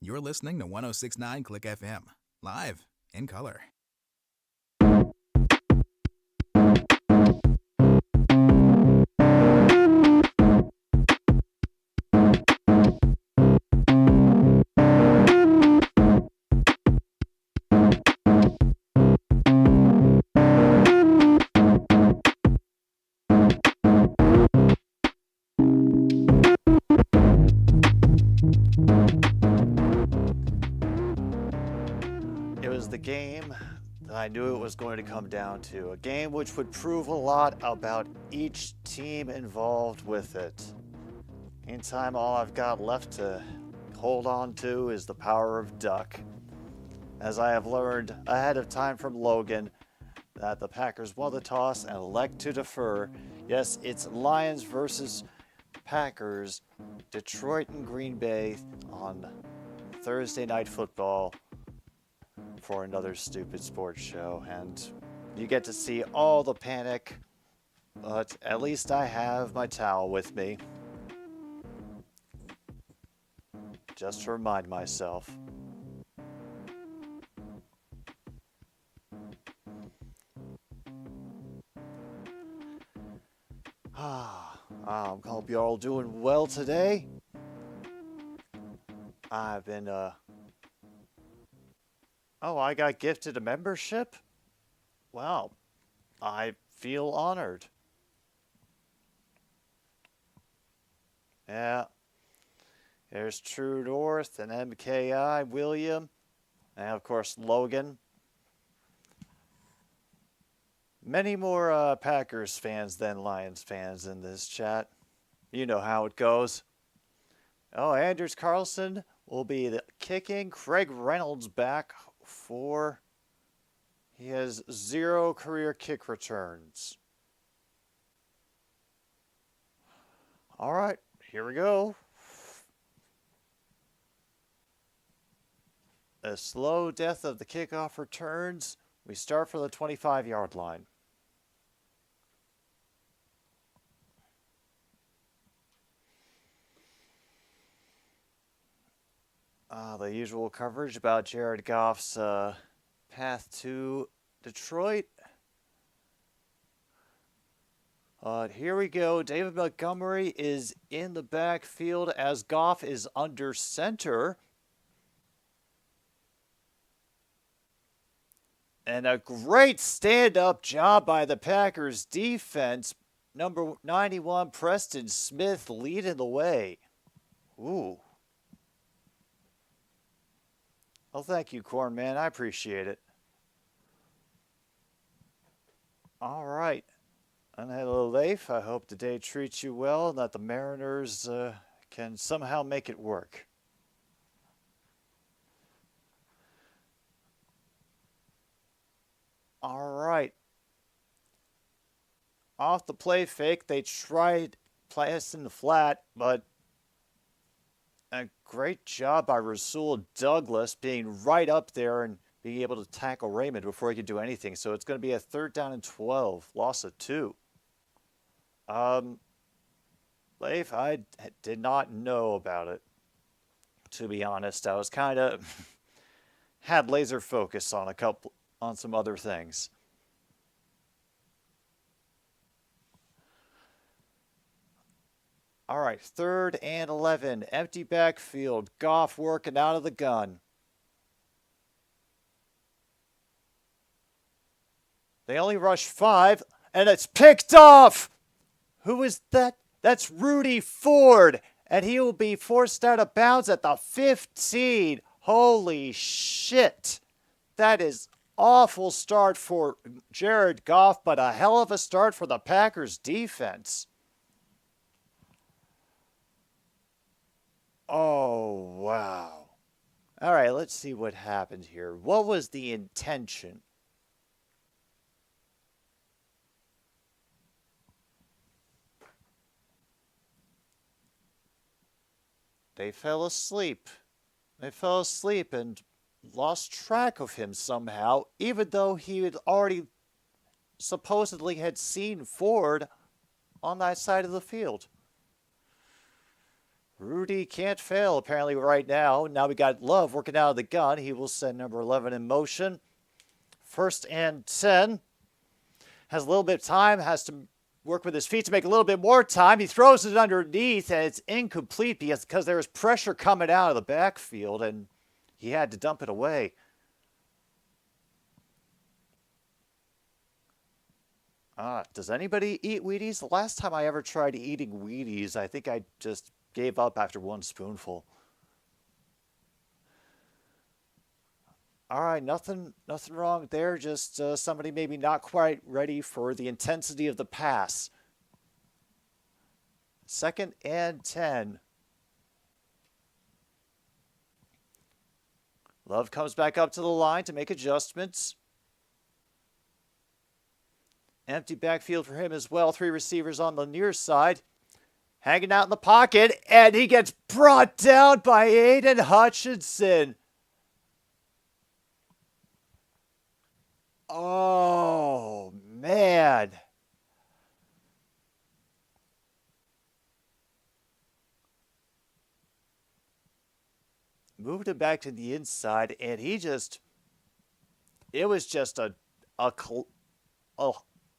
You're listening to 106.9 Click FM, live in color. It was the game that I knew it was going to come down to. A game which would prove a lot about each team involved with it. Meantime, all I've got left to hold on to is the power of duck. As I have learned ahead of time from Logan, that the Packers won the toss and elect to defer. Yes, it's Lions versus Packers, Detroit and Green Bay on Thursday Night Football for another stupid sports show. And you get to see all the panic, but at least I have my towel with me. Just to remind myself. I hope you're all doing well today. I've been, Oh, I got gifted a membership? Wow, I feel honored. Yeah. There's True North and MKI, William, and of course Logan. Many more Packers fans than Lions fans in this chat. You know how it goes. Oh, Anders Carlson will be the kicking. Craig Reynolds back for... He has 0 career kick returns. All right, here we go. A slow death of the kickoff returns. We start for the 25-yard line. The usual coverage about Jared Goff's path to Detroit. Here we go. David Montgomery is in the backfield as Goff is under center. And a great stand-up job by the Packers defense. Number 91, Preston Smith, leading the way. Ooh. Well, thank you, Corn Man. I appreciate it. All right. And hello, Leif. I hope the day treats you well and that the Mariners can somehow make it work. All right. Off the play fake, they tried placing the flat, but a great job by Rasul Douglas being right up there and being able to tackle Raymond before he could do anything. So it's going to be a 3rd down and 12, loss of 2. Leif, I did not know about it, to be honest. I was kind of had laser focus on some other things. All right, 3rd and 11, empty backfield. Goff working out of the gun. They only rush 5, and it's picked off. Who is that? That's Rudy Ford, and he will be forced out of bounds at the 15. Holy shit. That is awful start for Jared Goff, but a hell of a start for the Packers defense. Oh, wow. All right, let's see what happened here. What was the intention? They fell asleep. They fell asleep and lost track of him somehow, even though he had already supposedly had seen Ford on that side of the field. Rudy can't fail apparently right now. Now we got Love working out of the gun. He will send number 11 in motion. 1st and 10. Has a little bit of time. Has to work with his feet to make a little bit more time. He throws it underneath, and it's incomplete because there was pressure coming out of the backfield, and he had to dump it away. Does anybody eat Wheaties? The last time I ever tried eating Wheaties, I think I just gave up after one spoonful. All right, nothing wrong there. Just somebody maybe not quite ready for the intensity of the pass. 2nd and 10. Love comes back up to the line to make adjustments. Empty backfield for him as well. 3 receivers on the near side. Hanging out in the pocket, and he gets brought down by Aiden Hutchinson. Oh, man. Moved it back to the inside, and he just, it was just an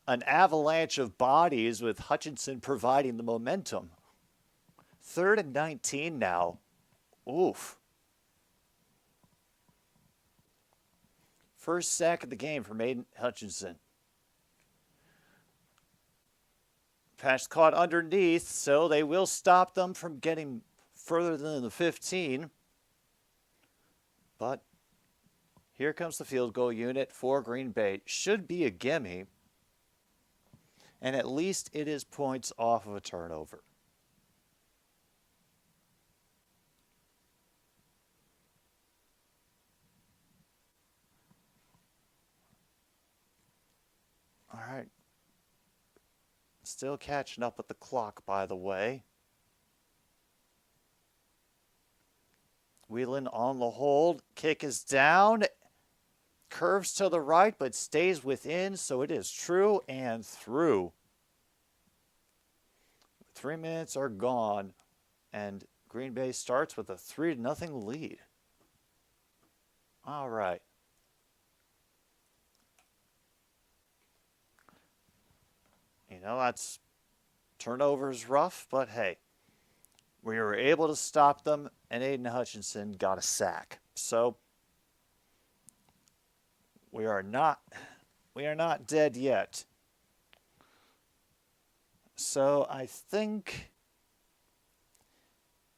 avalanche of bodies with Hutchinson providing the momentum. 3rd and 19 now. Oof. First sack of the game from Aiden Hutchinson. Pass caught underneath, so they will stop them from getting further than the 15. But here comes the field goal unit for Green Bay. Should be a gimme. And at least it is points off of a turnover. All right. Still catching up with the clock, by the way. Whelan on the hold. Kick is down. Curves to the right, but stays within, so it is true and through. 3 minutes are gone, and Green Bay starts with a 3-0 lead. All right. You know, that's turnovers rough, but hey, we were able to stop them, and Aiden Hutchinson got a sack. So we are not dead yet. So I think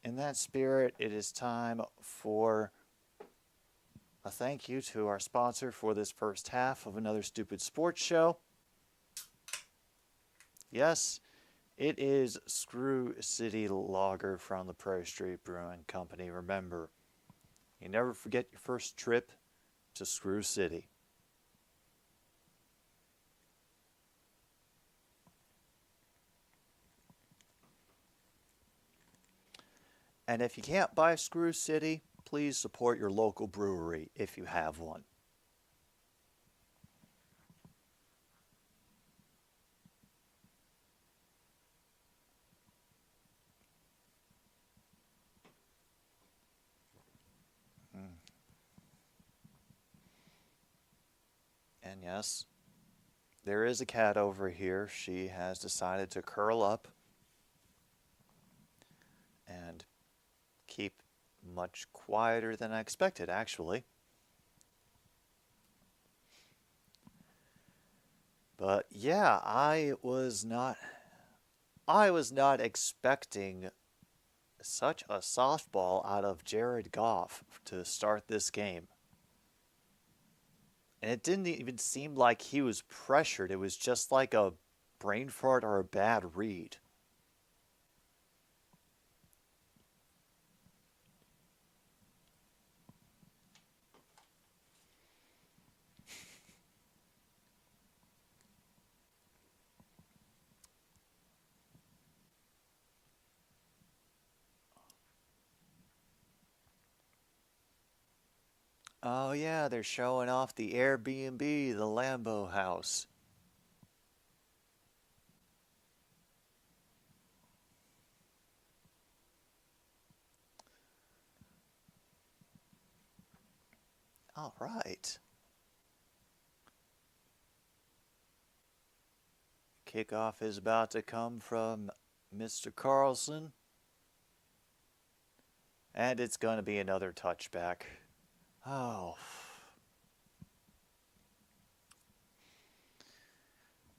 in that spirit, it is time for a thank you to our sponsor for this first half of Another Stupid Sports Show. Yes, it is Screw City Lager from the Prairie Street Brewing Company. Remember, you never forget your first trip to Screw City. And if you can't buy Screw City, please support your local brewery if you have one. And yes, there is a cat over here. She has decided to curl up and keep much quieter than I expected, actually. But yeah, I was not expecting such a softball out of Jared Goff to start this game. And it didn't even seem like he was pressured. It was just like a brain fart or a bad read. Oh yeah, they're showing off the Airbnb, the Lambo house. All right. Kickoff is about to come from Mr. Carlson. And it's going to be another touchback. Oh.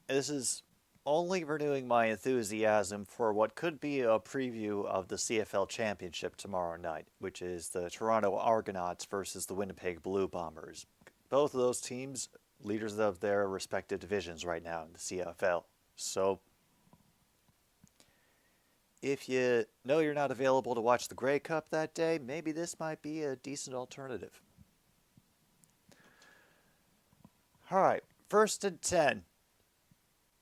This is only renewing my enthusiasm for what could be a preview of the CFL Championship tomorrow night, which is the Toronto Argonauts versus the Winnipeg Blue Bombers. Both of those teams, leaders of their respective divisions right now in the CFL. So, if you know you're not available to watch the Grey Cup that day, maybe this might be a decent alternative. All right, 1st and 10.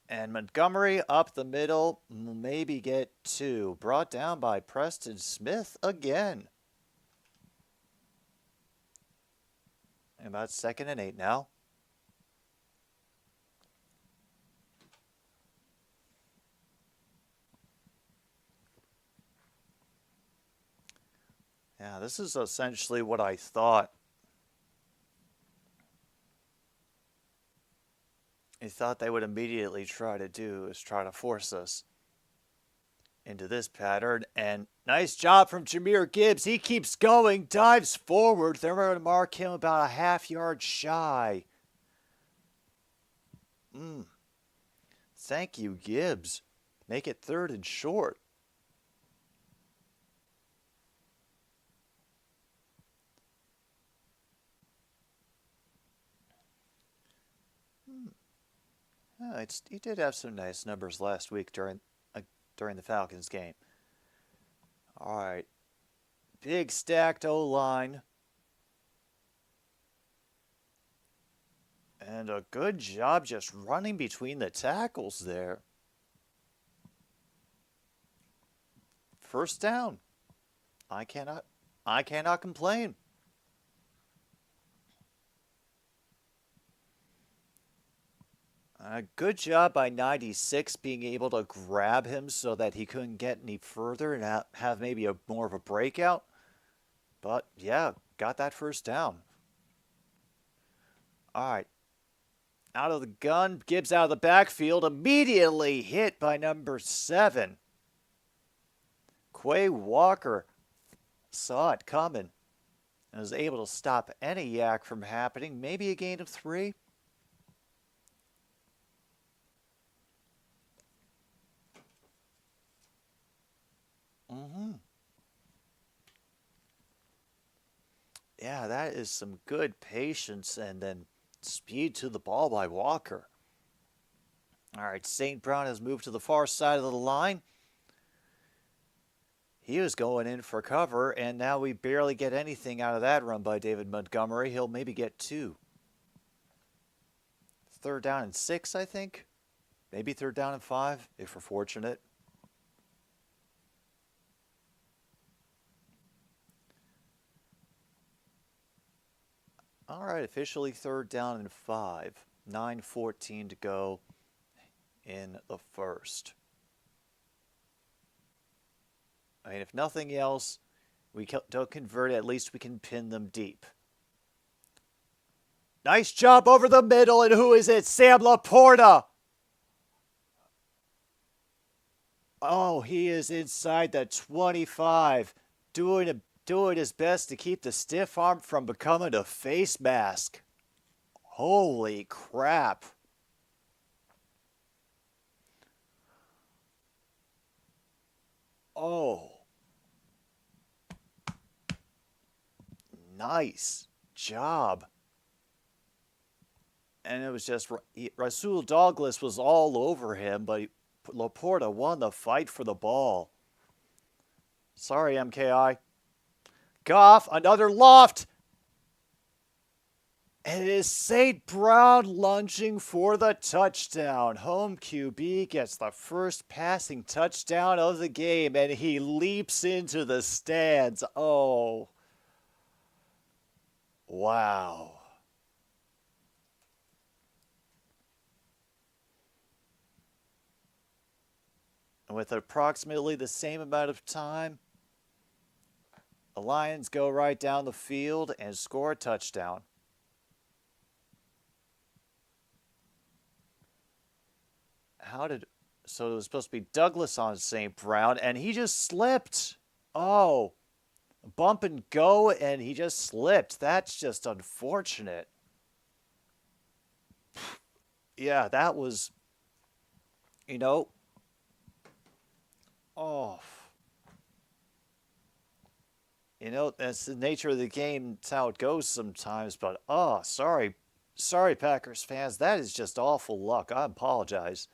And Montgomery up the middle, maybe get 2. Brought down by Preston Smith again. And about 2nd and 8 now. Yeah, this is essentially what I thought. I thought they would immediately try to do is try to force us into this pattern. And nice job from Jahmyr Gibbs. He keeps going, dives forward. They're going to mark him about a half-yard shy. Thank you, Gibbs. Make it 3rd and short. He did have some nice numbers last week during the Falcons game. All right. Big stacked O-line. And a good job just running between the tackles there. 1st down. I cannot complain. Good job by 96 being able to grab him so that he couldn't get any further and have maybe more of a breakout. But, yeah, got that 1st down. All right. Out of the gun, Gibbs out of the backfield, immediately hit by number 7. Quay Walker saw it coming and was able to stop any yak from happening. Maybe a gain of 3. Yeah, that is some good patience and then speed to the ball by Walker. All right, St. Brown has moved to the far side of the line. He was going in for cover, and now we barely get anything out of that run by David Montgomery. He'll maybe get 2. 3rd down and 6, I think. Maybe 3rd down and 5, if we're fortunate. All right, officially 3rd down and 5. 9:14 to go in the 1st. I mean, if nothing else, we don't convert it, at least we can pin them deep. Nice job over the middle, and who is it? Sam Laporta. Oh, he is inside the 25, doing his best to keep the stiff arm from becoming a face mask. Holy crap. Oh. Nice job. And it was just, Rasul Douglas was all over him, but Laporta won the fight for the ball. Sorry, MKI. Goff, another loft. And it is St. Brown lunging for the touchdown. Home QB gets the first passing touchdown of the game, and he leaps into the stands. Oh. Wow. And with approximately the same amount of time, the Lions go right down the field and score a touchdown. So it was supposed to be Douglas on St. Brown, and he just slipped. Oh, bump and go, and he just slipped. That's just unfortunate. Yeah, that was, you know, oh, that's the nature of the game. It's how it goes sometimes. But oh, sorry, Packers fans. That is just awful luck. I apologize.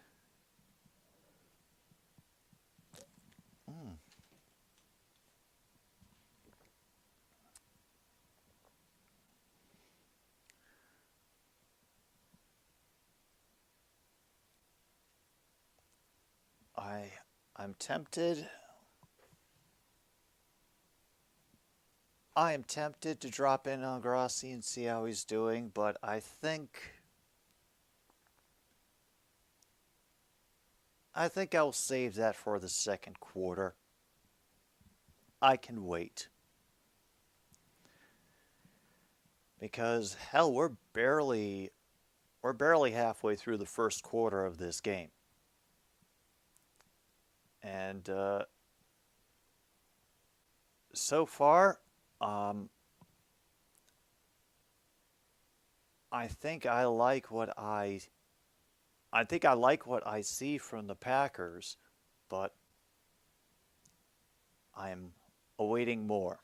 I I'm tempted. I am tempted to drop in on Grassi and see how he's doing, but I think I'll save that for the second quarter. I can wait. Because hell, we're barely halfway through the first quarter of this game. And so far, I think I like what I see from the Packers, but I'm awaiting more.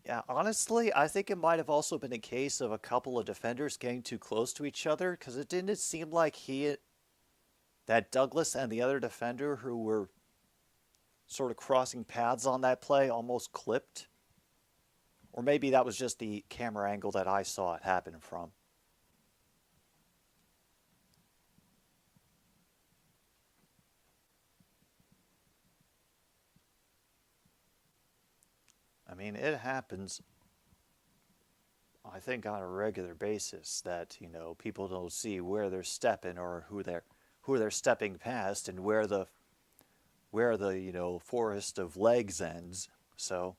Yeah, honestly, I think it might have also been a case of a couple of defenders getting too close to each other because it didn't seem like that Douglas and the other defender who were sort of crossing paths on that play almost clipped. Or maybe that was just the camera angle that I saw it happen from. I mean, it happens, I think, on a regular basis that, people don't see where they're stepping or who they're stepping past and where the forest of legs ends. So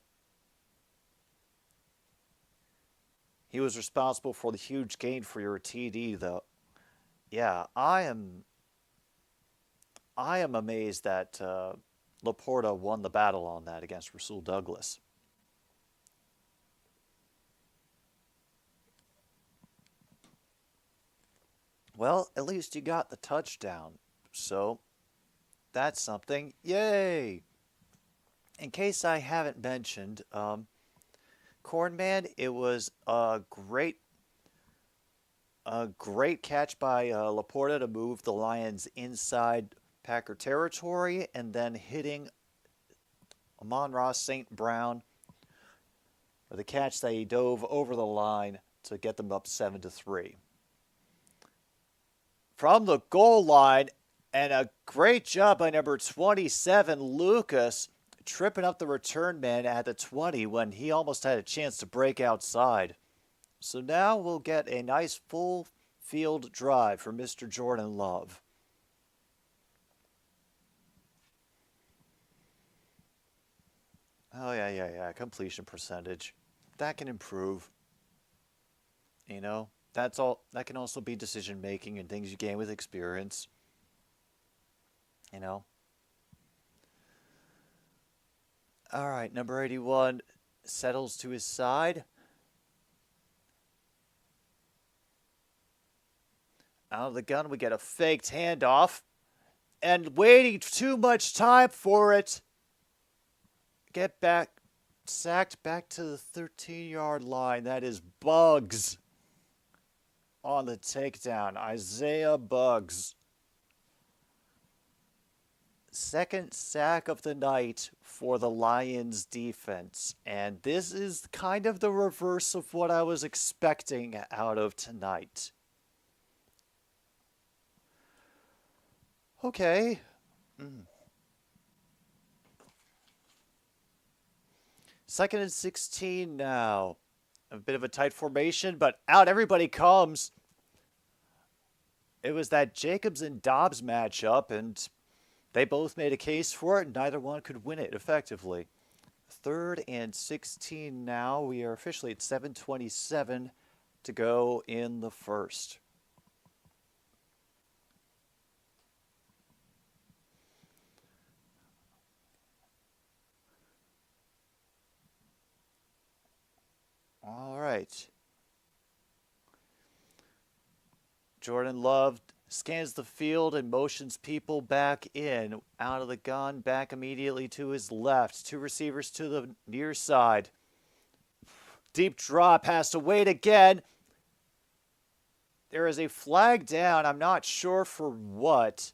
he was responsible for the huge gain for your TD, though. Yeah, I am amazed that Laporta won the battle on that against Rasul Douglas. Well, at least you got the touchdown, so that's something. Yay! In case I haven't mentioned, Cornman, it was a great catch by Laporta to move the Lions inside Packer territory, and then hitting Amon-Ra St. Brown with a catch that he dove over the line to get them up 7-3. From the goal line, and a great job by number 27, Lucas, tripping up the return man at the 20 when he almost had a chance to break outside. So now we'll get a nice full field drive for Mr. Jordan Love. Oh, yeah. Completion percentage. That can improve. That's all. That can also be decision making and things you gain with experience. All right, number 81 settles to his side. Out of the gun, we get a faked handoff. And waiting too much time for it. Get back, sacked back to the 13-yard line. That is Bugs on the takedown. Isaiah Bugs. Second sack of the night for the Lions defense. And this is kind of the reverse of what I was expecting out of tonight. Okay. Second and 16 now. A bit of a tight formation, but out everybody comes. It was that Jacobs and Dobbs matchup, and they both made a case for it, and neither one could win it effectively. Third and 16 now. We are officially at 7:27 to go in the first. All right. Jordan Love scans the field and motions people back in. Out of the gun, back immediately to his left. Two receivers to the near side. Deep drop, has to wait again. There is a flag down. I'm not sure for what.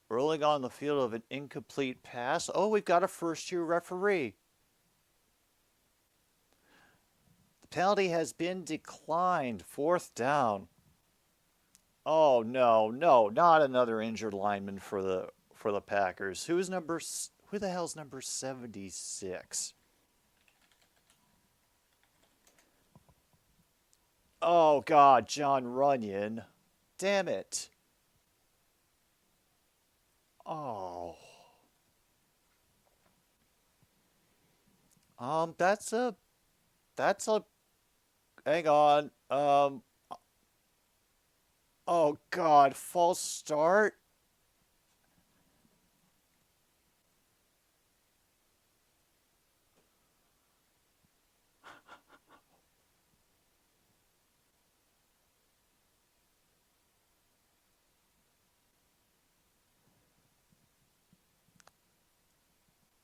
Rolling on the field of an incomplete pass. Oh, we've got a first-year referee. The penalty has been declined. Fourth down. Oh no, not another injured lineman for the Packers. Who the hell's number 76? Oh God, John Runyon. Damn it. Oh. That's a hang on. Oh God, false start.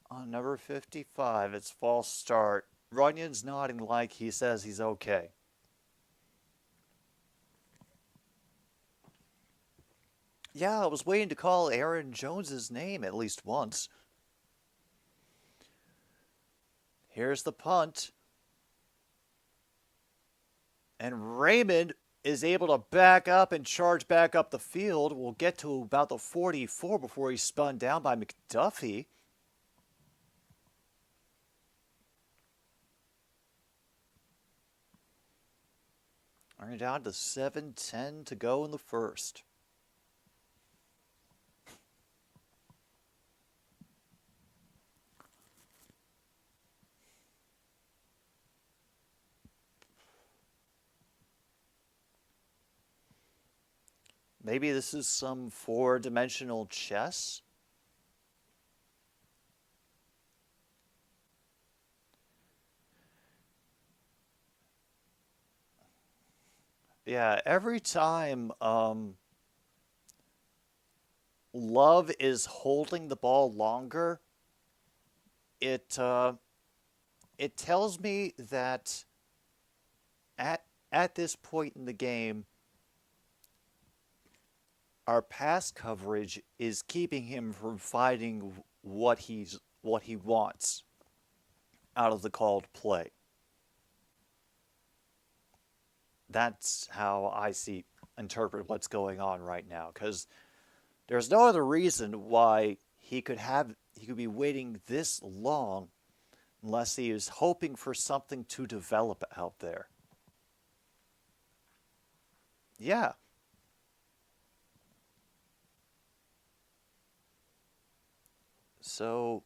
On number 55, it's false start. Runyon's nodding like he says he's okay. Yeah, I was waiting to call Aaron Jones's name at least once. Here's the punt. And Raymond is able to back up and charge back up the field. We'll get to about the 44 before he's spun down by McDuffie. We're down to 7:10 to go in the first. Maybe this is some four-dimensional chess? Yeah, every time Love is holding the ball longer, it tells me that at this point in the game, our pass coverage is keeping him from finding what he wants out of the called play. That's how I interpret what's going on right now, because there's no other reason why he could be waiting this long unless he is hoping for something to develop out there. Yeah. So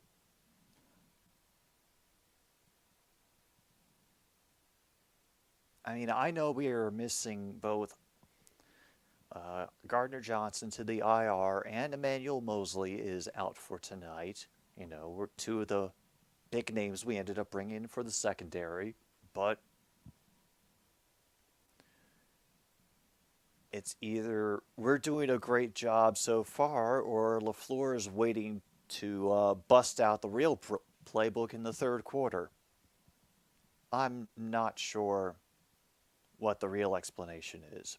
I mean, I know we are missing both Gardner Johnson to the IR and Emmanuel Mosley is out for tonight. You know, we're two of the big names we ended up bringing in for the secondary, but it's either we're doing a great job so far or LaFleur is waiting to bust out the real playbook in the third quarter. I'm not sure what the real explanation is.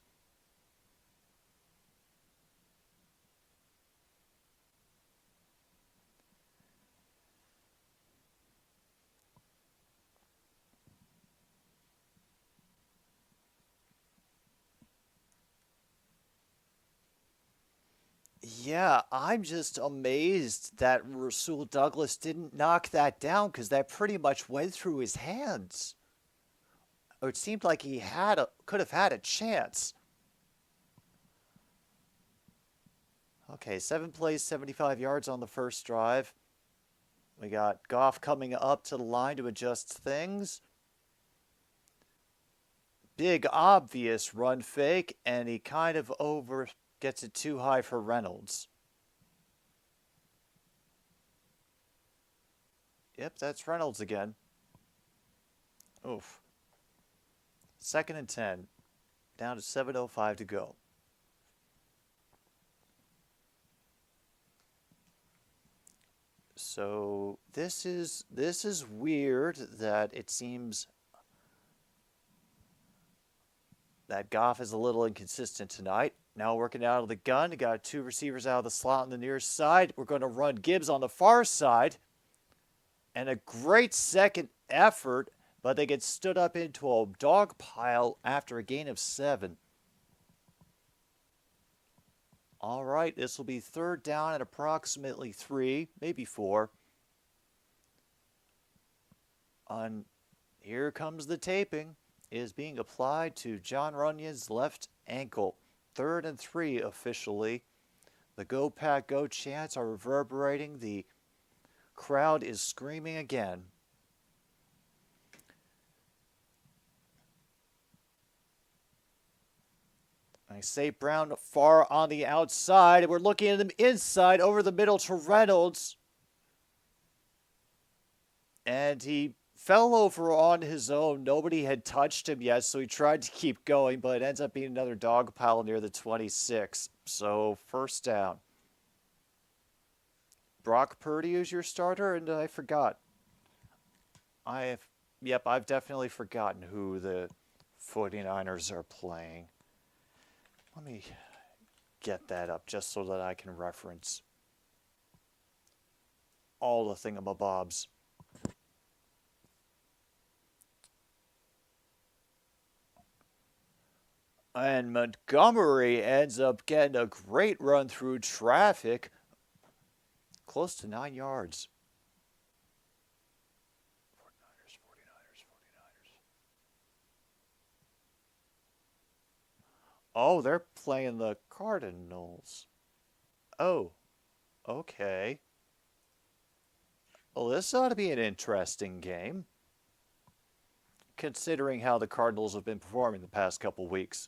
Yeah, I'm just amazed that Rasul Douglas didn't knock that down because that pretty much went through his hands. It seemed like he could have had a chance. Okay, 7 plays, 75 yards on the first drive. We got Goff coming up to the line to adjust things. Big obvious run fake, and he kind of gets it too high for Reynolds. Yep, that's Reynolds again. Oof. 2nd and 10. Down to 7:05 to go. So this is weird that it seems that Goff is a little inconsistent tonight. Now working out of the gun. Got 2 receivers out of the slot on the near side. We're going to run Gibbs on the far side. And a great second effort, but they get stood up into a dog pile after a gain of 7. All right, this will be 3rd down at approximately 3, maybe 4. Here comes the taping. It is being applied to John Runyon's left ankle. 3rd and 3 officially. The Go Pack Go chants are reverberating. The crowd is screaming again. I say Brown far on the outside. We're looking at him inside over the middle to Reynolds. And he fell over on his own. Nobody had touched him yet, so he tried to keep going, but it ends up being another dog pile near the 26. So 1st down. Brock Purdy is your starter, and I forgot. I've definitely forgotten who the 49ers are playing. Let me get that up just so that I can reference all the thingamabobs. And Montgomery ends up getting a great run through traffic, close to 9 yards. 49ers. Oh, they're playing the Cardinals. Oh, okay. Well, this ought to be an interesting game, considering how the Cardinals have been performing the past couple weeks.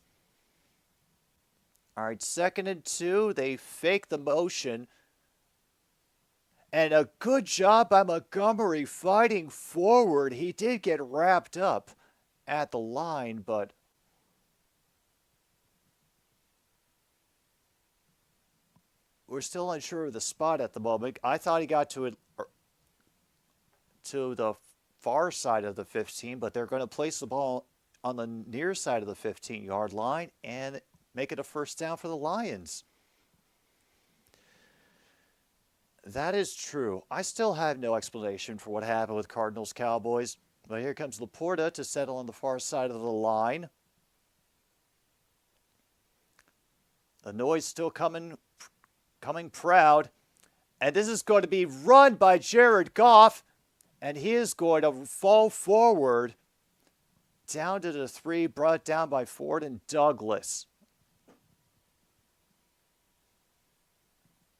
All right, 2nd and 2. They fake the motion. And a good job by Montgomery fighting forward. He did get wrapped up at the line, but we're still unsure of the spot at the moment. I thought he got to the far side of the 15, but they're going to place the ball on the near side of the 15-yard line and make it a 1st down for the Lions. That is true. I still have no explanation for what happened with Cardinals-Cowboys. But here comes Laporta to settle on the far side of the line. The noise still coming proud. And this is going to be run by Jared Goff. And he is going to fall forward down to the 3, brought down by Ford and Douglas.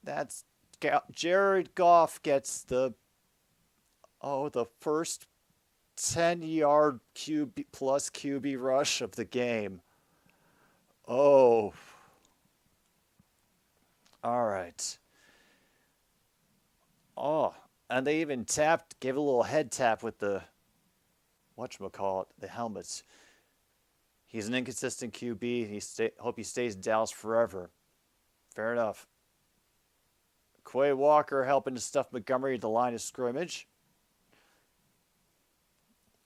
That's Jared Goff gets the first 10-yard plus QB rush of the game. Oh. All right. Oh, and they even gave a little head tap with the, the helmets. He's an inconsistent QB. Hope he stays in Dallas forever. Fair enough. Quay Walker helping to stuff Montgomery at the line of scrimmage.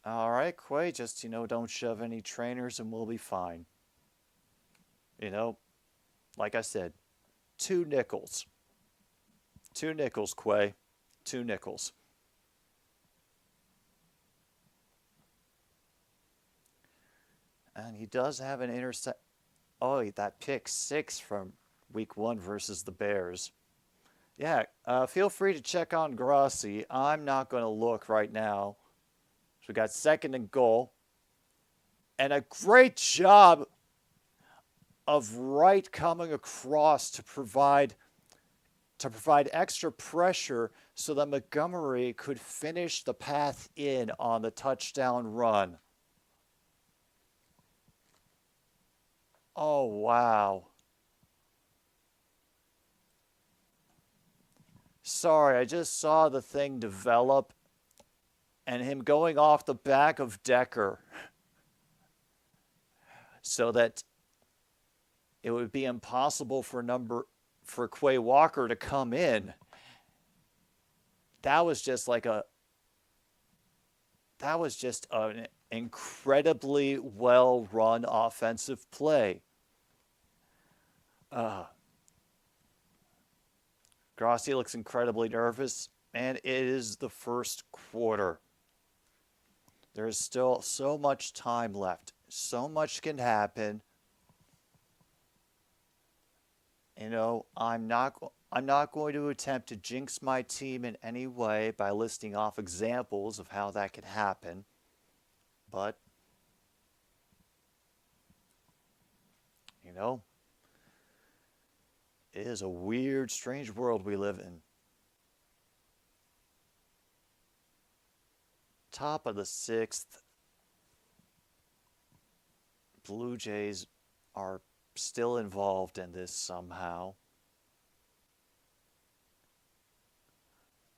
All right, Quay, just, don't shove any trainers and we'll be fine. Like I said, 2 nickels. 2 nickels, Quay. 2 nickels. And he does have an intercept. Oh, that pick 6 from week 1 versus the Bears. Yeah, feel free to check on Grassi. I'm not going to look right now. So we got 2nd and goal. And a great job of Wright coming across to provide extra pressure so that Montgomery could finish the path in on the touchdown run. Oh, wow. Sorry, I just saw the thing develop and him going off the back of Decker so that it would be impossible for Quay Walker to come in. That was just an incredibly well-run offensive play. Grossi looks incredibly nervous, and it is the first quarter. There is still so much time left. So much can happen. You know, I'm not going to attempt to jinx my team in any way by listing off examples of how that could happen. But, you know, it is a weird, strange world we live in. Top of the sixth, Blue Jays are still involved in this somehow.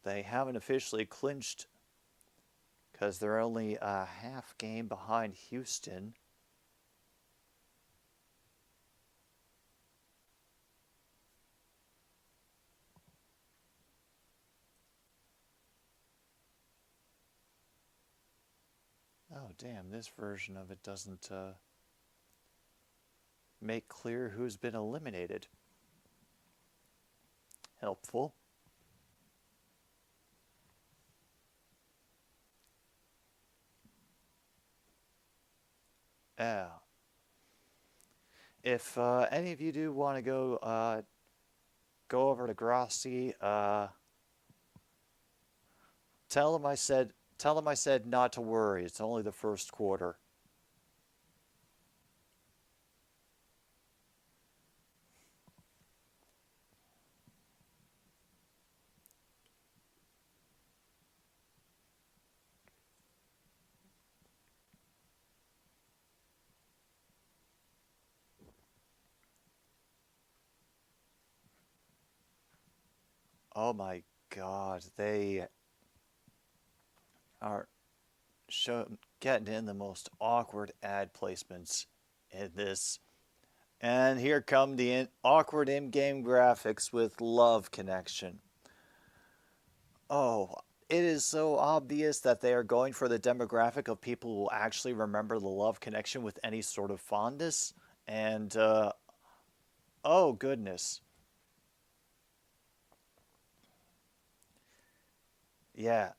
They haven't officially clinched because they're only a half game behind Houston. Oh, damn, this version of it doesn't make clear who's been eliminated. Helpful. Yeah. If any of you do want to go over to Grossi, tell him I said not to worry. It's only the first quarter. Oh my God, they are getting in the most awkward ad placements in this. And here come the awkward in-game graphics with love connection. Oh, it is so obvious that they are going for the demographic of people who will actually remember the love connection with any sort of fondness. And, oh goodness. Yeah.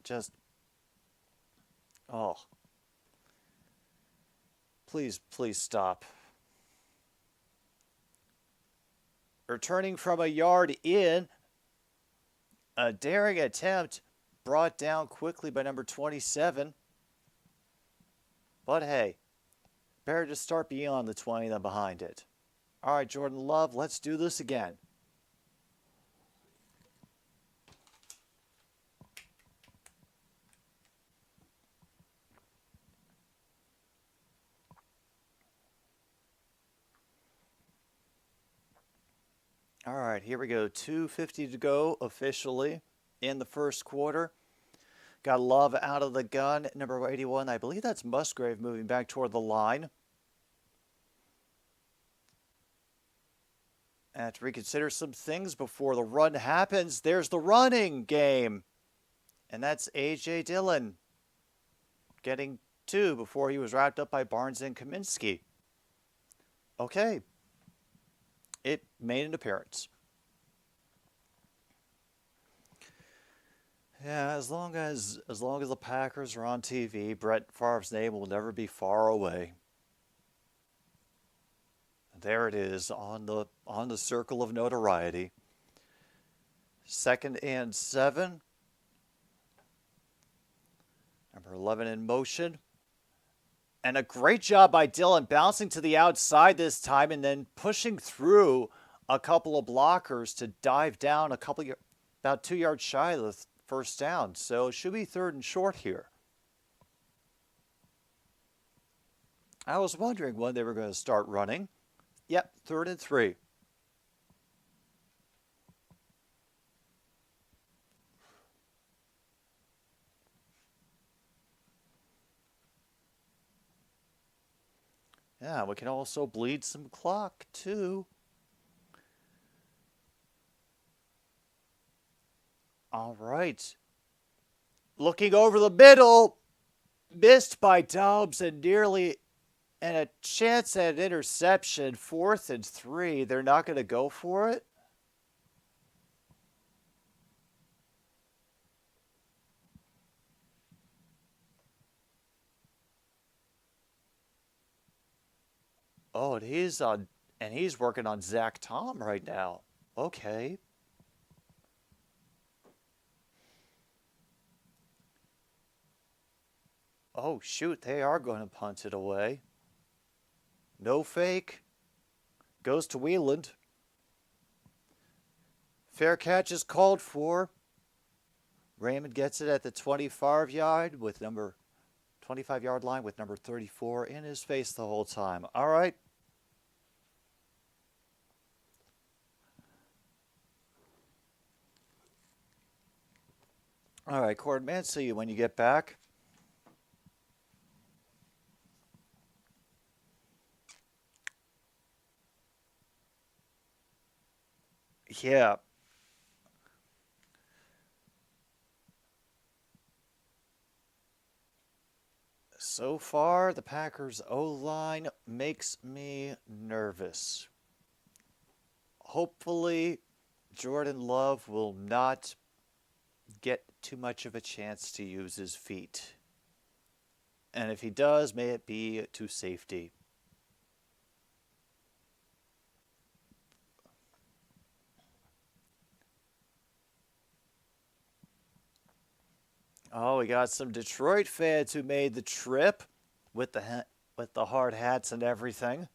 Just, oh. Please stop. Returning from a yard in, a daring attempt brought down quickly by number 27. But hey, better to start beyond the 20 than behind it. All right, Jordan Love, let's do this again. All right, here we go. 2:50 to go officially in the first quarter. Got Love out of the gun. Number 81, I believe that's Musgrave moving back toward the line. I have to reconsider some things before the run happens. There's the running game. And that's A.J. Dillon getting 2 before he was wrapped up by Barnes and Kaminsky. Okay. It made an appearance. Yeah, as long as the Packers are on TV, Brett Favre's name will never be far away. There it is on the circle of notoriety. 2nd and 7. Number 11 in motion. And a great job by Dillon bouncing to the outside this time and then pushing through a couple of blockers to dive down about 2 yards shy of the first down. So it should be 3rd and short here. I was wondering when they were going to start running. Yep, 3rd and 3. Yeah, we can also bleed some clock, too. All right. Looking over the middle. Missed by Dobbs and nearly... And a chance at an interception. 4th and 3. They're not going to go for it? Oh, and he's working on Zach Tom right now. Okay. Oh, shoot, they are going to punt it away. No fake. Goes to Wieland. Fair catch is called for. Raymond gets it at the 25-yard line with number 34 in his face the whole time. All right. All right, Cordman, see you when you get back. Yeah. So far, the Packers' O-line makes me nervous. Hopefully, Jordan Love will not get too much of a chance to use his feet. And if he does, may it be to safety. Oh, we got some Detroit fans who made the trip with the hard hats and everything.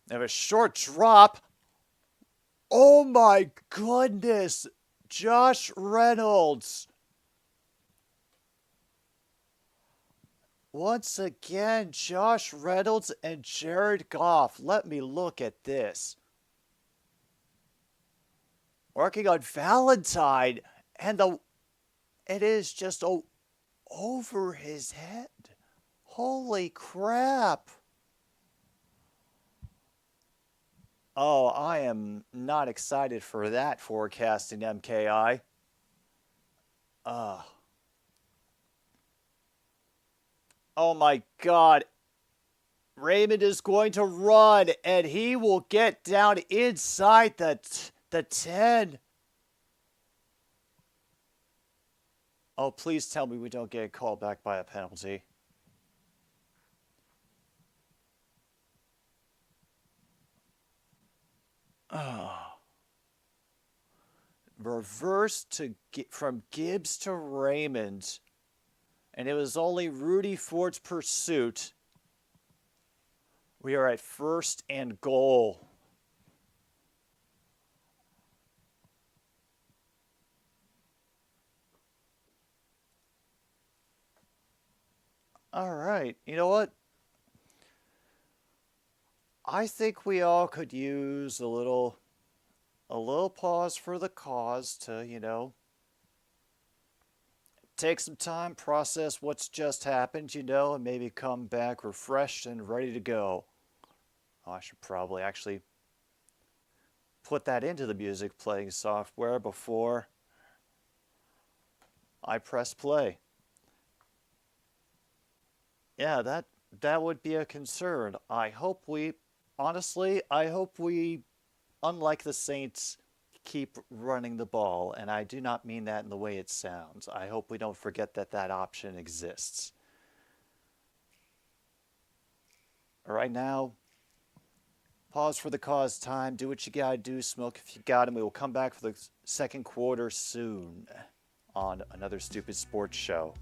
They have a short drop. Oh my goodness. Josh Reynolds. Once again, Josh Reynolds and Jared Goff. Let me look at this. Working on Valentine, and it is just over his head. Holy crap. Oh, I am not excited for that forecasting, MKI. Oh my God. Raymond is going to run, and he will get down inside the 10. Oh, please tell me we don't get called back by a penalty. Oh. Reverse from Gibbs to Raymond. And it was only Rudy Ford's pursuit. We are at 1st and goal. All right. You know what? I think we all could use a little pause for the cause to, take some time, process what's just happened, and maybe come back refreshed and ready to go. Oh, I should probably actually put that into the music playing software before I press play. Yeah, that would be a concern. I hope we, unlike the Saints, keep running the ball. And I do not mean that in the way it sounds. I hope we don't forget that option exists. Right now, pause for the cause time. Do what you gotta do. Smoke if you got it. We will come back for the second quarter soon on another Stupid Sports Show.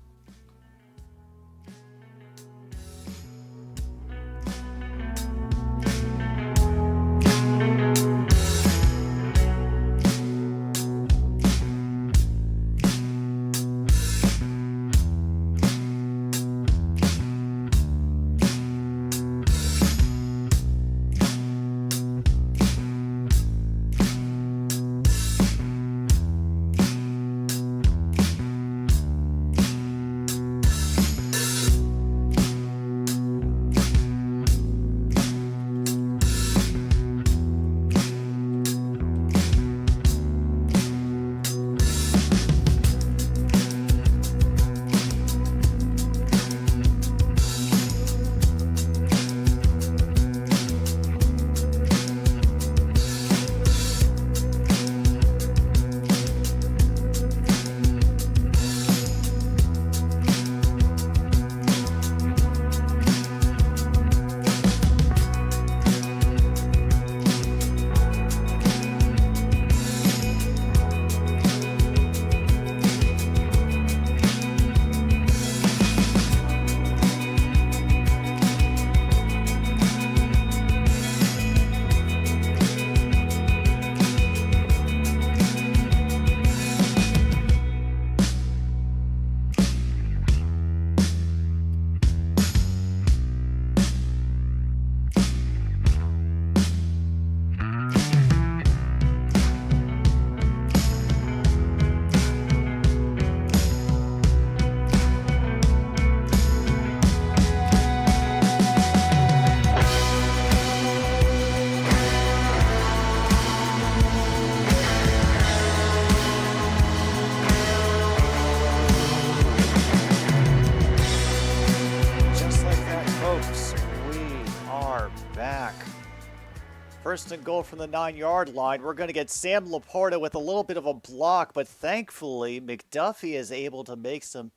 first and goal from the 9-yard line. We're going to get Sam Laporta with a little bit of a block, but thankfully McDuffie is able to make some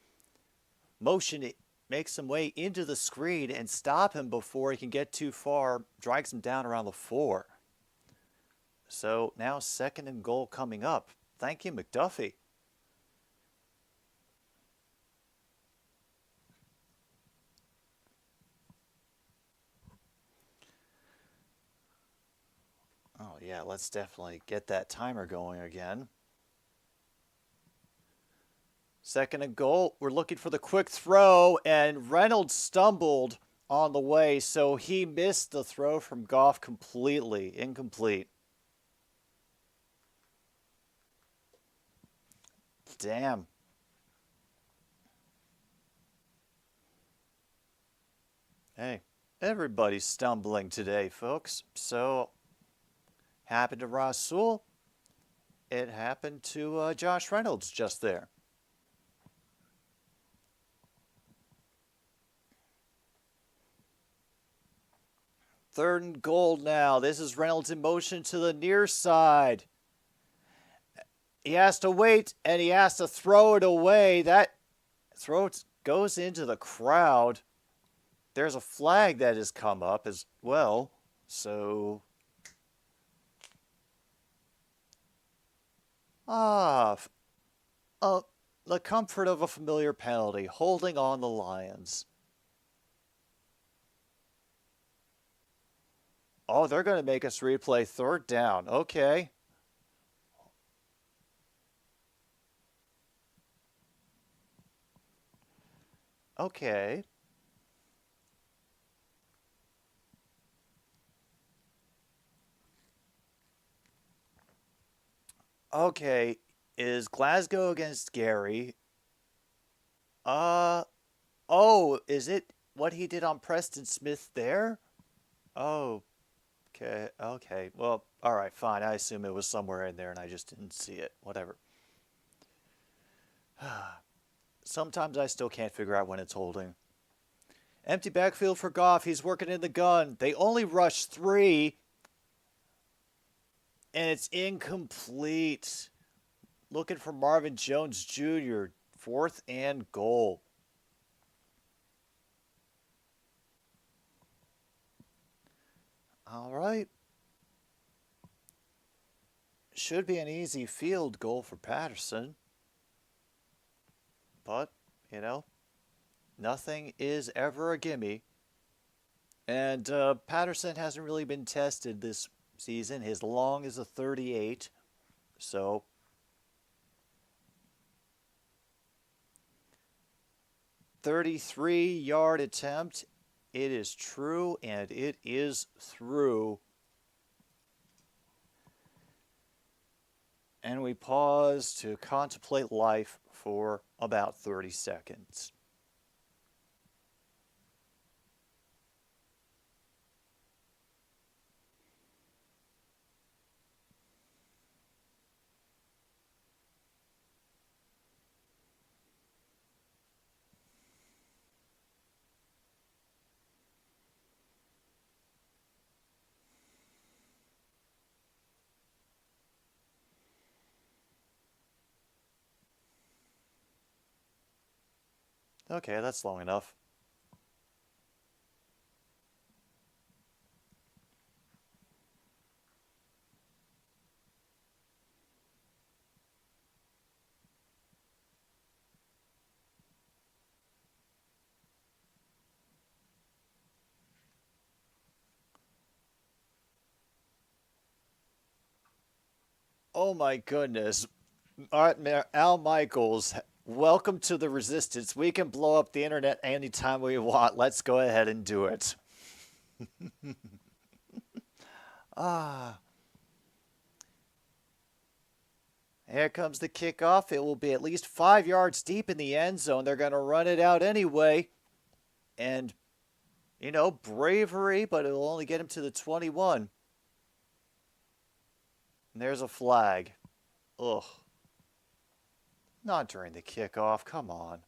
motion, make some way into the screen and stop him before he can get too far, drags him down around the 4. So now second and goal coming up. Thank you, McDuffie. Oh, yeah, let's definitely get that timer going again. Second and goal. We're looking for the quick throw, and Reynolds stumbled on the way, so he missed the throw from Goff completely. Incomplete. Damn. Hey, everybody's stumbling today, folks. So, happened to Rasul. It happened to Josh Reynolds just there. Third and goal now. This is Reynolds in motion to the near side. He has to wait, and he has to throw it away. That throw goes into the crowd. There's a flag that has come up as well. So, the comfort of a familiar penalty, holding on the Lions. Oh, they're going to make us replay third down. Okay. Okay. Okay. Is Glasgow against Gary? Oh, is it what he did on Preston Smith there? Oh, okay. Well, all right, fine. I assume it was somewhere in there and I just didn't see it. Whatever. Sometimes I still can't figure out when it's holding. Empty backfield for Goff. He's working in the gun. They only rush 3. And it's incomplete. Looking for Marvin Jones Jr. 4th and goal. All right. Should be an easy field goal for Patterson. But, you know, nothing is ever a gimme. And Patterson hasn't really been tested this season. His long is a 38. So, 33-yard attempt. It is true, and it is through. And we pause to contemplate life for about 30 seconds. Okay, that's long enough. Oh my goodness. All right, Al Michaels, welcome to the Resistance. We can blow up the internet anytime we want. Let's go ahead and do it. Here comes the kickoff. It will be at least 5 yards deep in the end zone. They're going to run it out anyway. And, you know, bravery, but it will only get him to the 21. And there's a flag. Ugh. Not during the kickoff. Come on.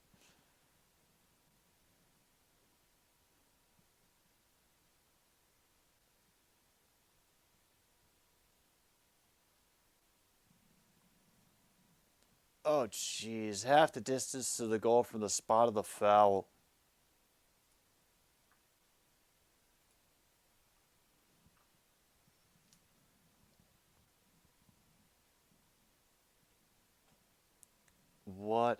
Oh, jeez. Half the distance to the goal from the spot of the foul. What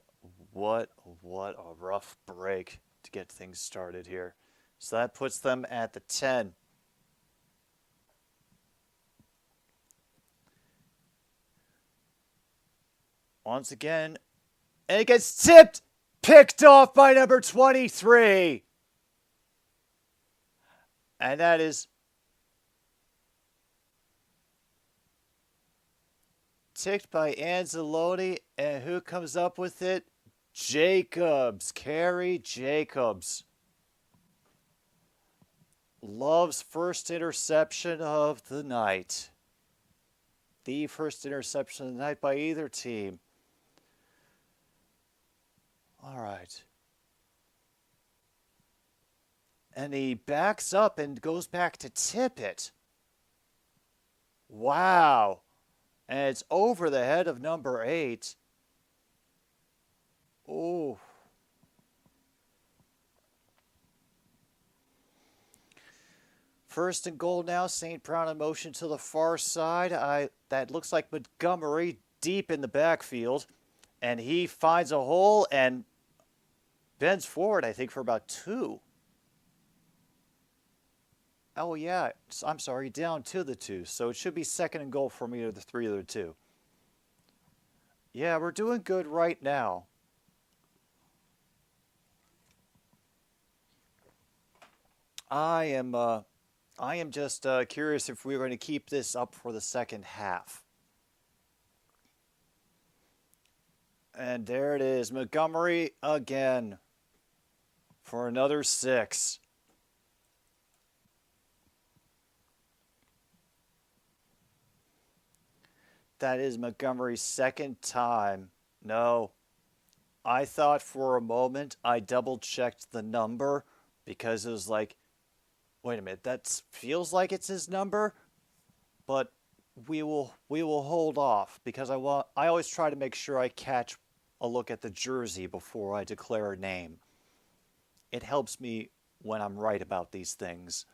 a rough break to get things started here. So that puts them at the 10. Once again, and it gets tipped, picked off by number 23. And that is ticked by Anzalone, and who comes up with it? Jacobs, Kerry Jacobs. Love's first interception of the night. The first interception of the night by either team. All right. And he backs up and goes back to tip it. Wow. And it's over the head of number 8. Oh. First and goal now. St. Brown in motion to the far side. That looks like Montgomery deep in the backfield. And he finds a hole and bends forward, I think, for about 2. Oh, yeah. I'm sorry. Down to the 2. So it should be second and goal from either the 3 or the 2. Yeah, we're doing good right now. I am just curious if we're going to keep this up for the second half. And there it is. Montgomery again for another 6. That is Montgomery's second time. No. I thought for a moment, I double-checked the number because it was like, wait a minute, that feels like it's his number, but we will hold off because I always try to make sure I catch a look at the jersey before I declare a name. It helps me when I'm right about these things.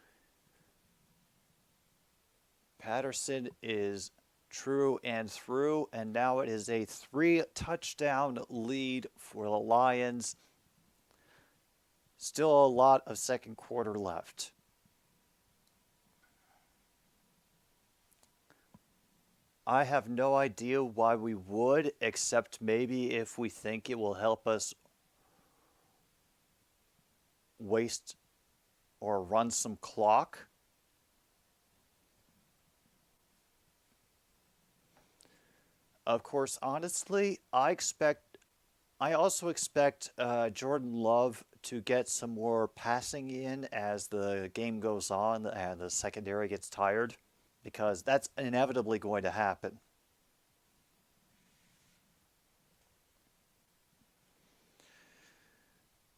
Patterson is true and through, and now it is a 3-touchdown lead for the Lions. Still a lot of second quarter left. I have no idea why we would, except maybe if we think it will help us waste or run some clock. Of course, honestly, I also expect Jordan Love to get some more passing in as the game goes on and the secondary gets tired, because that's inevitably going to happen.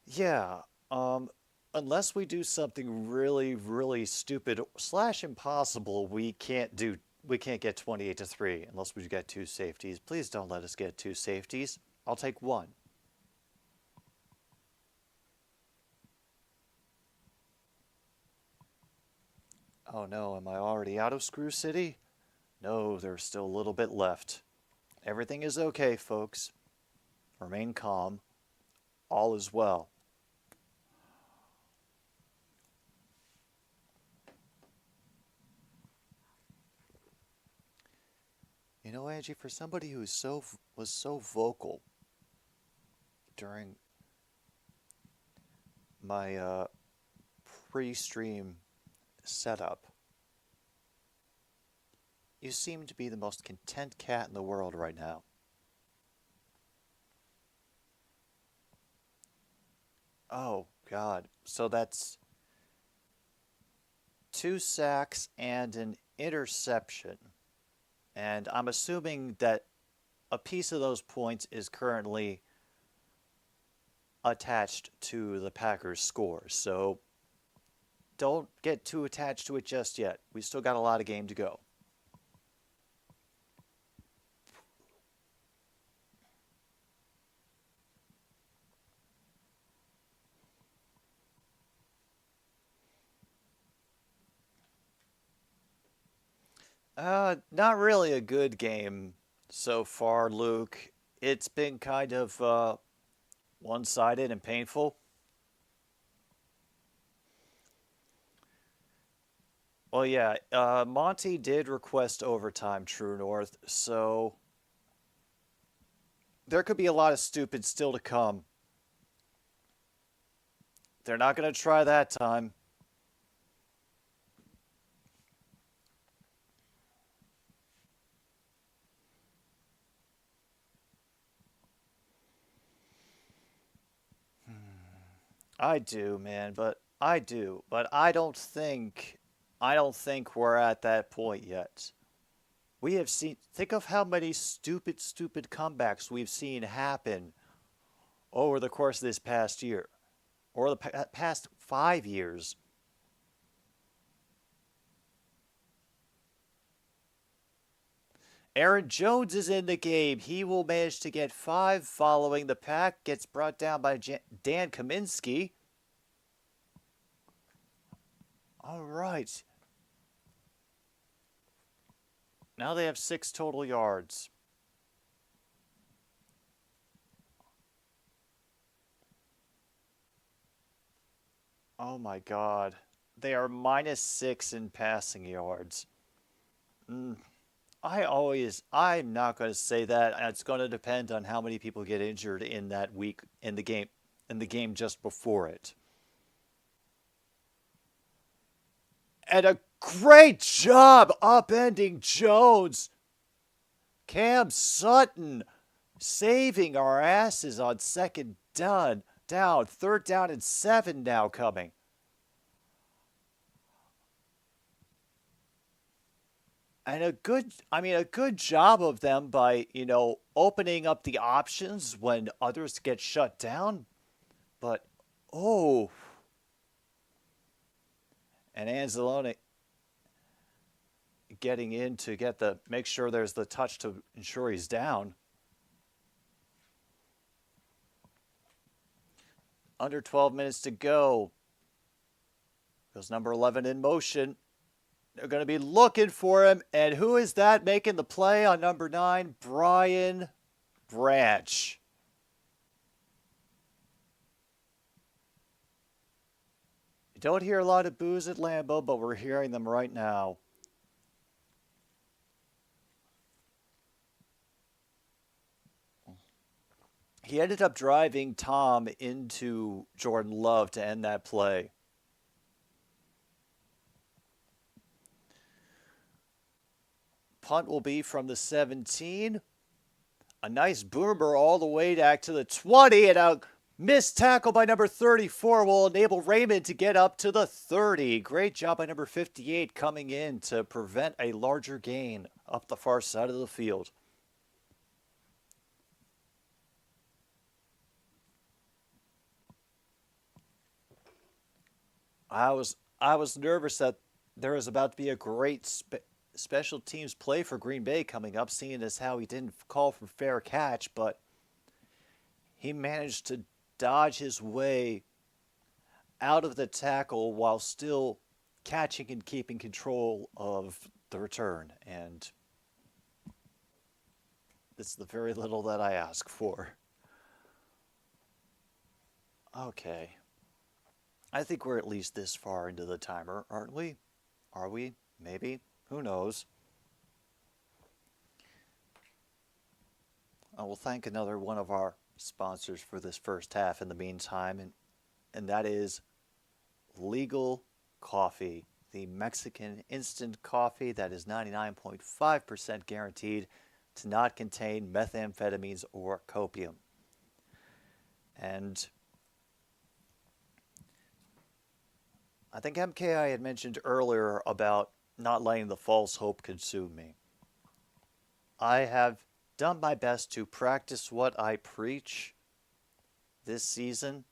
Yeah, unless we do something really, really stupid / impossible, we can't get 28-3 unless we get 2 safeties. Please don't let us get 2 safeties. I'll take 1. Oh no, am I already out of Screw City? No, there's still a little bit left. Everything is okay, folks. Remain calm. All is well. You know, Angie, for somebody who was so vocal during my pre-stream setup, you seem to be the most content cat in the world right now. Oh, God. So that's 2 sacks and an interception. And I'm assuming that a piece of those points is currently attached to the Packers' score. So don't get too attached to it just yet. We still got a lot of game to go. Not really a good game so far, Luke. It's been kind of one-sided and painful. Well, yeah, Monty did request overtime, True North, so there could be a lot of stupid still to come. They're not going to try that time. I do, man, but I do, but I don't think we're at that point yet. We have seen, think of how many stupid comebacks we've seen happen over the course of this past year, or the past 5 years. Aaron Jones is in the game. He will manage to get five following the pack. Gets brought down by Dan Kaminsky. All right. Now they have 6 total yards. Oh my God. They are -6 in passing yards. Mm, I'm not going to say that. It's going to depend on how many people get injured in that week in the game just before it. And a great job upending Jones. Cam Sutton saving our asses on second down. Third down and 7 now coming. And a good job of them by, opening up the options when others get shut down. But, oh, and Anzalone getting in to make sure there's the touch to ensure he's down. Under 12 minutes to go. Goes number 11 in motion. They're going to be looking for him. And who is that making the play on number 9? Brian Branch. You don't hear a lot of boos at Lambeau, but we're hearing them right now. He ended up driving Tom into Jordan Love to end that play. Punt will be from the 17. A nice boomer all the way back to the 20, and a missed tackle by number 34 will enable Raymond to get up to the 30. Great job by number 58 coming in to prevent a larger gain up the far side of the field. I was nervous that there was about to be a great special teams play for Green Bay coming up, seeing as how he didn't call for fair catch, but he managed to dodge his way out of the tackle while still catching and keeping control of the return. And it's the very little that I ask for. Okay. I think we're at least this far into the timer, aren't we? Are we? Maybe. Who knows? I will thank another one of our sponsors for this first half in the meantime, and that is Legal Coffee, the Mexican instant coffee that is 99.5% guaranteed to not contain methamphetamines or copium. And I think MKI had mentioned earlier about not letting the false hope consume me. I have done my best to practice what I preach this season.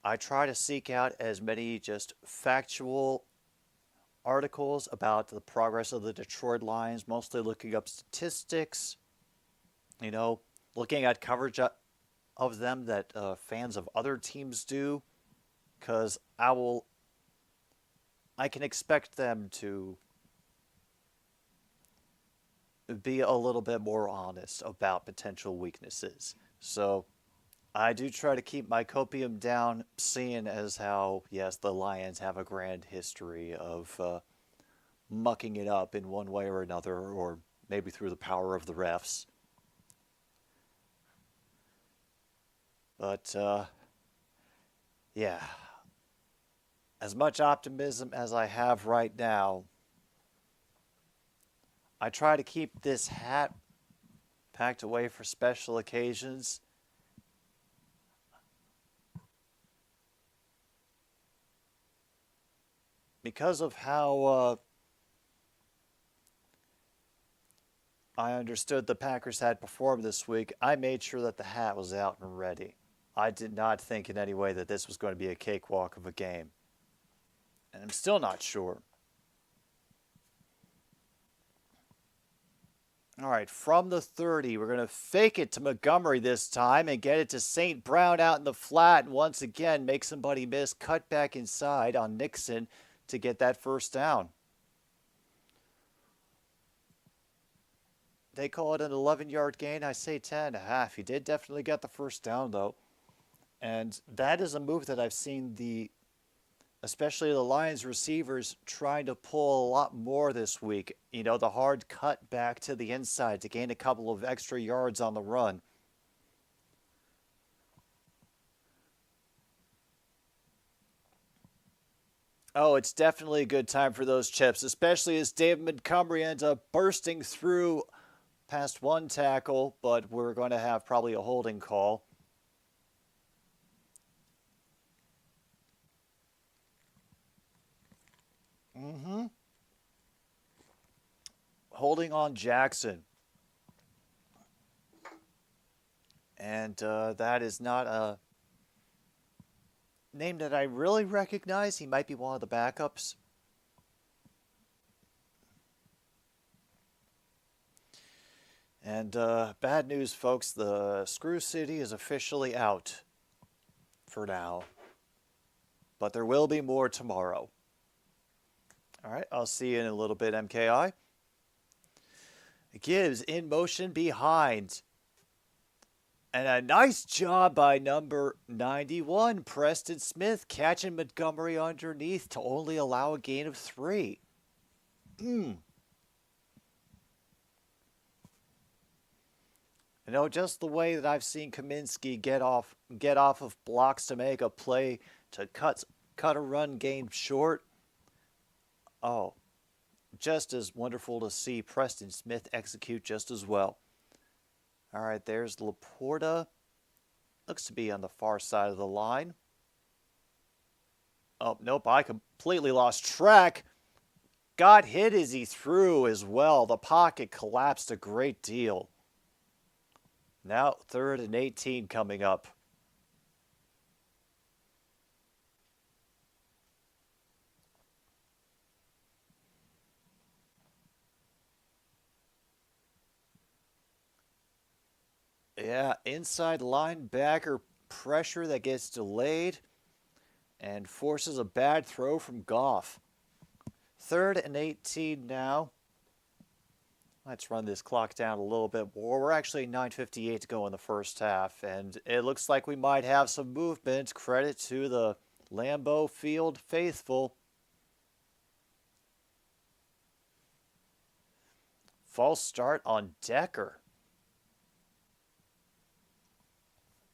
I try to seek out as many just factual articles about the progress of the Detroit Lions, mostly looking up statistics, looking at coverage of them that fans of other teams do. Because I can expect them to be a little bit more honest about potential weaknesses. So I do try to keep my copium down, seeing as how, yes, the Lions have a grand history of mucking it up in one way or another, or maybe through the power of the refs. But, yeah, as much optimism as I have right now, I try to keep this hat packed away for special occasions. Because of how I understood the Packers had performed this week, I made sure that the hat was out and ready. I did not think in any way that this was going to be a cakewalk of a game. And I'm still not sure. All right, from the 30, we're going to fake it to Montgomery this time and get it to St. Brown out in the flat. And once again, make somebody miss, cut back inside on Nixon to get that first down. They call it an 11-yard gain. I say 10.5. He did definitely get the first down, though. And that is a move that I've seen especially the Lions receivers trying to pull a lot more this week. You know, the hard cut back to the inside to gain a couple of extra yards on the run. Oh, it's definitely a good time for those chips, especially as David Montgomery ends up bursting through past one tackle, but we're going to have probably a holding call. Holding on Jackson. And that is not a name that I really recognize. He might be one of the backups. And bad news, folks. The Screw City is officially out for now. But there will be more tomorrow. All right, I'll see you in a little bit, MKI. Gibbs in motion behind. And a nice job by number 91, Preston Smith, catching Montgomery underneath to only allow a gain of 3. You know, just the way that I've seen Kaminsky get off of blocks to make a play to cut a run game short. Oh, just as wonderful to see Preston Smith execute just as well. All right, there's Laporta. Looks to be on the far side of the line. Oh, nope, I completely lost track. Got hit as he threw as well. The pocket collapsed a great deal. Now 3rd and 18 coming up. Yeah, inside linebacker pressure that gets delayed and forces a bad throw from Goff. 3rd and 18 now. Let's run this clock down a little bit more. We're actually 9:58 to go in the first half, and it looks like we might have some movement. Credit to the Lambeau Field faithful. False start on Decker.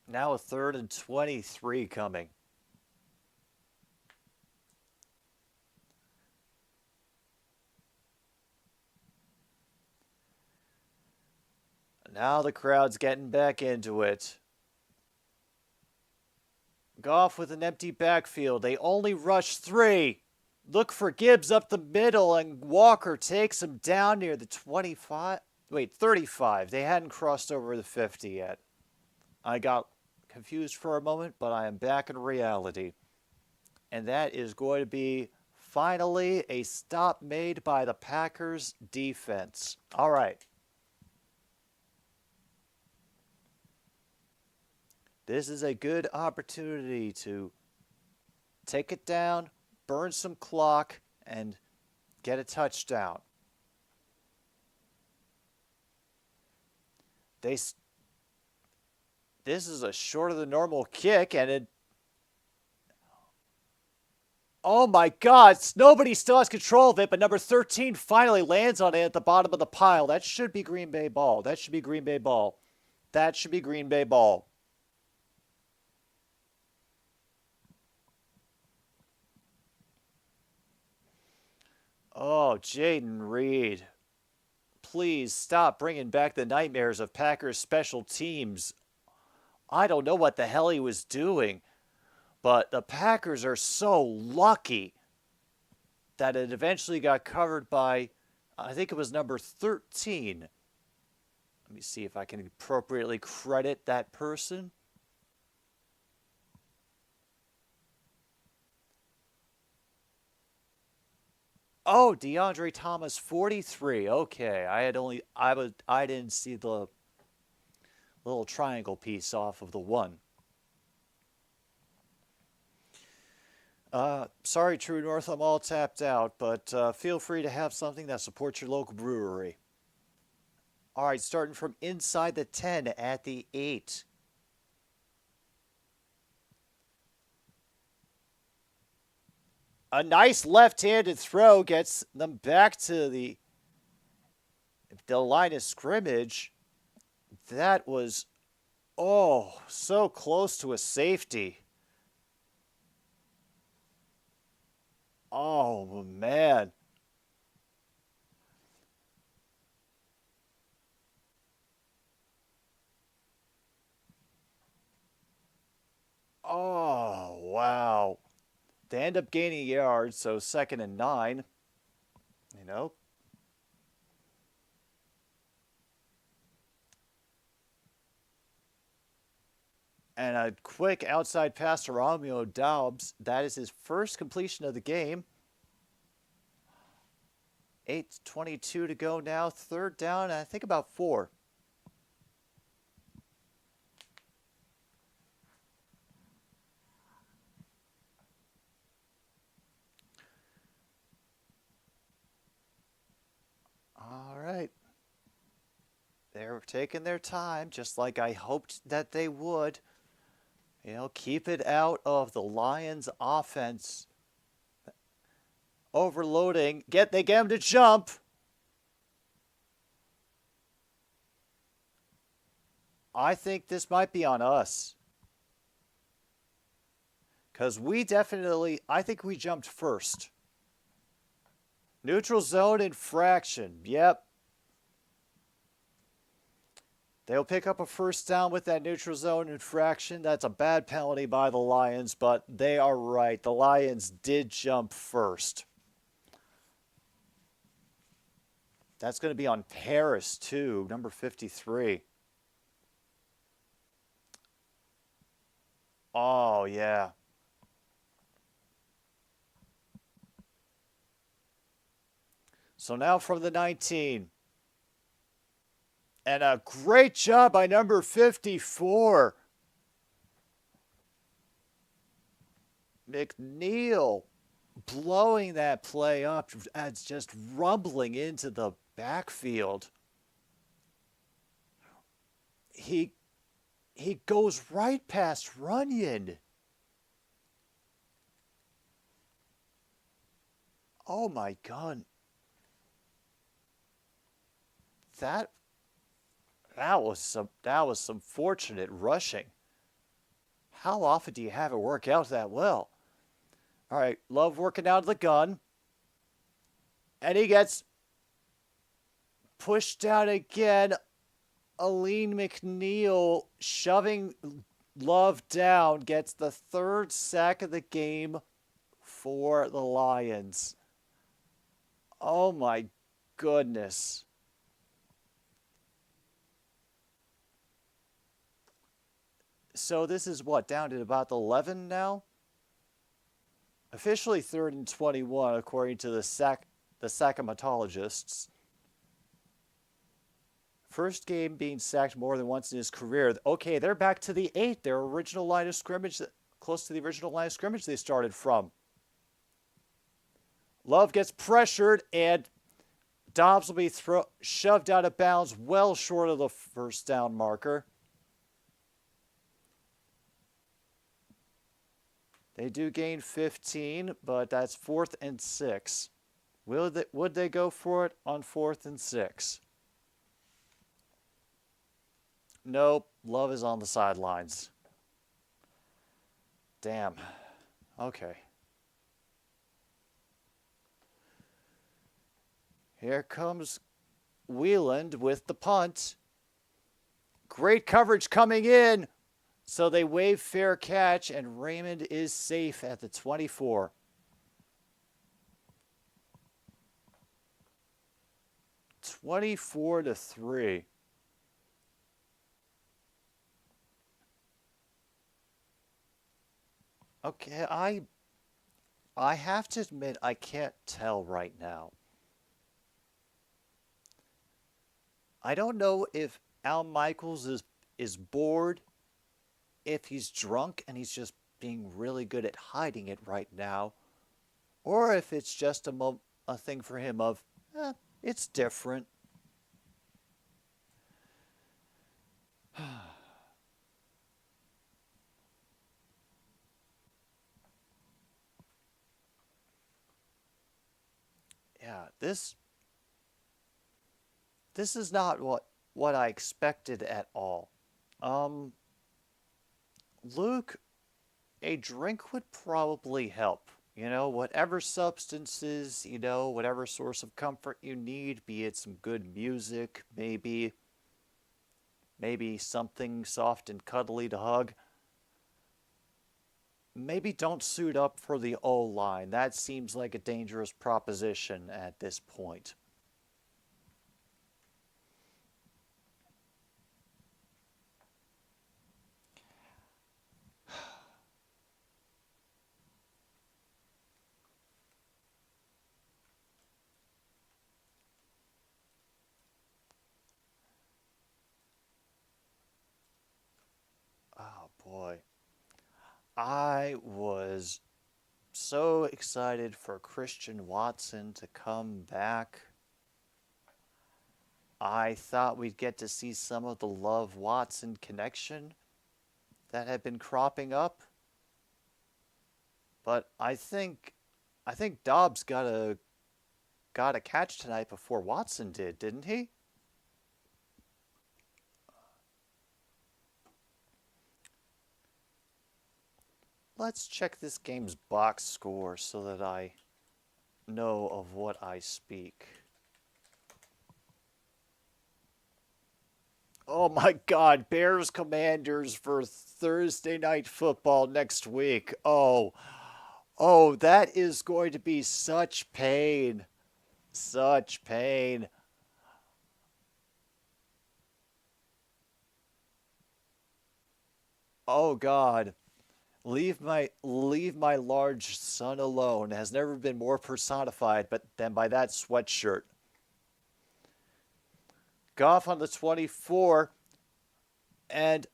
Now a 3rd and 23 coming. Now the crowd's getting back into it. Goff with an empty backfield. They only rush 3. Look for Gibbs up the middle, and Walker takes him down near the 25. Wait, 35. They hadn't crossed over the 50 yet. I got confused for a moment, but I am back in reality. And that is going to be finally a stop made by the Packers defense. All right. This is a good opportunity to take it down, burn some clock, and get a touchdown. This is a shorter than normal kick, and it. Oh my God! Nobody still has control of it, but number 13 finally lands on it at the bottom of the pile. That should be Green Bay ball. That should be Green Bay ball. That should be Green Bay ball. Oh, Jaden Reed. Please stop bringing back the nightmares of Packers special teams. I don't know what the hell he was doing, but the Packers are so lucky that it eventually got covered by, I think it was number 13. Let me see if I can appropriately credit that person. Oh, DeAndre Thomas, 43. Okay, I didn't see the little triangle piece off of the one. Sorry, True North, I'm all tapped out, but feel free to have something that supports your local brewery. All right, starting from inside the 10 at the 8. A nice left-handed throw gets them back to the line of scrimmage. That was, so close to a safety. Oh, man. Oh, wow. They end up gaining yards, so 2nd and 9. And a quick outside pass to Romeo Doubs. That is his first completion of the game. 8:22 to go now. 3rd down, I think about 4. All right. They're taking their time, just like I hoped that they would. Keep it out of the Lions' offense. Overloading. They get him to jump. I think this might be on us. Because I think we jumped first. Neutral zone infraction. Yep. They'll pick up a 1st down with that neutral zone infraction. That's a bad penalty by the Lions, but they are right. The Lions did jump first. That's going to be on Paris, too, number 53. Oh, yeah. So now from the 19. And a great job by number 54. McNeil blowing that play up as just rumbling into the backfield. He goes right past Runyon. Oh my God. That was some fortunate rushing. How often do you have it work out that well? All right, Love working out of the gun. And he gets pushed down again. Aline McNeil shoving Love down gets the 3rd sack of the game for the Lions. Oh my goodness. So this is down to about 11 now? Officially 3rd and 21, according to the sackamatologists. First game being sacked more than once in his career. Okay, they're back to the 8. Their original line of scrimmage, close to the original line of scrimmage they started from. Love gets pressured, and Dobbs will be shoved out of bounds well short of the first down marker. They do gain 15, but that's 4th and 6. Would they go for it on 4th and 6? Nope. Love is on the sidelines. Damn. Okay. Here comes Wieland with the punt. Great coverage coming in. So they wave fair catch, and Raymond is safe at the 24. (24-3). Okay, I have to admit I can't tell right now. I don't know if Al Michaels is bored, if he's drunk and he's just being really good at hiding it right now, or if it's just a thing for him of, it's different. Yeah, this is not what I expected at all. Luke, a drink would probably help. You know, whatever substances, you know, whatever source of comfort you need, be it some good music, maybe something soft and cuddly to hug. Maybe don't suit up for the O-line. That seems like a dangerous proposition at this point. Oh boy. I was so excited for Christian Watson to come back. I thought we'd get to see some of the Love-Watson connection that had been cropping up. But I think Dobbs got a catch tonight before Watson did, didn't he? Let's check this game's box score so that I know of what I speak. Oh my God, Bears Commanders for Thursday Night Football next week. Oh, that is going to be such pain. Such pain. Oh God. Leave my large son alone has never been more personified than by that sweatshirt. Goff on the 24, and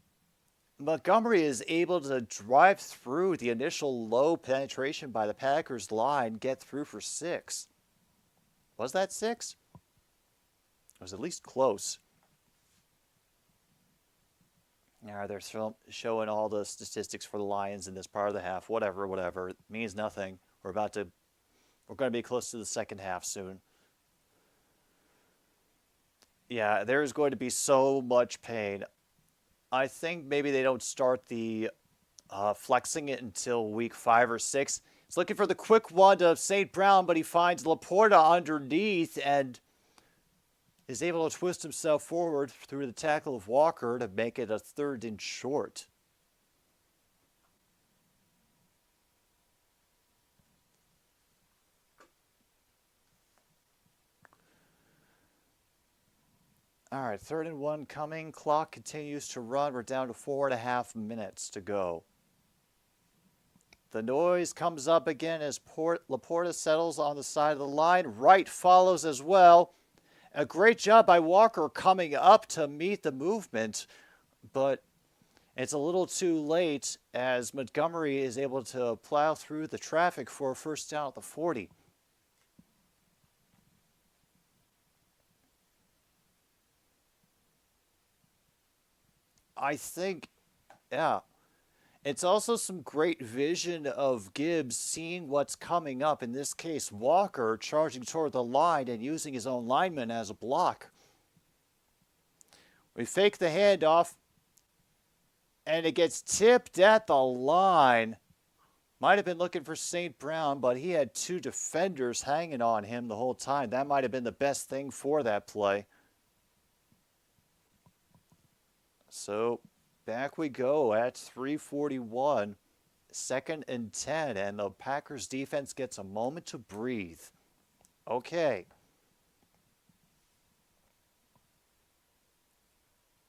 Montgomery is able to drive through the initial low penetration by the Packers line, get through for 6. Was that 6? It was at least close. Now they're showing all the statistics for the Lions in this part of the half. Whatever. It means nothing. We're going to be close to the second half soon. Yeah, there's going to be so much pain. I think maybe they don't start the flexing it until week 5 or 6. He's looking for the quick one to St. Brown, but he finds Laporta underneath and is able to twist himself forward through the tackle of Walker to make it a 3rd and short. All right, 3rd and 1 coming. Clock continues to run. We're down to 4.5 minutes to go. The noise comes up again as Laporta settles on the side of the line. Wright follows as well. A great job by Walker coming up to meet the movement, but it's a little too late as Montgomery is able to plow through the traffic for a first down at the 40. I think, yeah. It's also some great vision of Gibbs seeing what's coming up. In this case, Walker charging toward the line and using his own lineman as a block. We fake the handoff, and it gets tipped at the line. Might have been looking for St. Brown, but he had two defenders hanging on him the whole time. That might have been the best thing for that play. So back we go at 3:41, 2nd and 10, and the Packers defense gets a moment to breathe. Okay.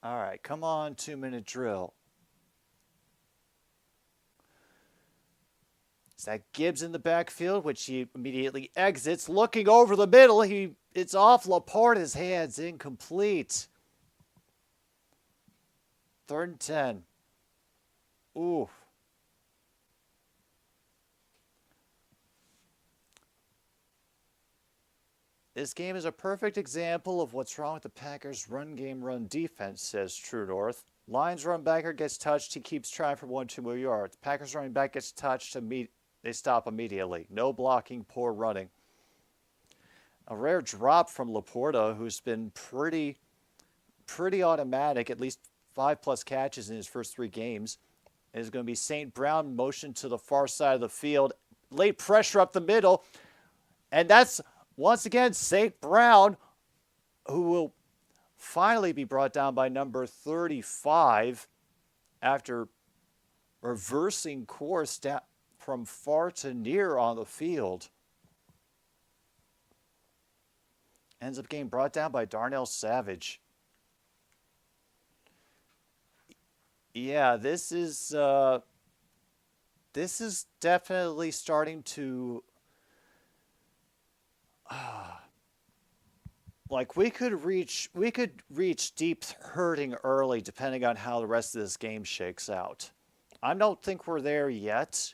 All right, come on, 2-minute drill. Is that Gibbs in the backfield, which he immediately exits, looking over the middle. It's off Laporta's hands, incomplete. 3rd and 10. Ooh. This game is a perfect example of what's wrong with the Packers' run game, run defense, says True North. Lions run backer gets touched. He keeps trying for 1-2 more yards. Packers running back gets touched. They stop immediately. No blocking, poor running. A rare drop from Laporta, who's been pretty automatic, at least 5+ catches in his first 3 games. It is going to be St. Brown motion to the far side of the field. Late pressure up the middle. And that's, once again, St. Brown, who will finally be brought down by number 35 after reversing course down from far to near on the field. Ends up getting brought down by Darnell Savage. Yeah, this is definitely starting to like we could reach deep hurting early depending on how the rest of this game shakes out. I don't think we're there yet.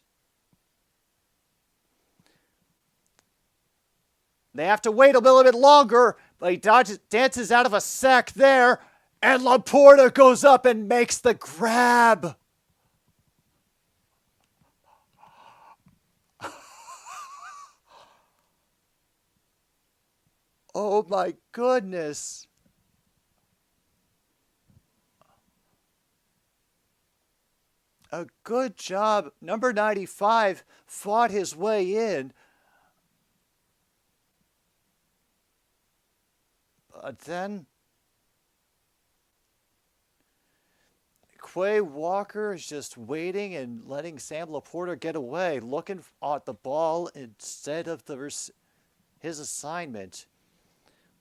They have to wait a little bit longer, but he dances out of a sack there, and Laporta goes up and makes the grab. Oh my goodness. A good job. Number 95 fought his way in. But then Quay Walker is just waiting and letting Sam Laporta get away, looking at the ball instead of his assignment.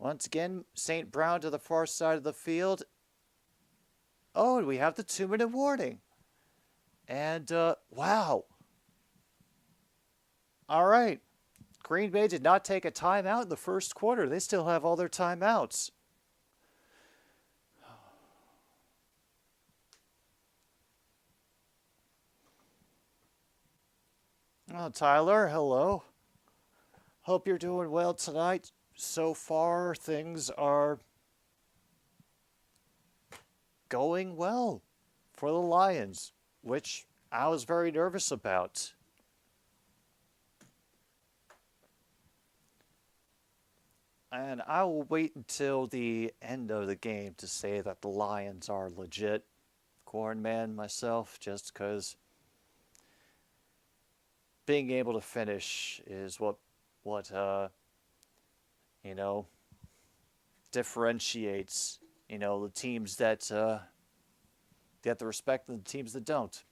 Once again, St. Brown to the far side of the field. Oh, and we have the 2-minute warning. And, wow. All right. Green Bay did not take a timeout in the first quarter. They still have all their timeouts. Oh, Tyler, hello. Hope you're doing well tonight. So far, things are going well for the Lions, which I was very nervous about. And I will wait until the end of the game to say that the Lions are legit. Corn man myself, just because being able to finish is what differentiates, the teams that get the respect and the teams that don't.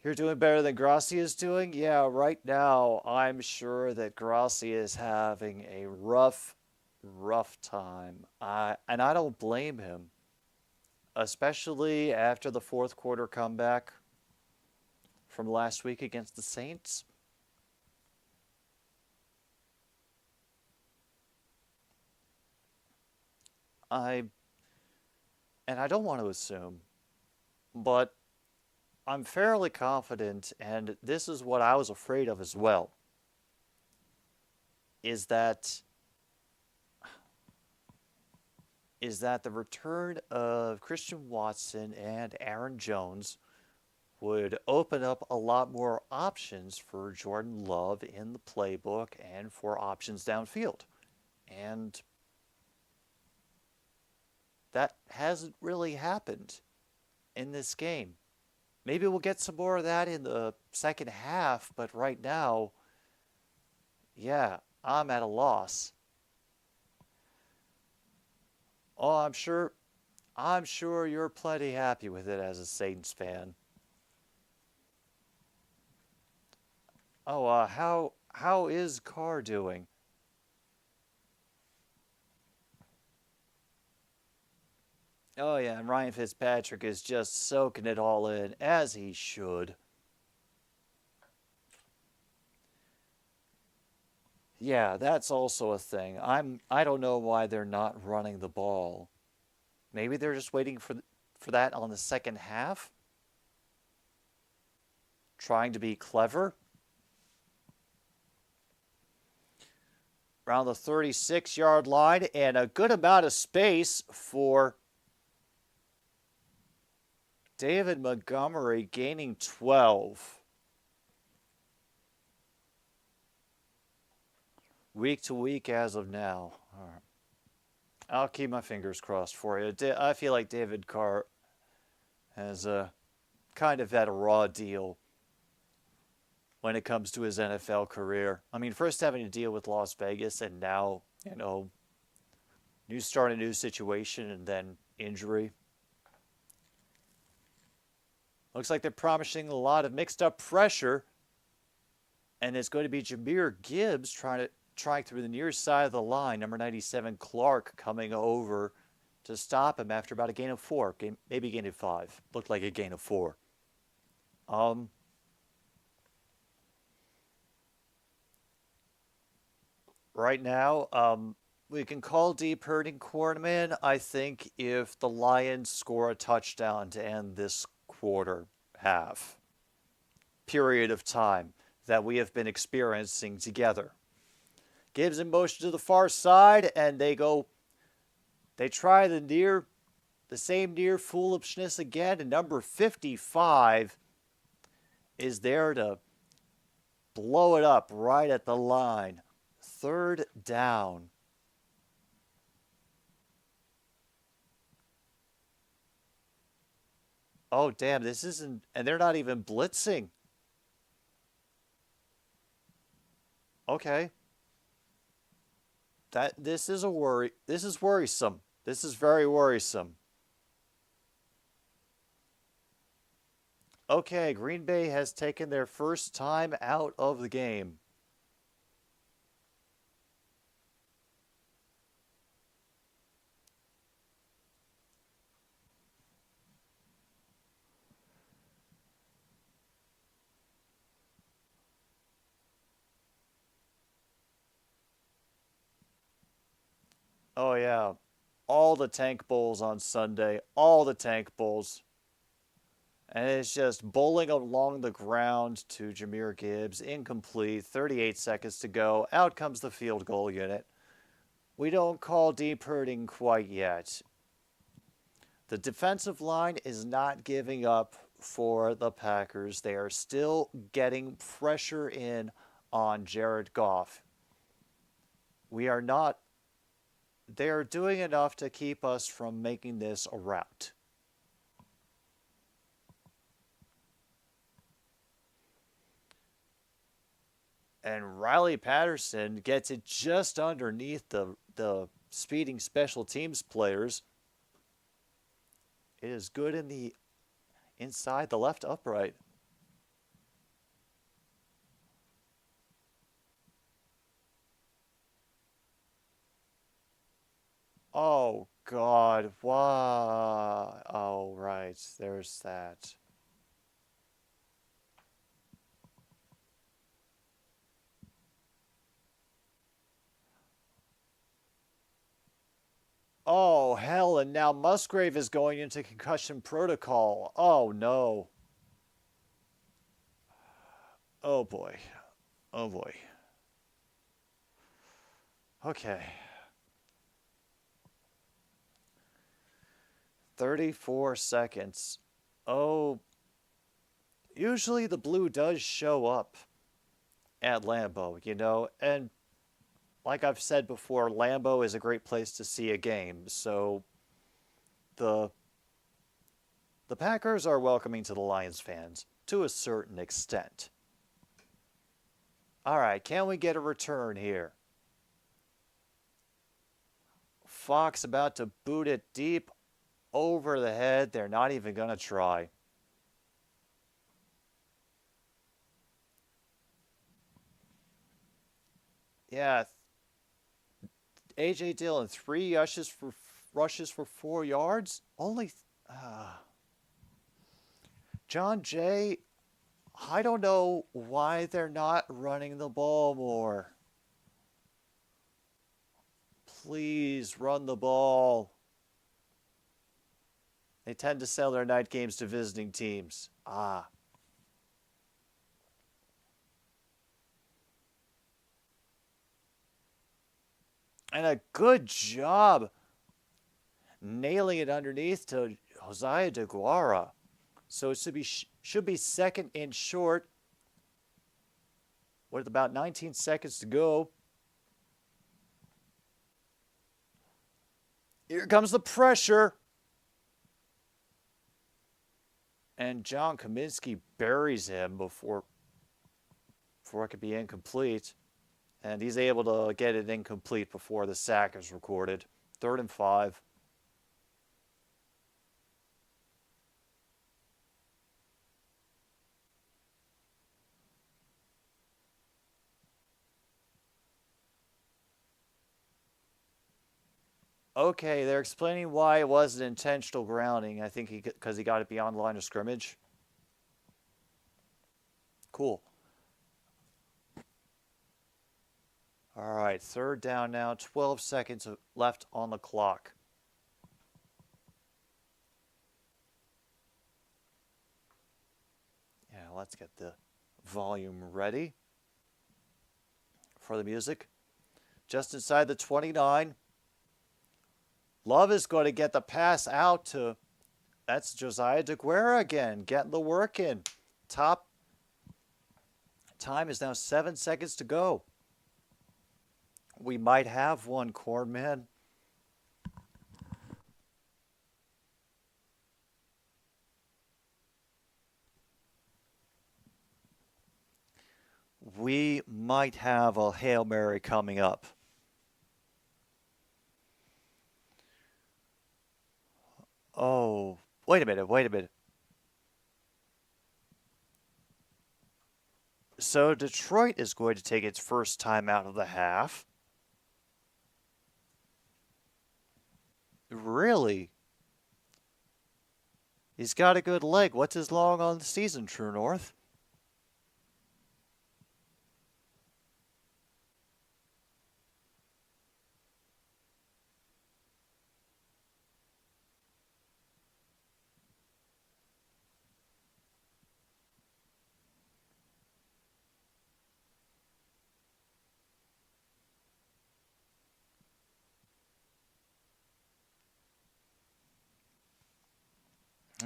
You're doing better than Grassi is doing? Yeah, right now I'm sure that Grassi is having a rough time. And I don't blame him, especially after the fourth quarter comeback from last week against the Saints. I don't want to assume, but I'm fairly confident, and this is what I was afraid of as well, is that is that the return of Christian Watson and Aaron Jones would open up a lot more options for Jordan Love in the playbook and for options downfield. And that hasn't really happened in this game. Maybe we'll get some more of that in the second half, but right now, yeah, I'm at a loss. Oh, I'm sure you're plenty happy with it as a Saints fan. Oh, how is Carr doing? Oh yeah, and Ryan Fitzpatrick is just soaking it all in as he should. Yeah, that's also a thing. I don't know why they're not running the ball. Maybe they're just waiting for that on the second half, trying to be clever. Around the 36-yard line and a good amount of space for David Montgomery, gaining 12. Week to week as of now. All right. I'll keep my fingers crossed for you. I feel like David Carr has kind of had a raw deal when it comes to his NFL career. I mean, first having to deal with Las Vegas and now, new start, a new situation, and then injury. Looks like they're promising a lot of mixed up pressure. And it's going to be Jahmyr Gibbs trying through the near side of the line. Number 97, Clark, coming over to stop him after about a gain of 4. Maybe a gain of 5. Looked like a gain of 4. Right now, we can call ThIIrd and cornerman, I think, if the Lions score a touchdown to end this quarter half period of time that we have been experiencing together. Gibbs in motion to the far side, and they try the same near foolishness again, and number 55 is there to blow it up right at the line. 3rd down. Oh, damn, this isn't, and they're not even blitzing. Okay. This is a worry. This is worrisome. This is very worrisome. Okay, Green Bay has taken their first time out of the game. Oh, yeah. All the tank bowls on Sunday. All the tank bowls. And it's just bowling along the ground to Jahmyr Gibbs. Incomplete. 38 seconds to go. Out comes the field goal unit. We don't call ThIIrd quite yet. The defensive line is not giving up for the Packers. They are still getting pressure in on Jared Goff. We are not. They are doing enough to keep us from making this a rout. And Riley Patterson gets it just underneath the speeding special teams players. It is good in the inside the left upright. Oh, God. Wow. Oh, right. There's that. Oh, hell. And now Musgrave is going into concussion protocol. Oh, no. Oh, boy. Oh, boy. Okay. 34 seconds. Oh, usually the blue does show up at Lambeau, you know, and like I've said before, Lambeau is a great place to see a game, so the Packers are welcoming to the Lions fans to a certain extent. All right, can we get a return here? Fox about to boot it deep over the head. They're not even going to try. Yeah, A.J. Dillon, 3 rushes for 4 yards. Only... John Jay, I don't know why they're not running the ball more. Please run the ball. They tend to sell their night games to visiting teams. And a good job nailing it underneath to Josiah DeGuara. So it should be second and short with about 19 seconds to go. Here comes the pressure. And John Kaminsky buries him before it could be incomplete. And he's able to get it incomplete before the sack is recorded. 3rd and 5. Okay, they're explaining why it was an intentional grounding. I think because he got it beyond the line of scrimmage. Cool. All right, 3rd down now. 12 seconds left on the clock. Yeah, let's get the volume ready for the music. Just inside the 29. Love is going to get the pass out to, that's Josiah DeGuara again, getting the work in. Top time is now 7 seconds to go. We might have one, Cornman. We might have a Hail Mary coming up. Oh, wait a minute. So Detroit is going to take its first time out of the half. Really? He's got a good leg. What's his long on the season, True North?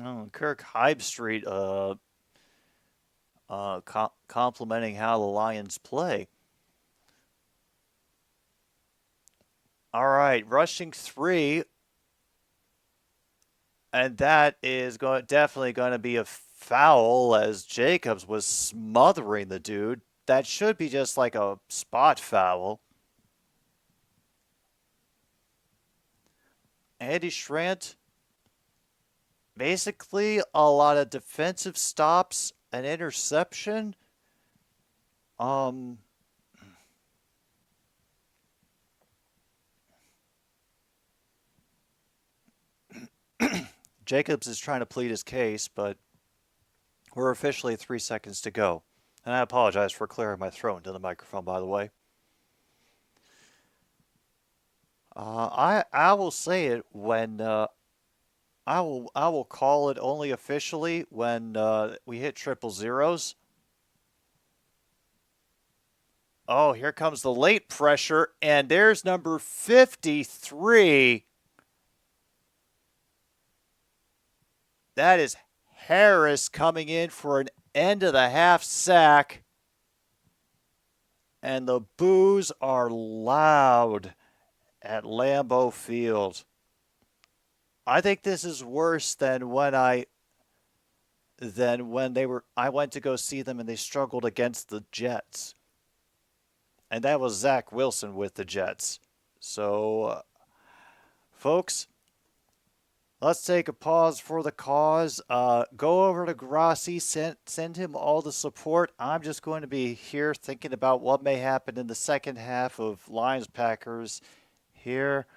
Oh, Kirk Hybstreet complimenting how the Lions play. All right, rushing 3. And that is definitely going to be a foul as Jacobs was smothering the dude. That should be just like a spot foul. Andy Schrant, basically a lot of defensive stops, an interception. Jacobs is trying to plead his case, but we're officially 3 seconds to go. And I apologize for clearing my throat into the microphone, by the way. I will say it when I will call it only officially when we hit triple zeros. Oh, here comes the late pressure, and there's number 53. That is Harris coming in for an end of the half sack. And the boos are loud at Lambeau Field. I think this is worse than when I went to go see them and they struggled against the Jets. And that was Zach Wilson with the Jets. So, folks, let's take a pause for the cause. Go over to Grassi, send him all the support. I'm just going to be here thinking about what may happen in the second half of Lions-Packers here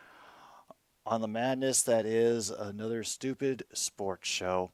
on the madness that is another stupid sports show.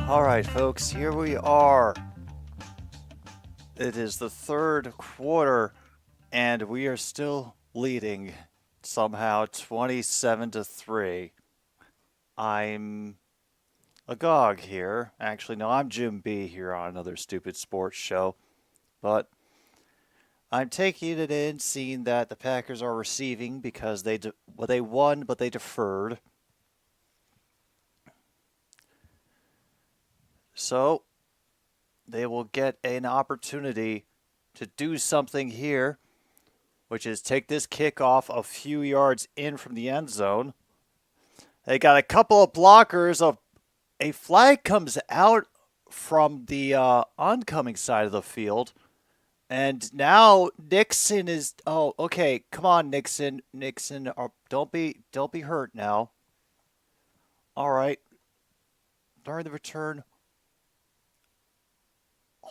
All right, folks, here we are. It is the third quarter, and we are still leading somehow 27-3. I'm agog here. Actually, no, I'm Jim B here on another stupid sports show. But I'm taking it in, seeing that the Packers are receiving because they won, but they deferred. So they will get an opportunity to do something here, which is take this kickoff a few yards in from the end zone. They got a couple of blockers. A flag comes out from the oncoming side of the field. And now Nixon is... Oh, okay. Come on, Nixon. Nixon, don't be hurt now. All right. During the return...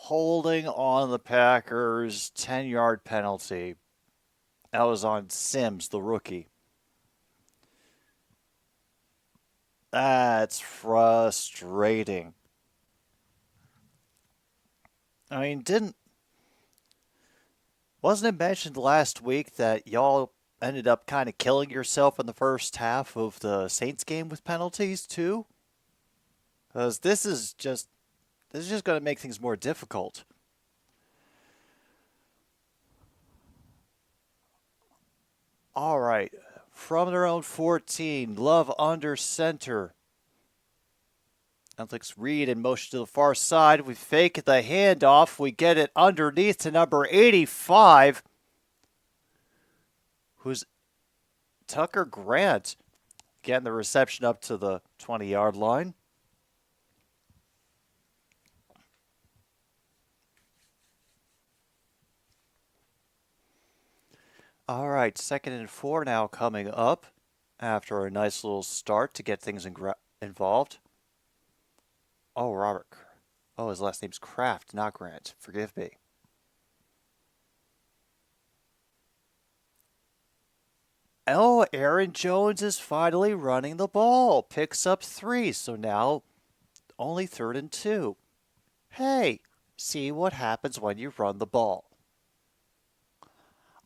Holding on the Packers, 10-yard penalty. That was on Sims, the rookie. That's frustrating. I mean, wasn't it mentioned last week that y'all ended up kind of killing yourself in the first half of the Saints game with penalties too? Because this is just going to make things more difficult. All right. From their own 14, Love under center. Alex Reed in motion to the far side. We fake the handoff. We get it underneath to number 85, who's Tucker Grant. Getting the reception up to the 20-yard line. All right, 2nd and 4 now coming up after a nice little start to get things involved. Oh, Robert. Oh, his last name's Kraft, not Grant. Forgive me. Oh, Aaron Jones is finally running the ball. Picks up 3, so now only 3rd and 2. Hey, see what happens when you run the ball.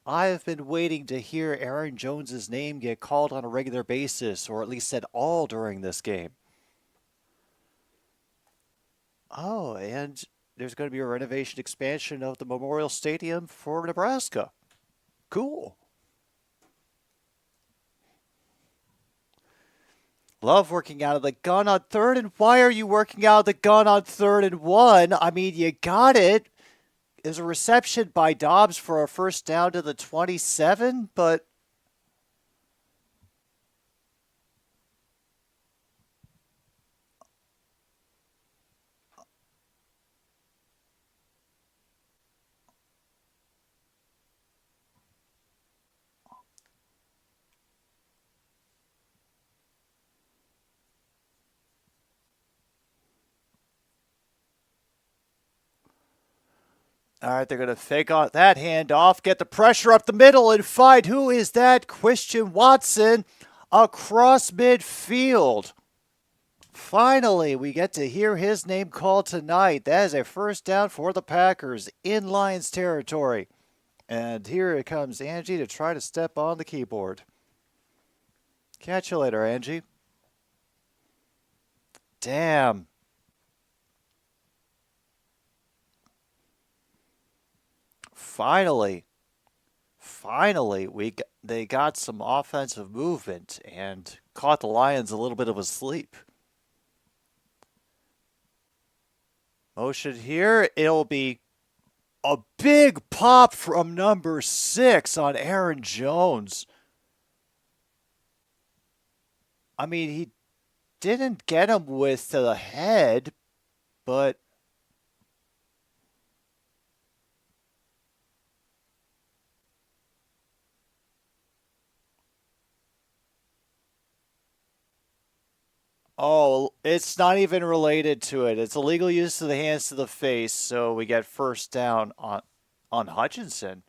I have been waiting to hear Aaron Jones's name get called on a regular basis, or at least said all during this game. Oh, and there's going to be a renovation expansion of the Memorial Stadium for Nebraska. Cool. Love working out of the gun on 3rd, and why are you working out of the gun on 3rd and 1? I mean, you got it. There's a reception by Dobbs for a first down to the 27, but all right, they're going to fake out that handoff, get the pressure up the middle, and find who is that? Christian Watson across midfield. Finally, we get to hear his name called tonight. That is a first down for the Packers in Lions territory. And here it comes Angie to try to step on the keyboard. Catch you later, Angie. Damn. Finally, they got some offensive movement and caught the Lions a little bit of a sleep. Motion here, it'll be a big pop from number 6 on Aaron Jones. I mean, he didn't get him with the head, but oh, it's not even related to it. It's illegal use of the hands to the face, so we get first down on Hutchinson.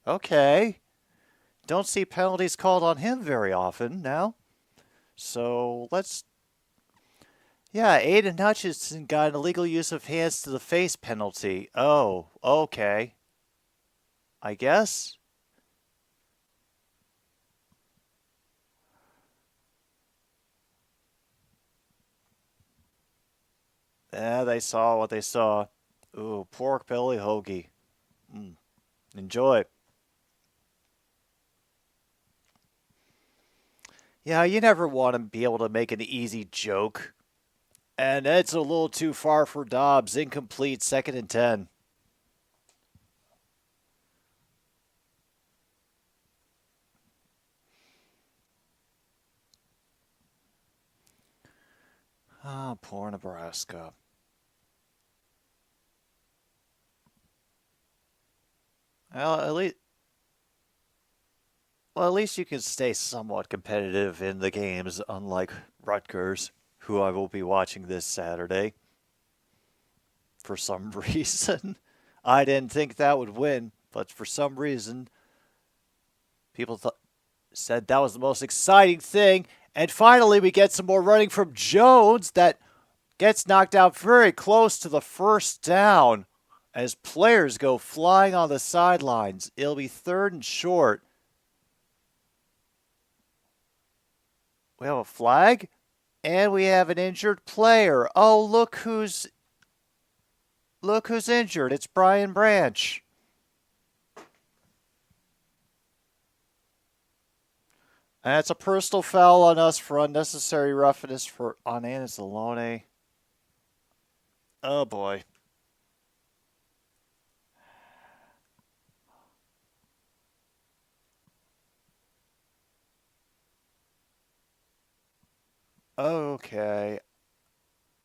Okay. Don't see penalties called on him very often now. So Yeah, Aiden Hutchinson got an illegal use of hands to the face penalty. Oh, okay. I guess. Yeah, they saw what they saw. Ooh, pork belly hoagie. Enjoy. Yeah, you never want to be able to make an easy joke. And it's a little too far for Dobbs. Incomplete, 2nd and 10. Ah, poor Nebraska. Well, at least you can stay somewhat competitive in the games, unlike Rutgers, who I will be watching this Saturday. For some reason, I didn't think that would win, but for some reason, people said that was the most exciting thing. And finally, we get some more running from Jones that gets knocked out very close to the first down as players go flying on the sidelines. It'll be 3rd and short. We have a flag, and we have an injured player. Oh, look who's injured. It's Brian Branch. And it's a personal foul on us for unnecessary roughness on Anzalone. Oh boy. Okay.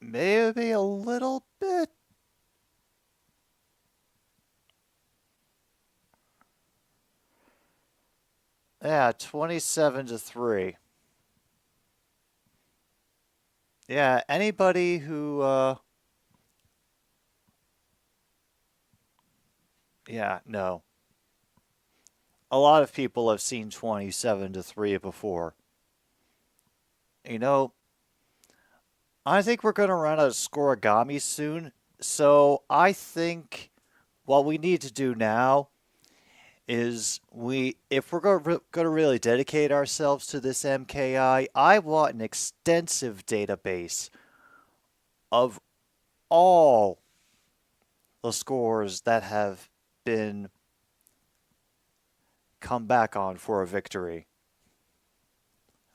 Maybe a little bit. Yeah, 27-3. Yeah, anybody who yeah, no. A lot of people have seen 27-3 before. You know, I think we're going to run a scoregami soon. So I think what we need to do now is if we're going to really dedicate ourselves to this MKI, I want an extensive database of all the scores that have been come back on for a victory.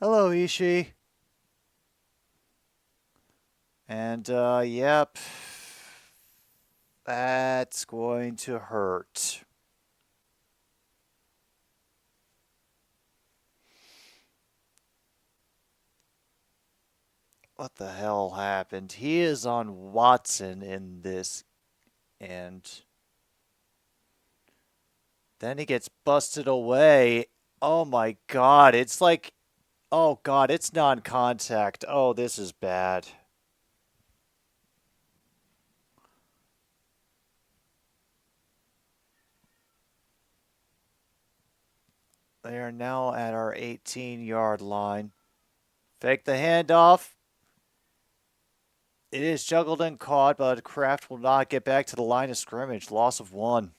Hello, Ishii. And, yep, that's going to hurt. What the hell happened? He is on Watson in this, and then he gets busted away. Oh my God, it's like, oh God, it's non-contact. Oh, this is bad. They are now at our 18-yard line. Fake the handoff. It is juggled and caught, but Kraft will not get back to the line of scrimmage. Loss of 1.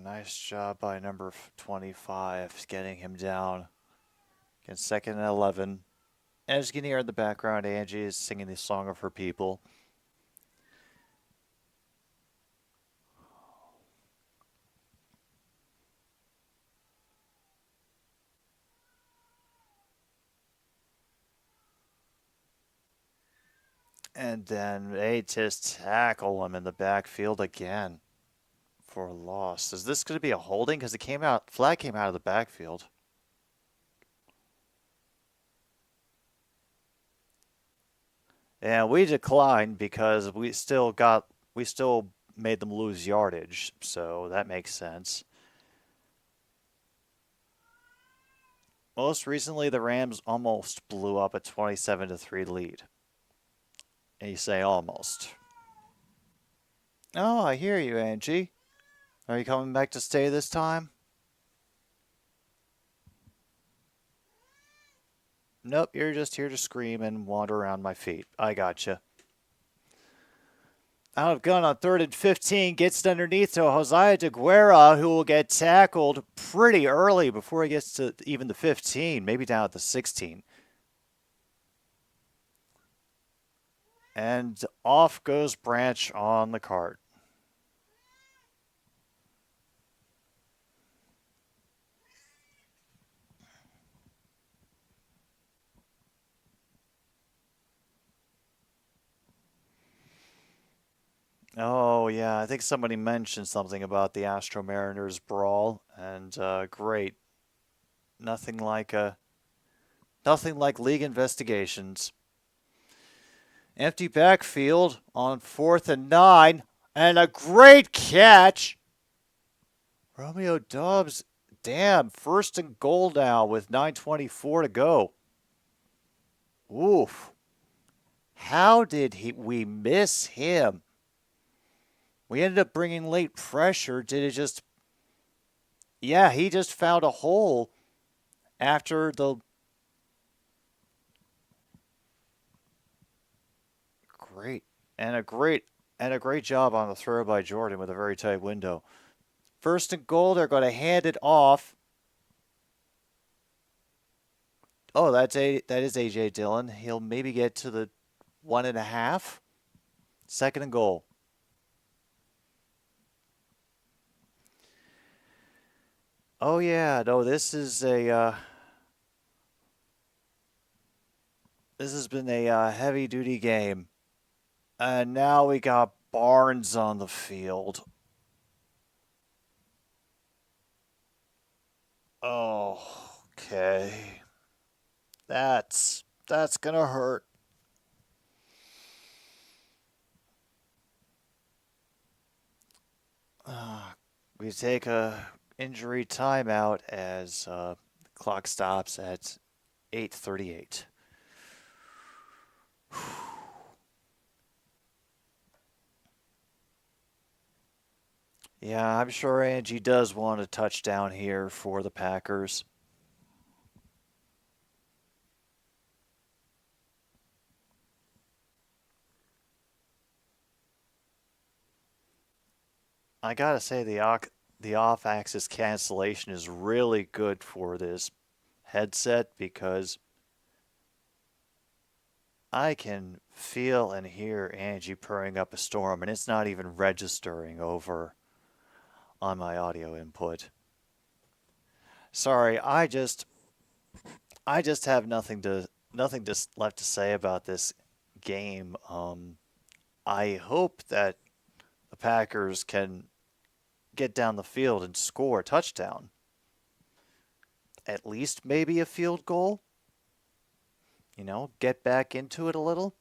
Nice job by number 25 getting him down. Again, 2nd and 11. As you can hear in the background, Angie is singing the song of her people. And then they just tackle him in the backfield again for a loss. Is this going to be a holding? Because flag came out of the backfield. And we declined because we still made them lose yardage, so that makes sense. Most recently, the Rams almost blew up a 27-3 lead. And you say almost. Oh, I hear you, Angie. Are you coming back to stay this time? Nope, you're just here to scream and wander around my feet. I gotcha. Out of gun on 3rd and 15, gets it underneath to Josiah DeGuerra, who will get tackled pretty early before he gets to even the 15, maybe down at the 16. And off goes Branch on the cart. Oh, yeah, I think somebody mentioned something about the Astro Mariners brawl, and great. Nothing like league investigations. Empty backfield on 4th and 9, and a great catch. Romeo Doubs, damn, 1st and goal now with 9:24 to go. Oof. How did we miss him? We ended up bringing late pressure. Did it just... Yeah, he just found a hole after the... Great. And a great job on the throw by Jordan with a very tight window. 1st and goal, they're going to hand it off. Oh, that is A.J. Dillon. He'll maybe get to the 1.5. 2nd and goal. Oh, yeah. No, this has been a heavy-duty game. And now we got Barnes on the field. Oh, okay. That's gonna hurt. We take a injury timeout as the clock stops at 8:38. Yeah, I'm sure Angie does want a touchdown here for the Packers. I gotta say the off-axis cancellation is really good for this headset because I can feel and hear Angie purring up a storm, and it's not even registering over on my audio input. Sorry, I just have nothing left to say about this game. I hope that the Packers can get down the field and score a touchdown. At least maybe a field goal. You know, get back into it a little.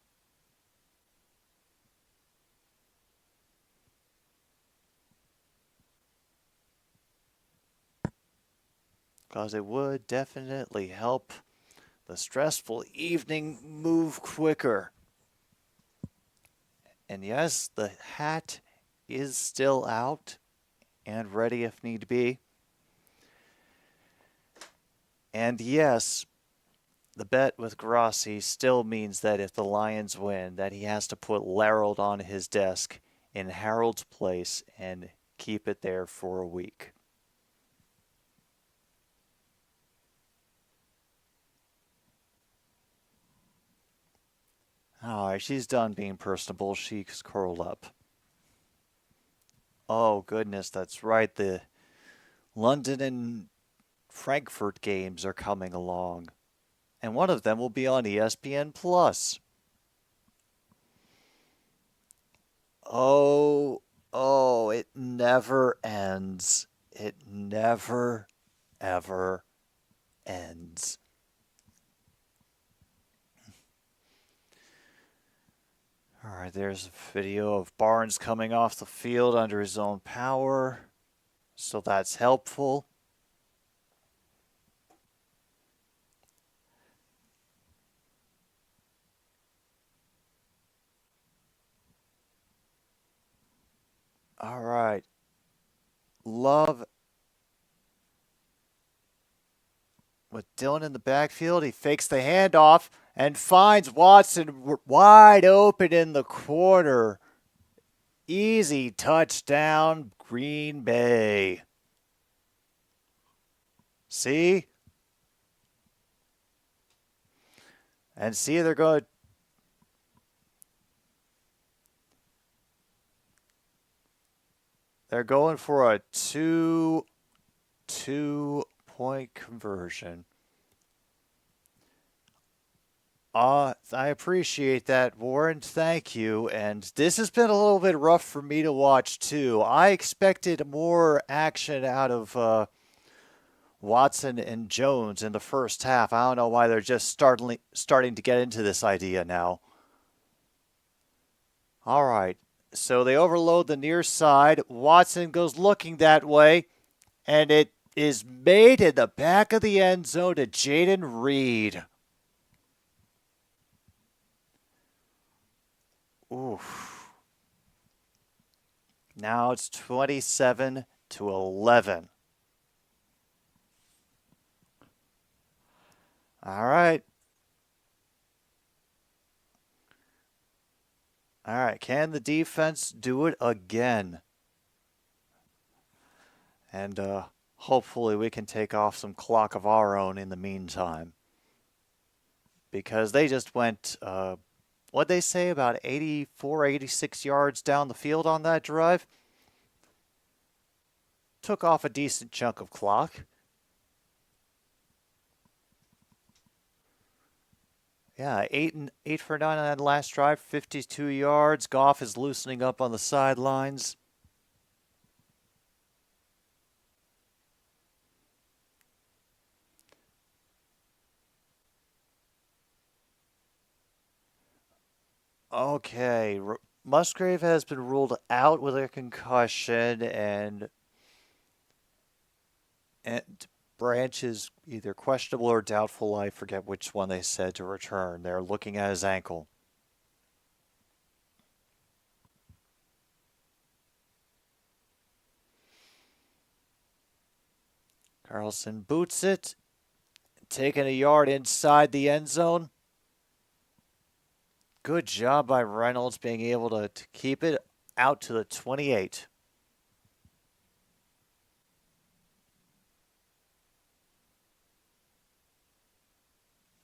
Because it would definitely help the stressful evening move quicker. And yes, the hat is still out and ready if need be. And yes, the bet with Grossi still means that if the Lions win, that he has to put Larold on his desk in Harold's place and keep it there for a week. All right, she's done being personable. She's curled up. Oh, goodness, that's right. The London and Frankfurt games are coming along. And one of them will be on ESPN Plus. Oh, it never ends. It never, ever ends. All right, there's a video of Barnes coming off the field under his own power. So that's helpful. All right. Love with Dillon in the backfield. He fakes the handoff and finds Watson wide open in the corner. Easy touchdown, Green Bay. See? And see, they're going for a 2-point conversion. I appreciate that, Warren. Thank you. And this has been a little bit rough for me to watch, too. I expected more action out of Watson and Jones in the first half. I don't know why they're just starting to get into this idea now. All right. So they overload the near side. Watson goes looking that way, and it is made in the back of the end zone to Jaden Reed. Oof. Now it's 27-11. All right. All right. Can the defense do it again? And hopefully we can take off some clock of our own in the meantime. Because they just went, what'd they say, about 84, 86 yards down the field on that drive? Took off a decent chunk of clock. Yeah, 8 for 9 on that last drive, 52 yards. Goff is loosening up on the sidelines. Okay, Musgrave has been ruled out with a concussion, and Branch is either questionable or doubtful. I forget which one they said to return. They're looking at his ankle. Carlson boots it, taking a yard inside the end zone. Good job by Reynolds being able to keep it out to the 28.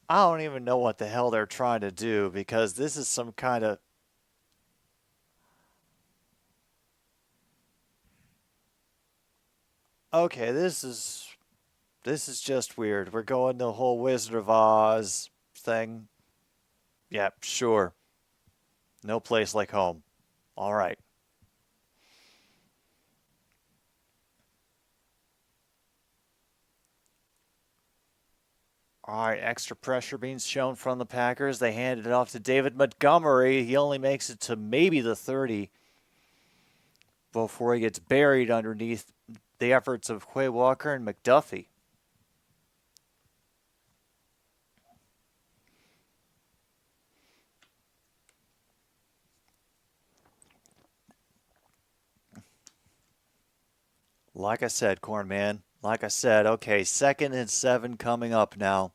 I don't even know what the hell they're trying to do, because this is some kind of... Okay, this is just weird. We're going the whole Wizard of Oz thing. Yeah, sure. No place like home. All right. All right, extra pressure being shown from the Packers. They handed it off to David Montgomery. He only makes it to maybe the 30 before he gets buried underneath the efforts of Quay Walker and McDuffie. Like I said, Corn Man. Like I said, okay, 2nd and 7 coming up now.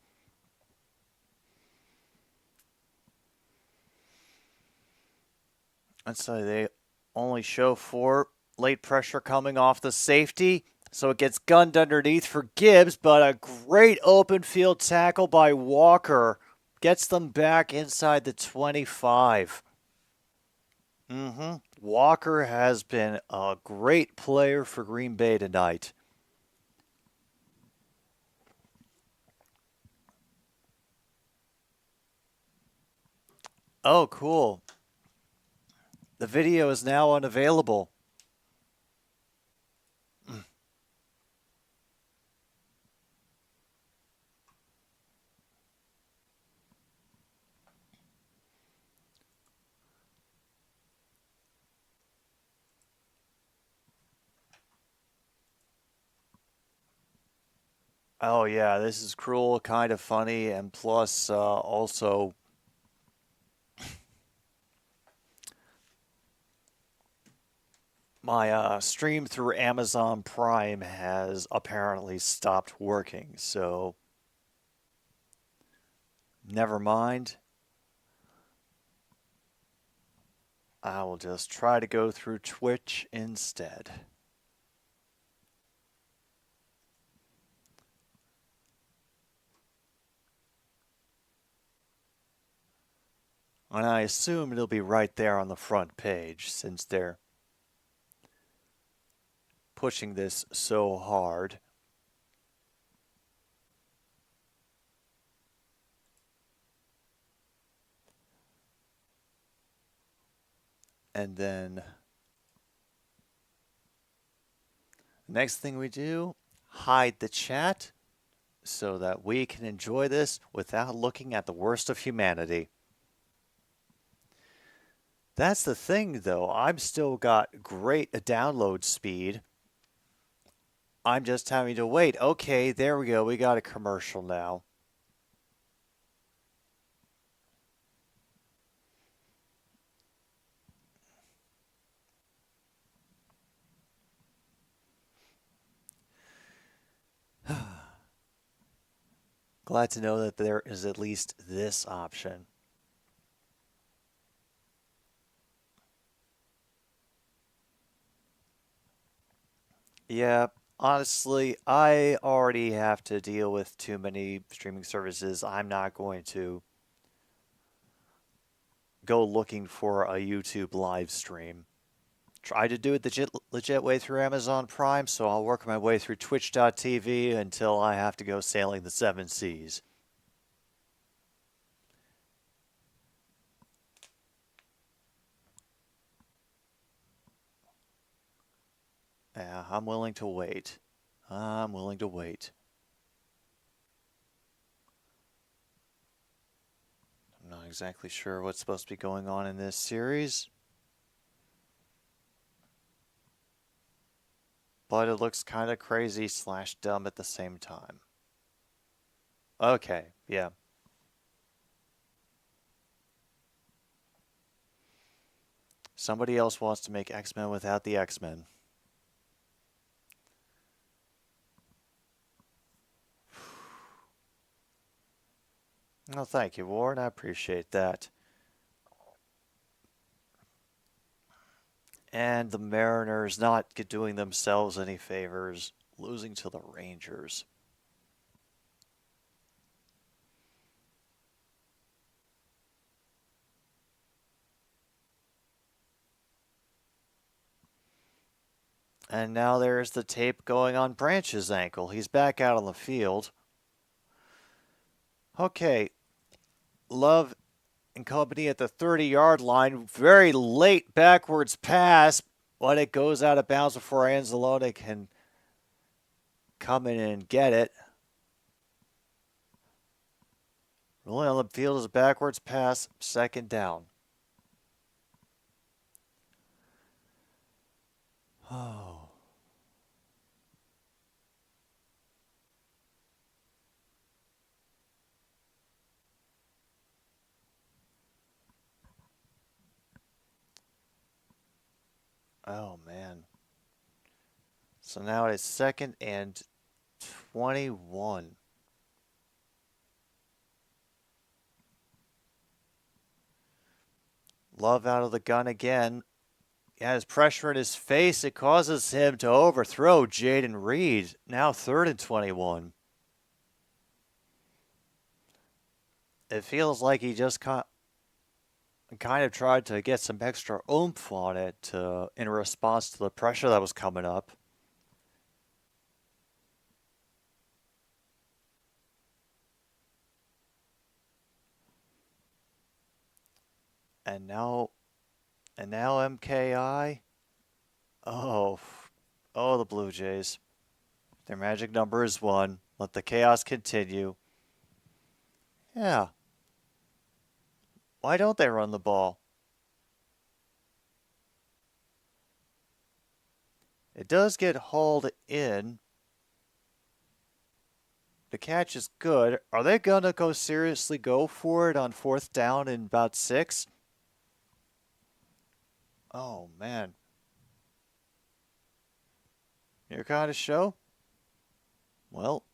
And so they only show 4. Late pressure coming off the safety. So it gets gunned underneath for Gibbs, but a great open field tackle by Walker gets them back inside the 25. Walker has been a great player for Green Bay tonight. Oh, cool. The video is now unavailable. Oh, yeah, this is cruel, kind of funny, and plus also... My stream through Amazon Prime has apparently stopped working, so never mind. I will just try to go through Twitch instead. And I assume it'll be right there on the front page since they're pushing this so hard. And then the next thing we do, hide the chat so that we can enjoy this without looking at the worst of humanity. That's the thing, though. I've still got great download speed. I'm just having to wait. Okay, there we go. We got a commercial now. Glad to know that there is at least this option. Yeah, honestly, I already have to deal with too many streaming services. I'm not going to go looking for a YouTube live stream. Try to do it the legit way through Amazon Prime, so I'll work my way through twitch.tv until I have to go sailing the seven seas. Yeah, I'm willing to wait. I'm willing to wait. I'm not exactly sure what's supposed to be going on in this series. But it looks kind of crazy / dumb at the same time. Okay, yeah. Somebody else wants to make X-Men without the X-Men. Well, thank you, Warren. I appreciate that. And the Mariners not doing themselves any favors, losing to the Rangers. And now there's the tape going on Branch's ankle. He's back out on the field. Okay, Love and company at the 30-yard line. Very late backwards pass, but it goes out of bounds before Anzalone can come in and get it. Rolling on the field is a backwards pass, second down. Oh. Oh, man. So now it is 2nd and 21. Love out of the gun again. He has pressure in his face. It causes him to overthrow Jaden Reed. Now 3rd and 21. It feels like he just kind of tried to get some extra oomph on it in response to the pressure that was coming up. And now MKI. Oh, the Blue Jays. Their magic number is 1. Let the chaos continue. Yeah. Why don't they run the ball? It does get hauled in. The catch is good. Are they going to seriously go for it on 4th down in about 6? Oh, man. your kind of show? Well,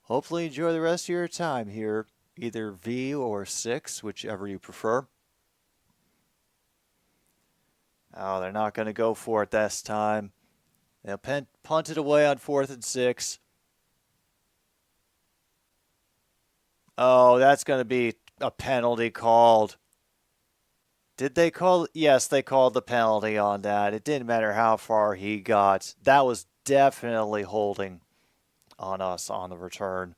hopefully enjoy the rest of your time here, either V or 6, whichever you prefer. Oh, they're not going to go for it this time. They'll punt it away on 4th and 6. Oh, that's going to be a penalty called. Did they call? Yes, they called the penalty on that. It didn't matter how far he got. That was definitely holding on us on the return.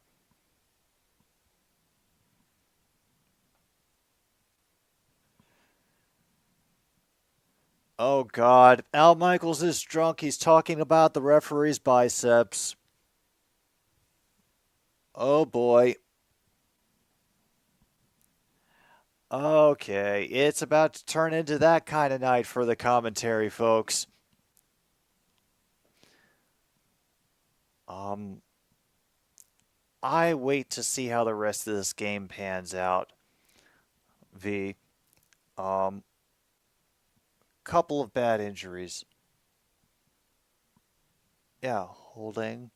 Oh, God. Al Michaels is drunk. He's talking about the referee's biceps. Oh, boy. Okay, it's about to turn into that kind of night for the commentary, folks. I wait to see how the rest of this game pans out. V. Couple of bad injuries. Yeah, holding.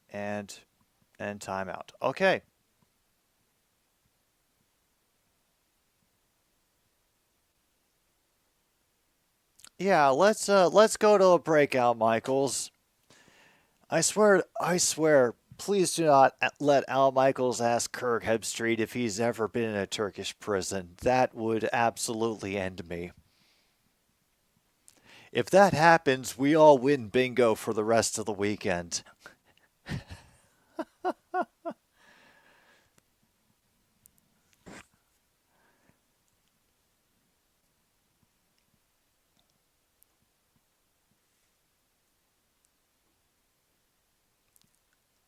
And timeout. Okay. Yeah, let's go to a breakout, Michaels. I swear, please do not let Al Michaels ask Kirk Hebstreet if he's ever been in a Turkish prison. That would absolutely end me. If that happens, we all win bingo for the rest of the weekend.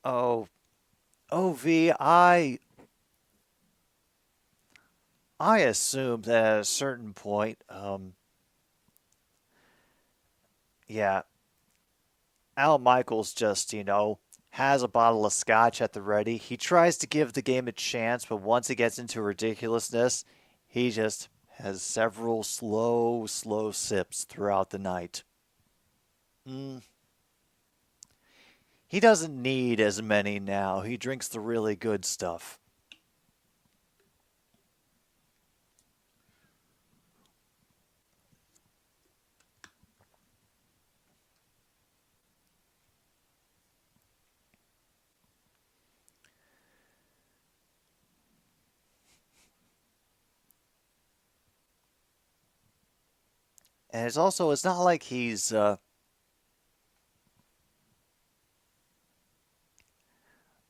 Oh, V, I assumed that at a certain point, yeah, Al Michaels just, has a bottle of scotch at the ready. He tries to give the game a chance, but once it gets into ridiculousness, he just has several slow sips throughout the night. He doesn't need as many now. He drinks the really good stuff. And it's not like he's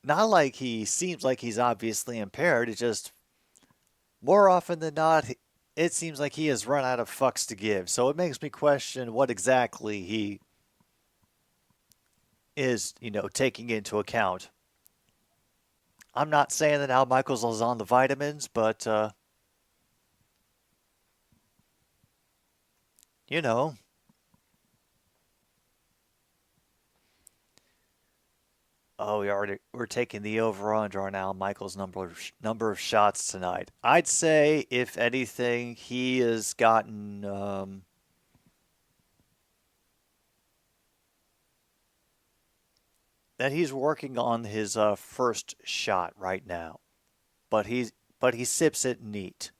not like he seems like he's obviously impaired. It's just more often than not, it seems like he has run out of fucks to give. So it makes me question what exactly he is, taking into account. I'm not saying that Al Michaels is on the vitamins, but, you know. Oh, we're taking the over-under on Al Michaels' number of shots tonight. I'd say, if anything, he has gotten that he's working on his first shot right now, but he sips it neat.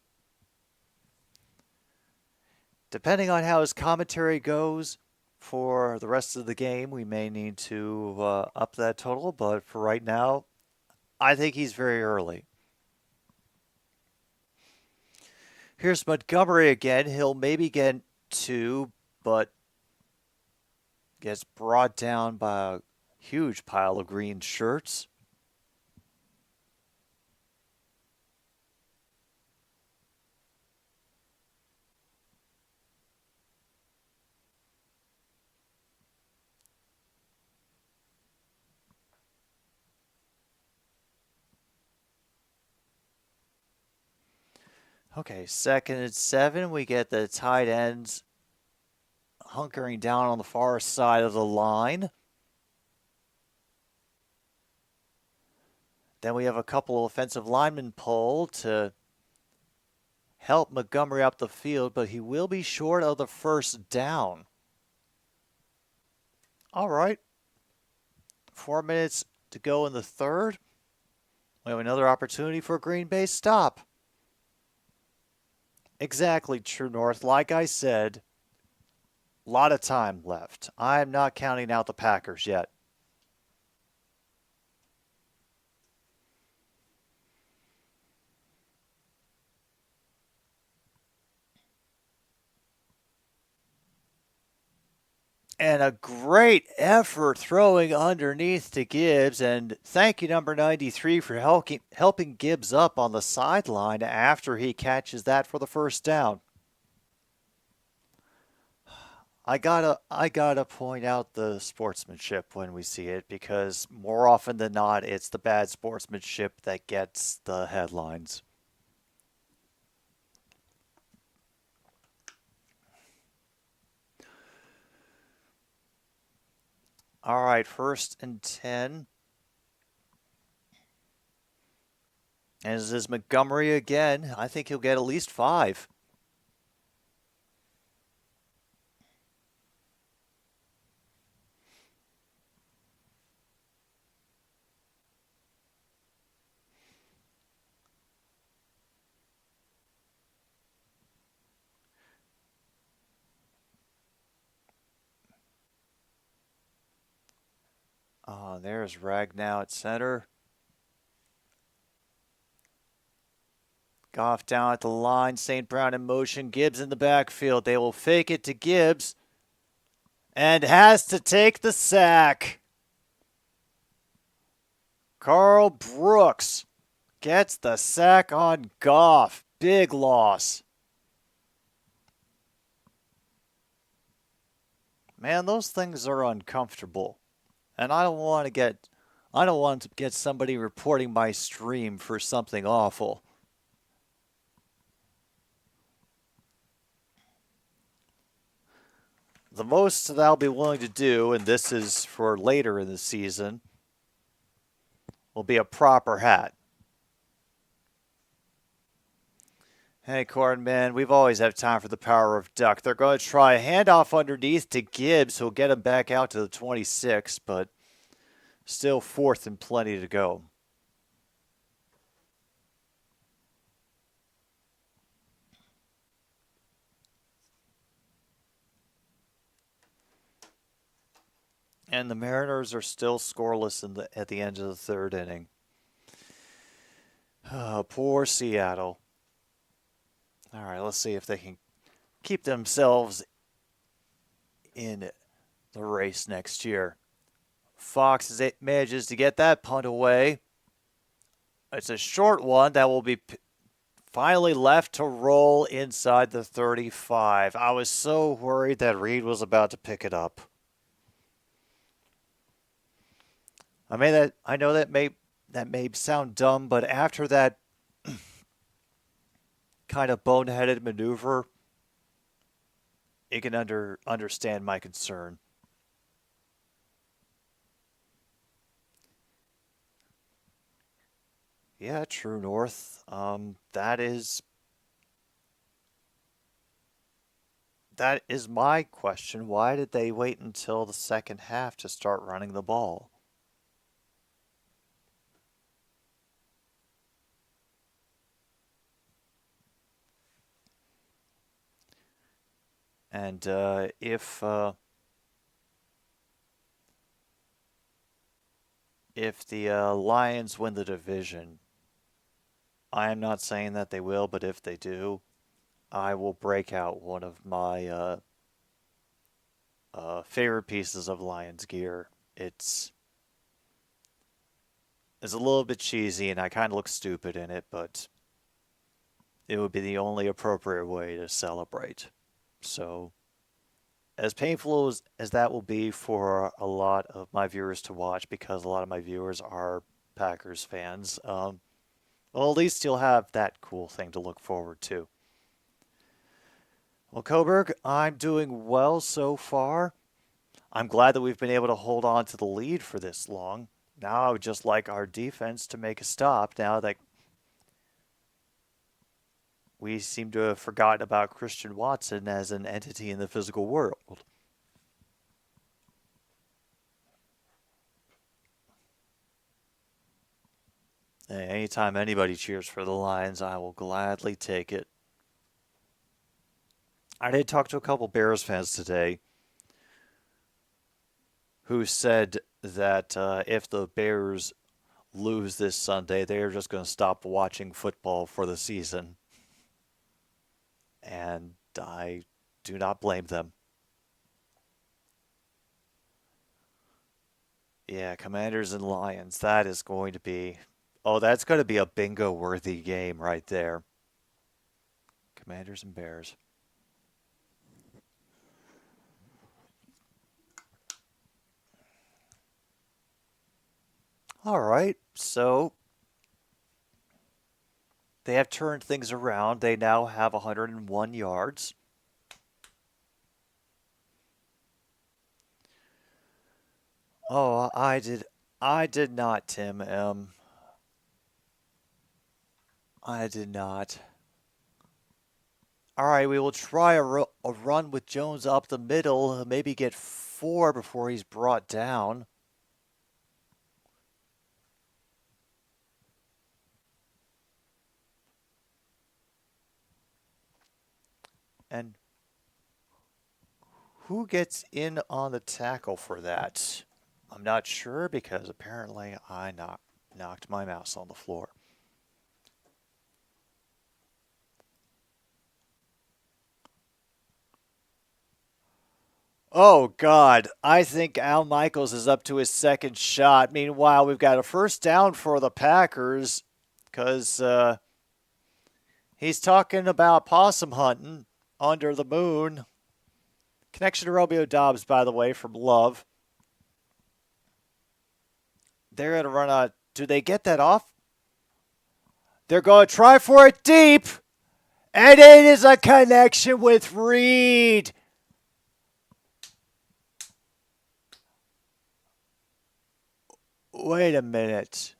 Depending on how his commentary goes for the rest of the game, we may need to up that total, but for right now, I think he's very early. Here's Montgomery again. He'll maybe get 2, but gets brought down by a huge pile of green shirts. Okay, 2nd and 7. We get the tight ends hunkering down on the far side of the line. Then we have a couple of offensive linemen pulled to help Montgomery up the field, but he will be short of the first down. All right. 4 minutes to go in the third. We have another opportunity for a Green Bay stop. Exactly, True North. Like I said, a lot of time left. I'm not counting out the Packers yet. And a great effort throwing underneath to Gibbs. And thank you, number 93, for helping Gibbs up on the sideline after he catches that for the first down. I gotta point out the sportsmanship when we see it, because more often than not, it's the bad sportsmanship that gets the headlines. All right, 1st and 10. And this is Montgomery again. I think he'll get at least 5. There's Ragnow at center. Goff down at the line. St. Brown in motion. Gibbs in the backfield. They will fake it to Gibbs. And has to take the sack. Karl Brooks gets the sack on Goff. Big loss. Man, those things are uncomfortable. And I don't want to get somebody reporting my stream for something awful. The most that I'll be willing to do, and this is for later in the season, will be a proper hat. Hey, Corn Man, we've always had time for the power of duck. They're going to try a handoff underneath to Gibbs, who'll get him back out to the 26, but still 4th and plenty to go. And the Mariners are still scoreless at the end of the 3rd inning. Oh, poor Seattle. All right, let's see if they can keep themselves in the race next year. Fox manages to get that punt away. It's a short one that will be finally left to roll inside the 35. I was so worried that Reed was about to pick it up. I know that may sound dumb, but after that kind of boneheaded maneuver, you can understand my concern. Yeah, True North. That is my question. Why did they wait until the second half to start running the ball? And if the Lions win the division, I am not saying that they will, but if they do, I will break out one of my favorite pieces of Lions gear. It's a little bit cheesy, and I kind of look stupid in it, but it would be the only appropriate way to celebrate. So, as painful as that will be for a lot of my viewers to watch, because a lot of my viewers are Packers fans, well, at least you'll have that cool thing to look forward to. Well, Coburg, I'm doing well so far. I'm glad that we've been able to hold on to the lead for this long. Now I would just like our defense to make a stop now that we seem to have forgotten about Christian Watson as an entity in the physical world. Anytime anybody cheers for the Lions, I will gladly take it. I did talk to a couple Bears fans today who said that if the Bears lose this Sunday, they're just going to stop watching football for the season. And I do not blame them. Yeah, Commanders and Lions, that is going to be... Oh, that's going to be a bingo-worthy game right there. Commanders and Bears. All right, so they have turned things around. They now have 101 yards. Oh, I did not, Tim M. I did not. All right, we will try a run with Jones up the middle, maybe get 4 before he's brought down. And who gets in on the tackle for that? I'm not sure because apparently I knocked my mouse on the floor. Oh, God. I think Al Michaels is up to his second shot. Meanwhile, we've got a first down for the Packers because he's talking about possum hunting under the moon. Connection to Romeo Dobbs, by the way, from Love. They're going to run a... Do they get that off? They're going to try for it deep. And it is a connection with Reed. Wait a minute.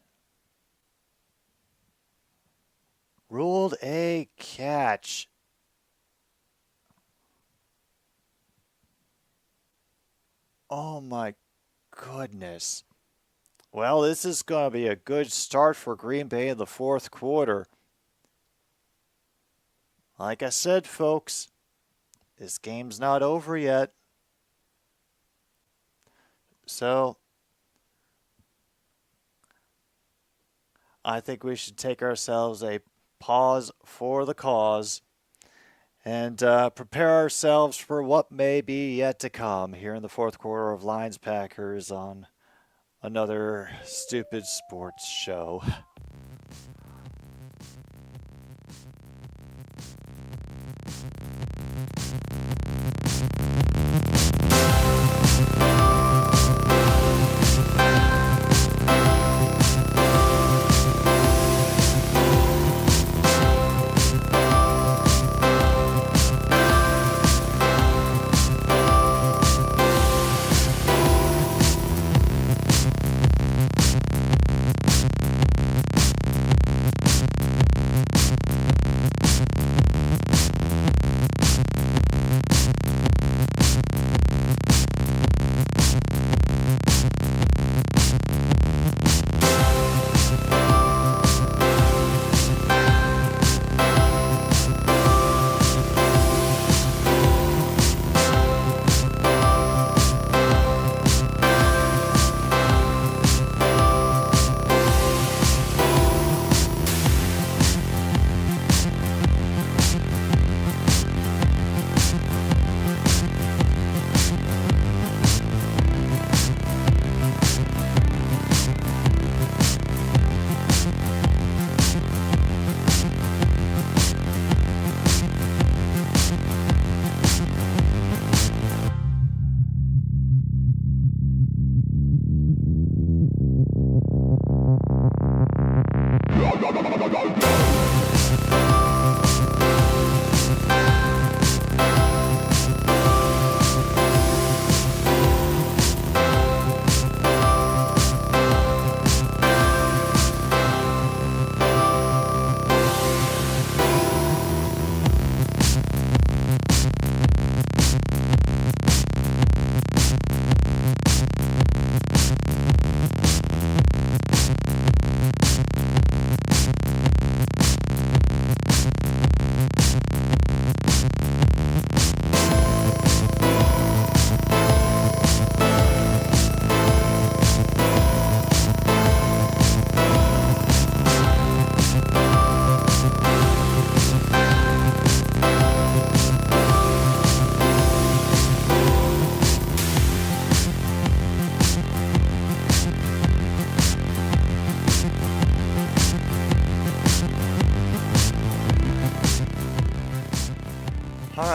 Ruled a catch. Oh my goodness. Well, this is going to be a good start for Green Bay in the fourth quarter. Like I said, folks, this game's not over yet. So, I think we should take ourselves a pause for the cause and prepare ourselves for what may be yet to come here in the fourth quarter of Lions Packers on another stupid sports show.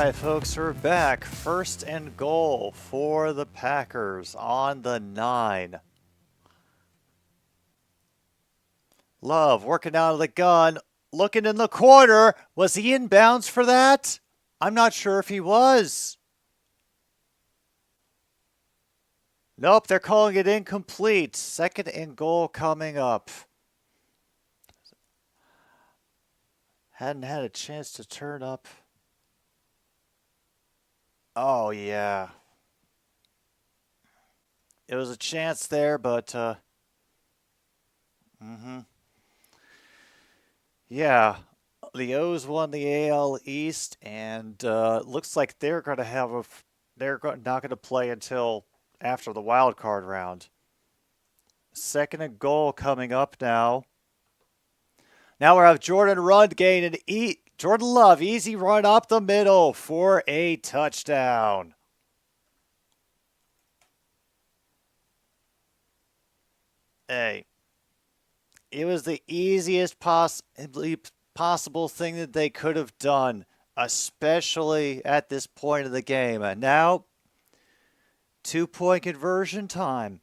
right, folks, we're back. First and goal for the Packers on the 9. Love working out of the gun, looking in the corner. Was he inbounds for that? I'm not sure if he was. Nope, they're calling it incomplete. Second and goal coming up. Hadn't had a chance to turn up. Oh, yeah. It was a chance there, but yeah, the O's won the AL East, and looks like they're going to have not going to play until after the wild card round. Second and goal coming up now. Now we have Jordan run gain and Jordan Love, easy run up the middle for a touchdown. Hey, it was the easiest possible thing that they could have done, especially at this point of the game. And now, 2-point conversion time.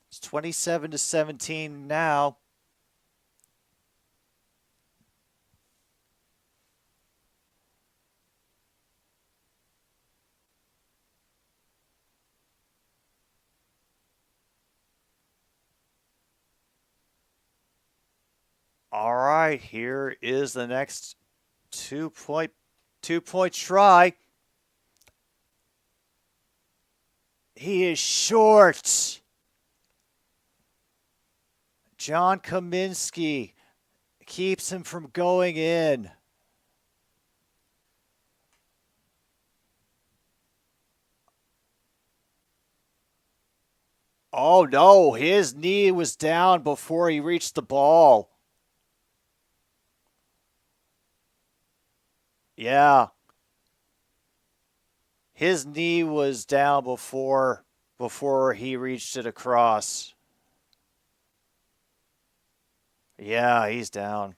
It's 27-17 now. All right, here is the next two-point try. He is short. John Kaminsky keeps him from going in. Oh no, his knee was down before he reached the ball. Yeah. His knee was down before he reached it across. Yeah, he's down.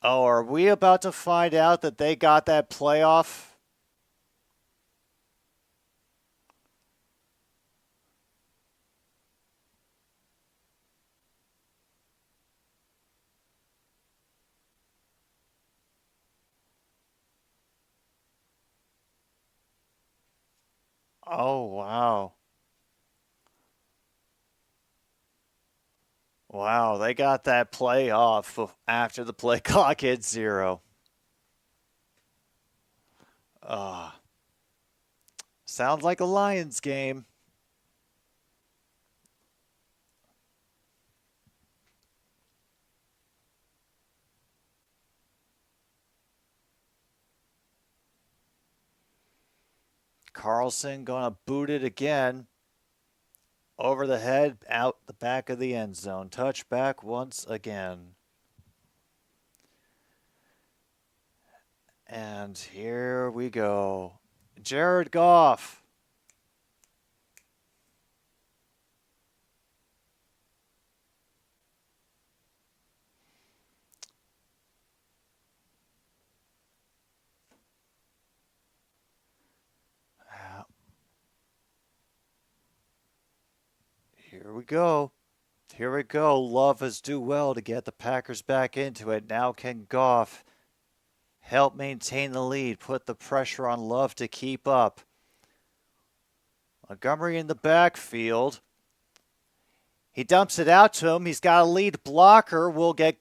Oh, are we about to find out that they got that playoff? Oh, wow. Wow, they got that playoff after the play clock hit 0. Sounds like a Lions game. Carlson gonna boot it again. Over the head, out the back of the end zone. Touchback once again. And here we go. Jared Goff. Here we go. Here we go. Love has do well to get the Packers back into it. Now can Goff help maintain the lead, put the pressure on Love to keep up. Montgomery in the backfield. He dumps it out to him. He's got a lead blocker. Will get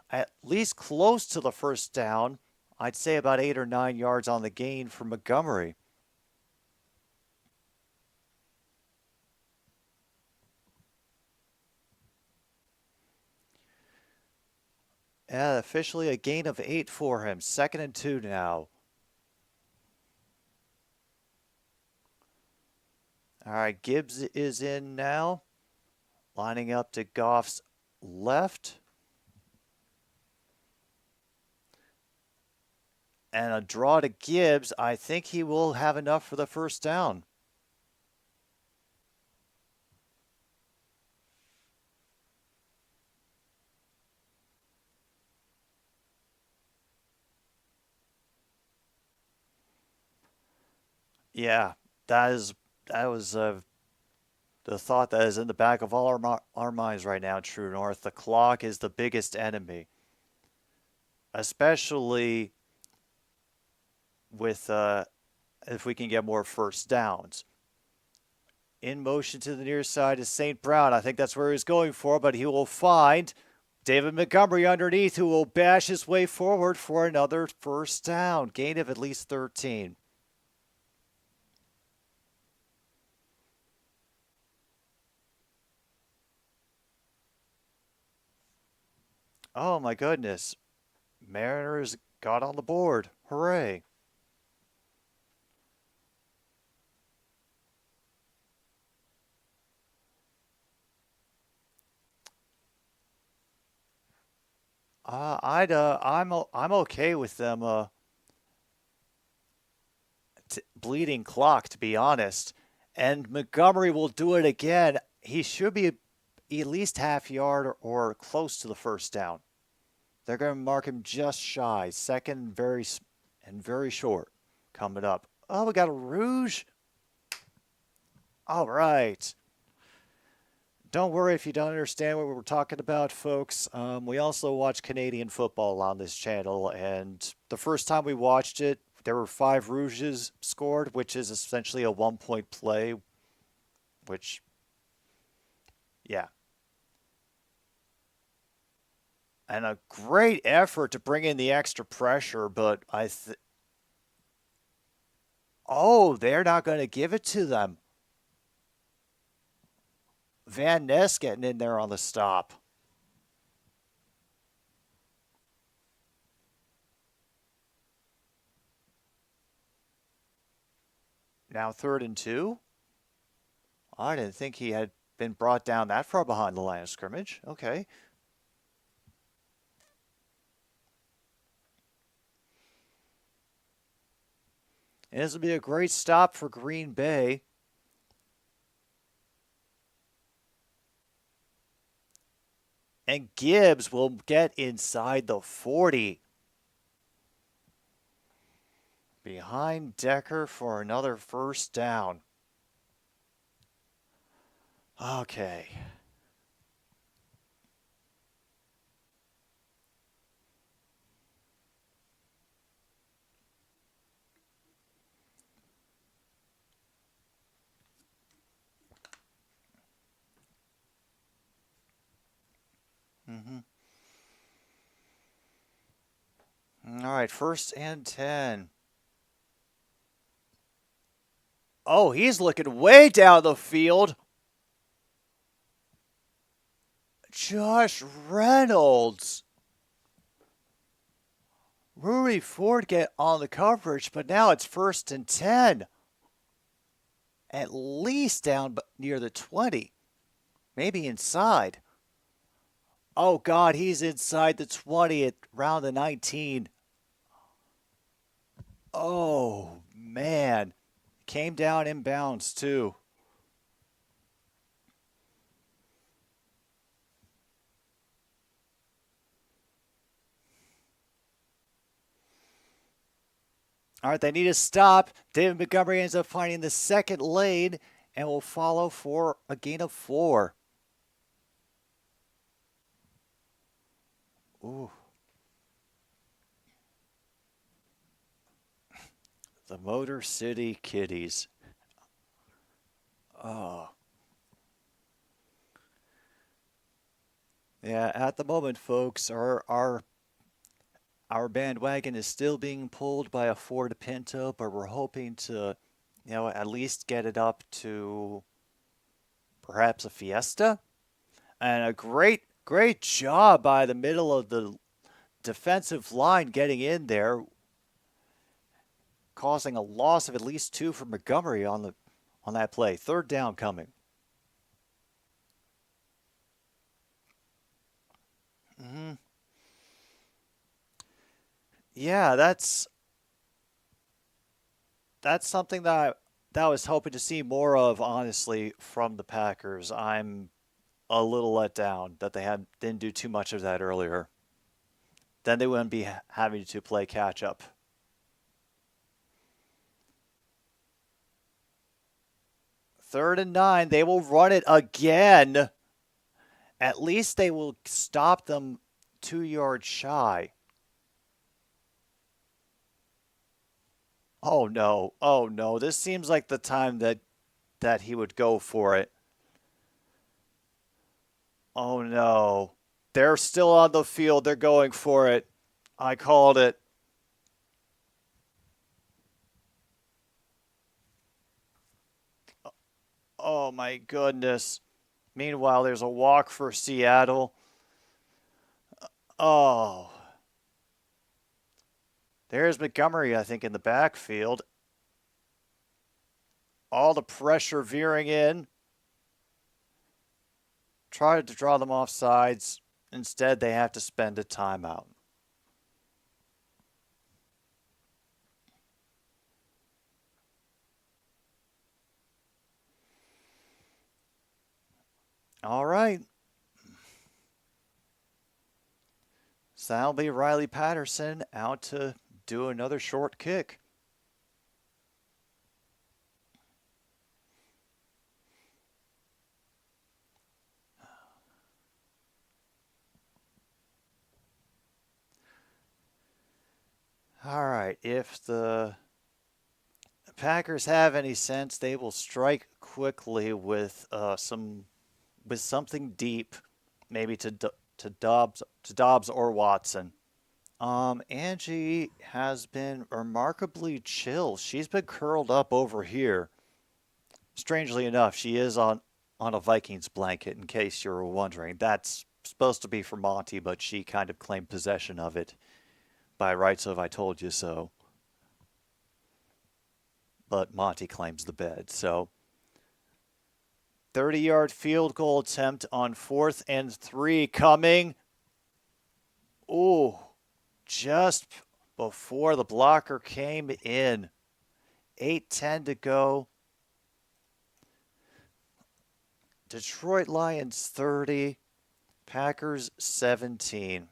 at least close to the first down. I'd say about 8 or 9 yards on the gain for Montgomery. Yeah, officially a gain of 8 for him. 2nd and 2 now. All right, Gibbs is in now. Lining up to Goff's left. and a draw to Gibbs, I think he will have enough for the first down. Yeah, that was the thought that is in the back of all our minds right now, True North. The clock is the biggest enemy, especially with if we can get more first downs. In motion to the near side is St. Brown. I think that's where he's going for, but he will find David Montgomery underneath, who will bash his way forward for another first down. Gain of at least 13. Oh my goodness. Mariners got on the board. Hooray. I'm okay with them bleeding clock, to be honest. And Montgomery will do it again. He should be at least half yard or close to the first down. They're going to mark him just shy. Second, very short coming up. Oh, we got a rouge. All right. Don't worry if you don't understand what we're talking about, folks. We also watch Canadian football on this channel, and the first time we watched it, there were 5 rouges scored, which is essentially a 1-point play, which, yeah. And a great effort to bring in the extra pressure, but oh, they're not going to give it to them. Van Ness getting in there on the stop. Now 3rd and 2. I didn't think he had been brought down that far behind the line of scrimmage. Okay. And this will be a great stop for Green Bay. And Gibbs will get inside the 40. Behind Decker for another first down. Okay. All right, 1st and 10. Oh, he's looking way down the field. Josh Reynolds. Rudy Ford get on the coverage, but now it's 1st and 10. At least down near the 20. Maybe inside. Oh, God, he's inside the 20 at around the 19. Oh, man. Came down inbounds, too. All right, they need to stop. David Montgomery ends up finding the 2nd lane and will follow for a gain of 4. Ooh. The Motor City Kitties. Oh. Yeah, at the moment, folks, our bandwagon is still being pulled by a Ford Pinto, but we're hoping to, at least get it up to perhaps a Fiesta. And a great job by the middle of the defensive line getting in there, causing a loss of at least 2 for Montgomery on that play. 3rd down coming. Yeah, that's that's something that I was hoping to see more of, honestly, from the Packers. I'm a little let down that they didn't do too much of that earlier. Then they wouldn't be having to play catch up. 3rd and 9, they will run it again. At least they will stop them 2 yards shy. Oh no, oh no. This seems like the time that he would go for it. Oh no. They're still on the field. They're going for it. I called it. Oh my goodness. Meanwhile, there's a walk for Seattle. Oh. There's Montgomery, I think, in the backfield. All the pressure veering in. Tried to draw them off sides. Instead, they have to spend a timeout. All right. So that'll be Riley Patterson out to do another short kick. All right, if the Packers have any sense, they will strike quickly with something deep, maybe to Dobbs or Watson. Angie has been remarkably chill. She's been curled up over here. Strangely enough, she is on a Vikings blanket, in case you were wondering. That's supposed to be for Monty, but she kind of claimed possession of it by rights of I told you so. But Monty claims the bed. So 30-yard field goal attempt on 4th and 3 coming. Ooh, just before the blocker came in. 8:10 to go. Detroit Lions 30, Packers 17.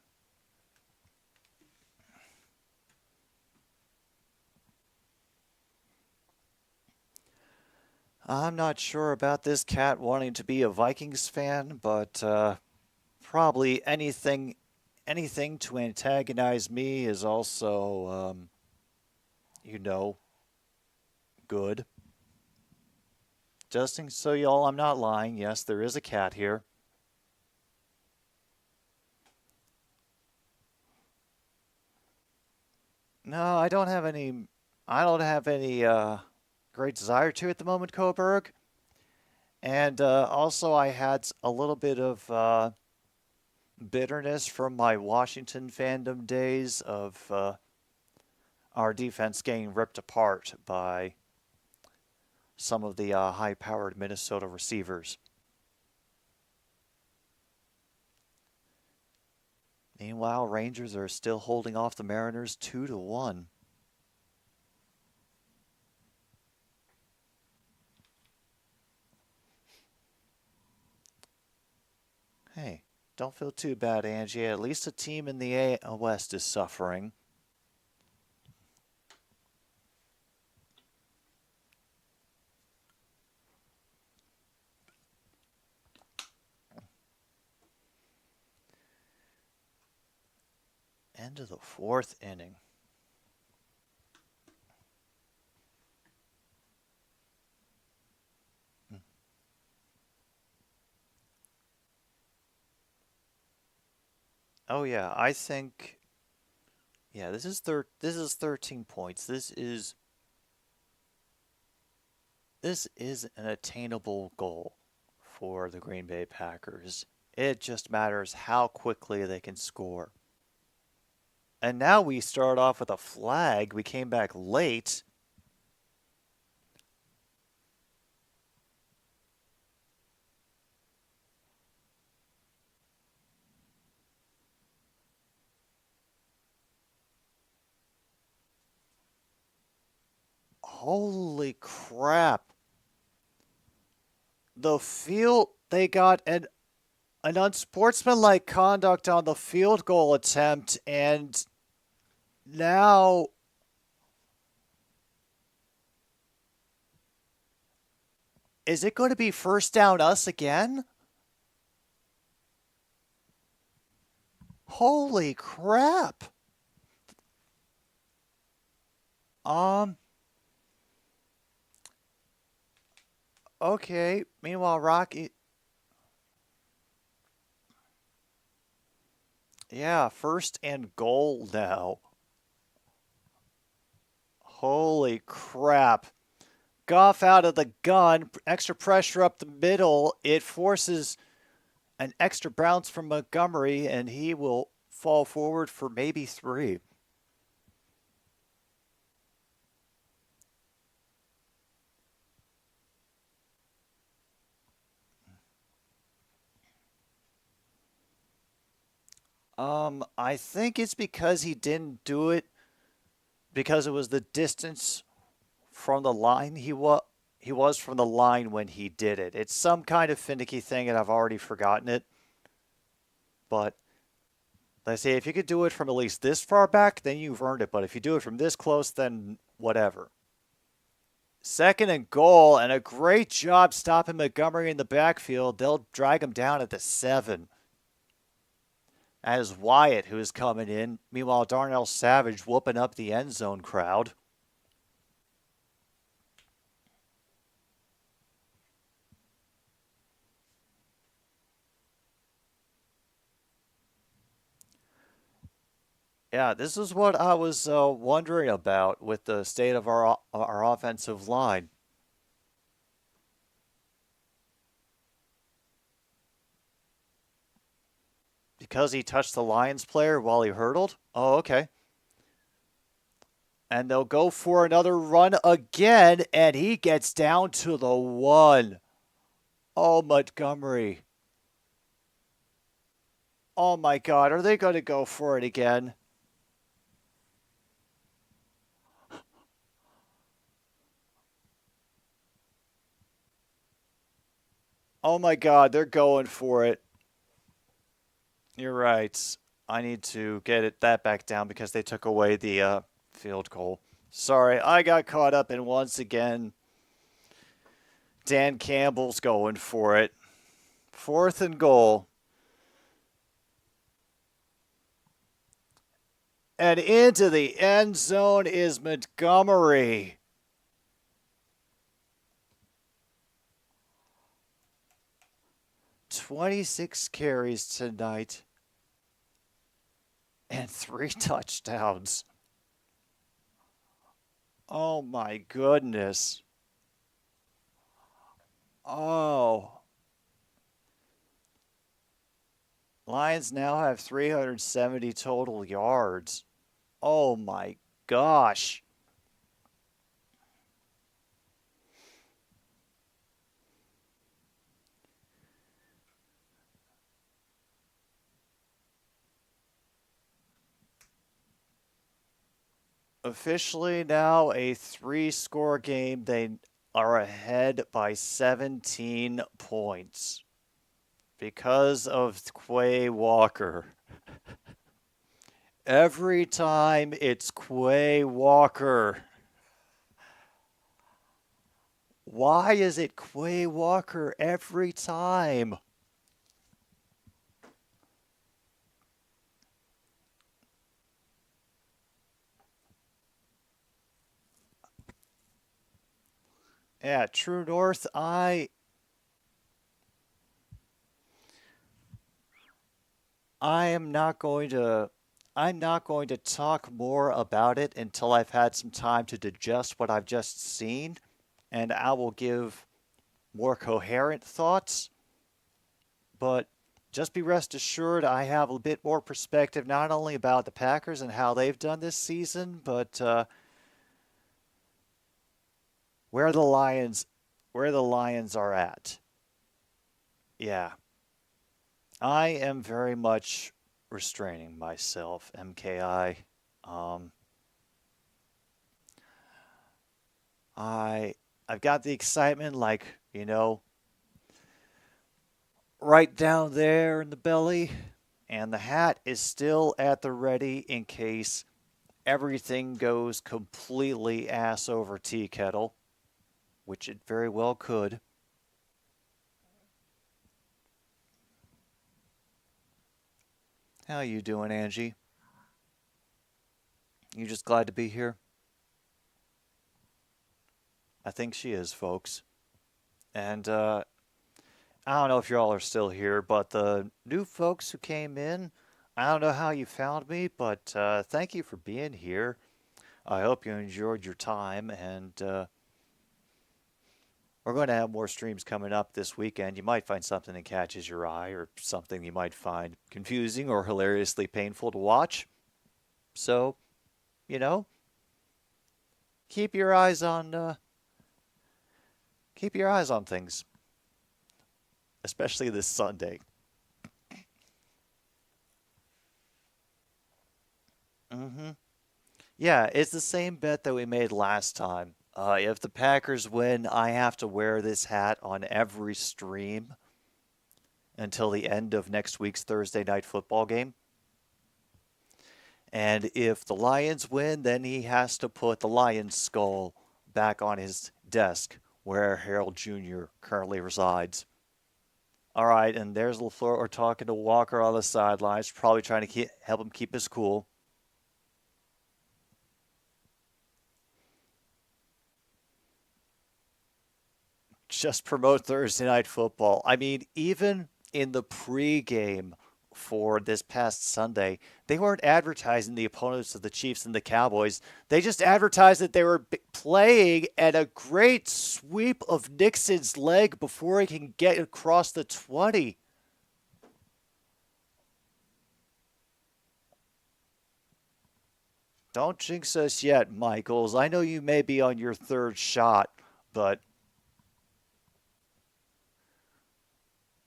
I'm not sure about this cat wanting to be a Vikings fan, but probably anything to antagonize me is also, good. Just so y'all, I'm not lying. Yes, there is a cat here. No, I don't have any great desire to at the moment, Coburg. And also, I had a little bit of bitterness from my Washington fandom days of our defense getting ripped apart by some of the high-powered Minnesota receivers. Meanwhile, Rangers are still holding off the Mariners 2-1. Hey, don't feel too bad, Angie. At least a team in the AL West is suffering. End of the 4th inning. Oh yeah, I think. Yeah, this is 13 points. This is an attainable goal for the Green Bay Packers. It just matters how quickly they can score. And now we start off with a flag. We came back late. Holy crap. The field, they got an unsportsmanlike conduct on the field goal attempt, and now is it going to be first down us again? Holy crap. Okay. Meanwhile, Rocky. Yeah, first and goal now. Holy crap. Goff out of the gun, extra pressure up the middle. It forces an extra bounce from Montgomery, and he will fall forward for maybe 3. I think it's because he didn't do it because it was the distance from the line he was from the line when he did it. It's some kind of finicky thing, and I've already forgotten it. But I say if you could do it from at least this far back, then you've earned it. But if you do it from this close, then whatever. Second and goal, and a great job stopping Montgomery in the backfield. They'll drag him down at the 7. As Wyatt, who is coming in. Meanwhile, Darnell Savage whooping up the end zone crowd. Yeah, this is what I was wondering about with the state of our offensive line. Because he touched the Lions player while he hurdled? Oh, okay. And they'll go for another run again, and he gets down to the 1. Oh, Montgomery. Oh, my God. Are they going to go for it again? Oh, my God. They're going for it. You're right. I need to get that back down because they took away the field goal. Sorry, I got caught up in once again. Dan Campbell's going for it. 4th and goal. And into the end zone is Montgomery. "26 carries tonight and 3 touchdowns. Oh my goodness. Oh. Lions now have 370 total yards. Oh my gosh. Officially now a 3-score game. They are ahead by 17 points because of Quay Walker. Every time it's Quay Walker. Why is it Quay Walker every time? Yeah, True North, I'm not going to talk more about it until I've had some time to digest what I've just seen, and I will give more coherent thoughts. But just be rest assured I have a bit more perspective not only about the Packers and how they've done this season, but where the Lions are at. Yeah. I am very much restraining myself, MKI. I've got the excitement, like, right down there in the belly, and the hat is still at the ready in case everything goes completely ass over tea kettle, which it very well could. How you doing, Angie? You just glad to be here? I think she is, folks. And I don't know if y'all are still here, but the new folks who came in, I don't know how you found me, but thank you for being here. I hope you enjoyed your time, and we're going to have more streams coming up this weekend. You might find something that catches your eye or something you might find confusing or hilariously painful to watch. So, you know, keep your eyes on things, especially this Sunday. Mm-hmm. Yeah, it's the same bet that we made last time. If the Packers win, I have to wear this hat on every stream until the end of next week's Thursday night football game. And if the Lions win, then he has to put the Lions skull back on his desk where Harold Jr. currently resides. All right, and there's LaFleur. We're talking to Walker on the sidelines, probably trying to help him keep his cool. Just promote Thursday night football. I mean, even in the pregame for this past Sunday, they weren't advertising the opponents of the Chiefs and the Cowboys. They just advertised that they were playing at a great sweep of Nixon's leg before he can get across the 20. Don't jinx us yet, Michaels. I know you may be on your third shot, but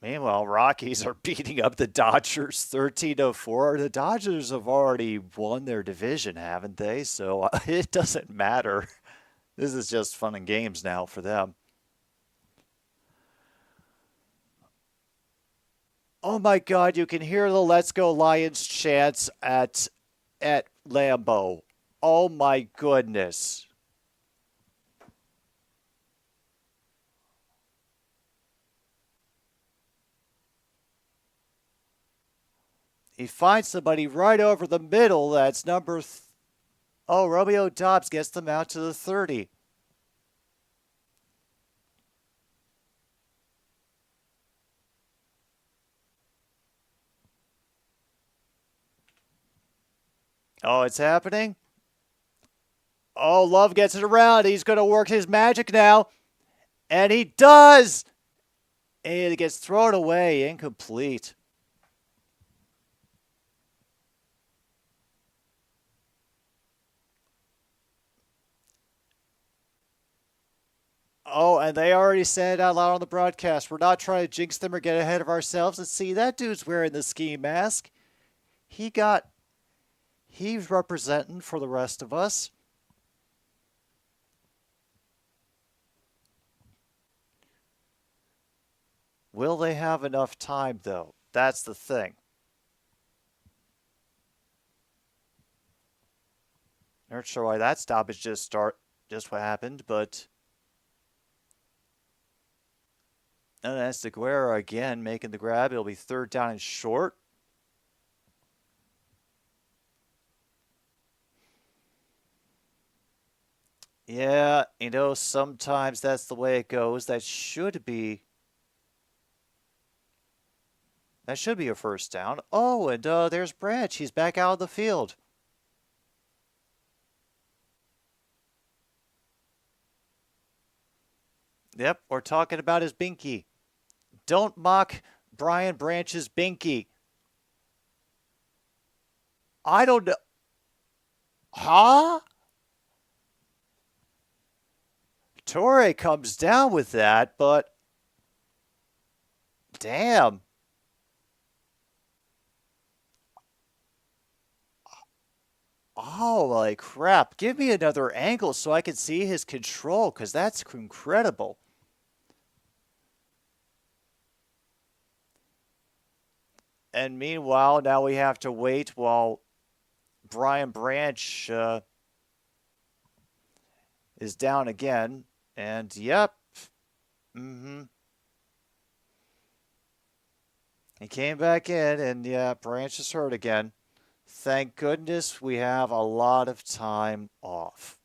meanwhile, Rockies are beating up the Dodgers 13-4. The Dodgers have already won their division, haven't they? So it doesn't matter. This is just fun and games now for them. Oh my God, you can hear the Let's Go Lions chants at Lambeau. Oh my goodness. He finds somebody right over the middle. That's oh, Romeo Dobbs gets them out to the 30. Oh, it's happening? Oh, Love gets it around. He's going to work his magic now. And he does! And it gets thrown away, incomplete. Oh, and they already said out loud on the broadcast, we're not trying to jinx them or get ahead of ourselves. And see, that dude's wearing the ski mask. He's representing for the rest of us. Will they have enough time, though? That's the thing. Not sure why that stoppage just what happened, but and that's DeGuerra again making the grab. It'll be third down and short. Yeah, sometimes that's the way it goes. That should be a first down. Oh, and there's Branch. He's back out of the field. Yep, we're talking about his binky. Don't mock Brian Branch's binky. I don't know. Huh? Torre comes down with that, but damn. Oh, like crap. Give me another angle so I can see his control, because that's incredible. And meanwhile, now we have to wait while Brian Branch is down again. And yep. He came back in, and yeah, Branch is hurt again. Thank goodness we have a lot of time off.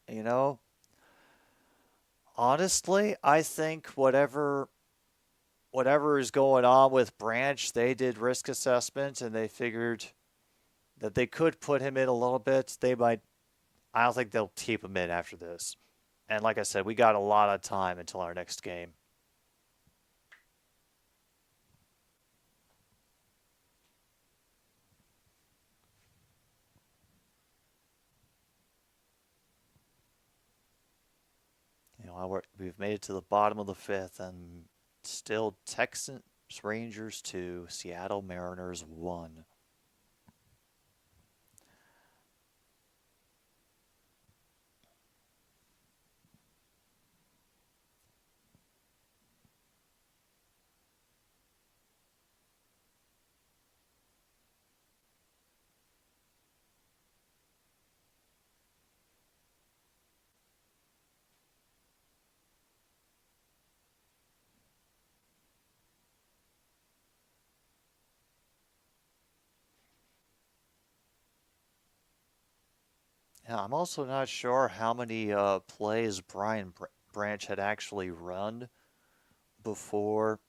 You know, honestly, I think whatever is going on with Branch, they did risk assessment and they figured that they could put him in a little bit. I don't think they'll keep him in after this. And like I said, we got a lot of time until our next game. We've made it to the bottom of the fifth, and still Texans Rangers 2, Seattle Mariners 1. Yeah, I'm also not sure how many plays Brian Branch had actually run before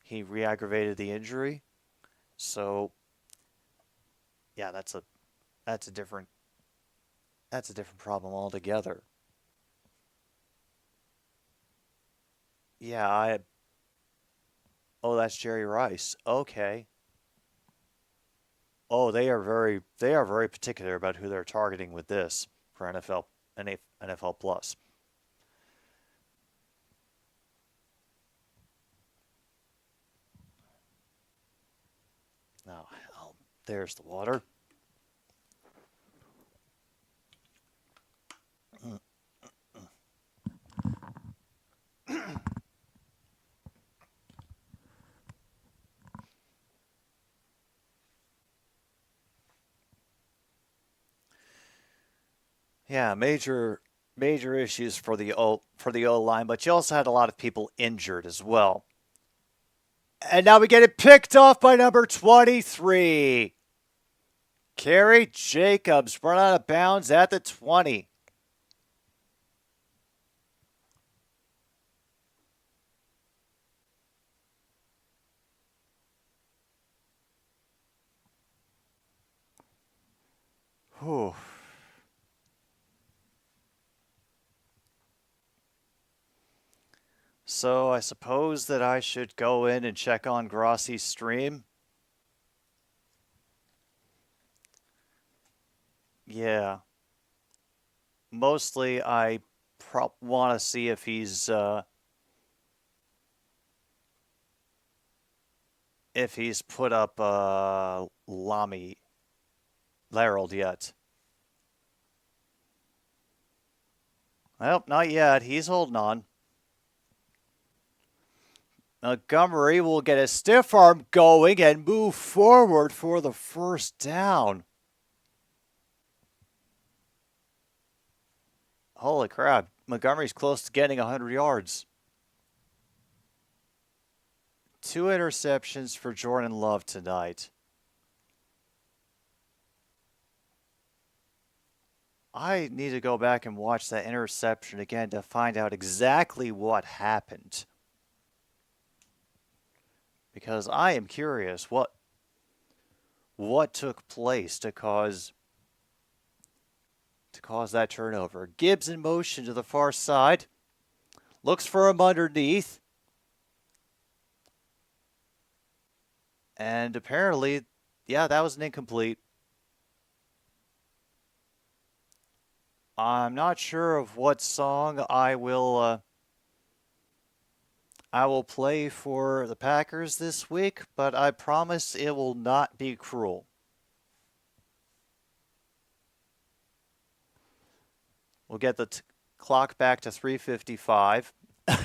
he re-aggravated the injury. So, yeah, that's a different problem altogether. Yeah, oh, that's Jerry Rice. Okay. Oh, they are very particular about who they're targeting with this for NFL Plus. Now, there's the water. Yeah, major issues for the O line, but you also had a lot of people injured as well. And now we get it picked off by number 23. Kerry Jacobs run out of bounds at the 20. Whew. So I suppose that I should go in and check on Grossi's stream. Yeah. Mostly I want to see if he's put up Lamy Larold yet. Well, not yet. He's holding on. Montgomery will get a stiff arm going and move forward for the first down. Holy crap. Montgomery's close to getting 100 yards. 2 interceptions for Jordan Love tonight. I need to go back and watch that interception again to find out exactly what happened. Because I am curious what took place to cause to cause that turnover. Gibbs in motion to the far side. Looks for him underneath. And apparently, yeah, that was an incomplete. I'm not sure of what song I will play for the Packers this week, but I promise it will not be cruel. We'll get the clock back to 3:55.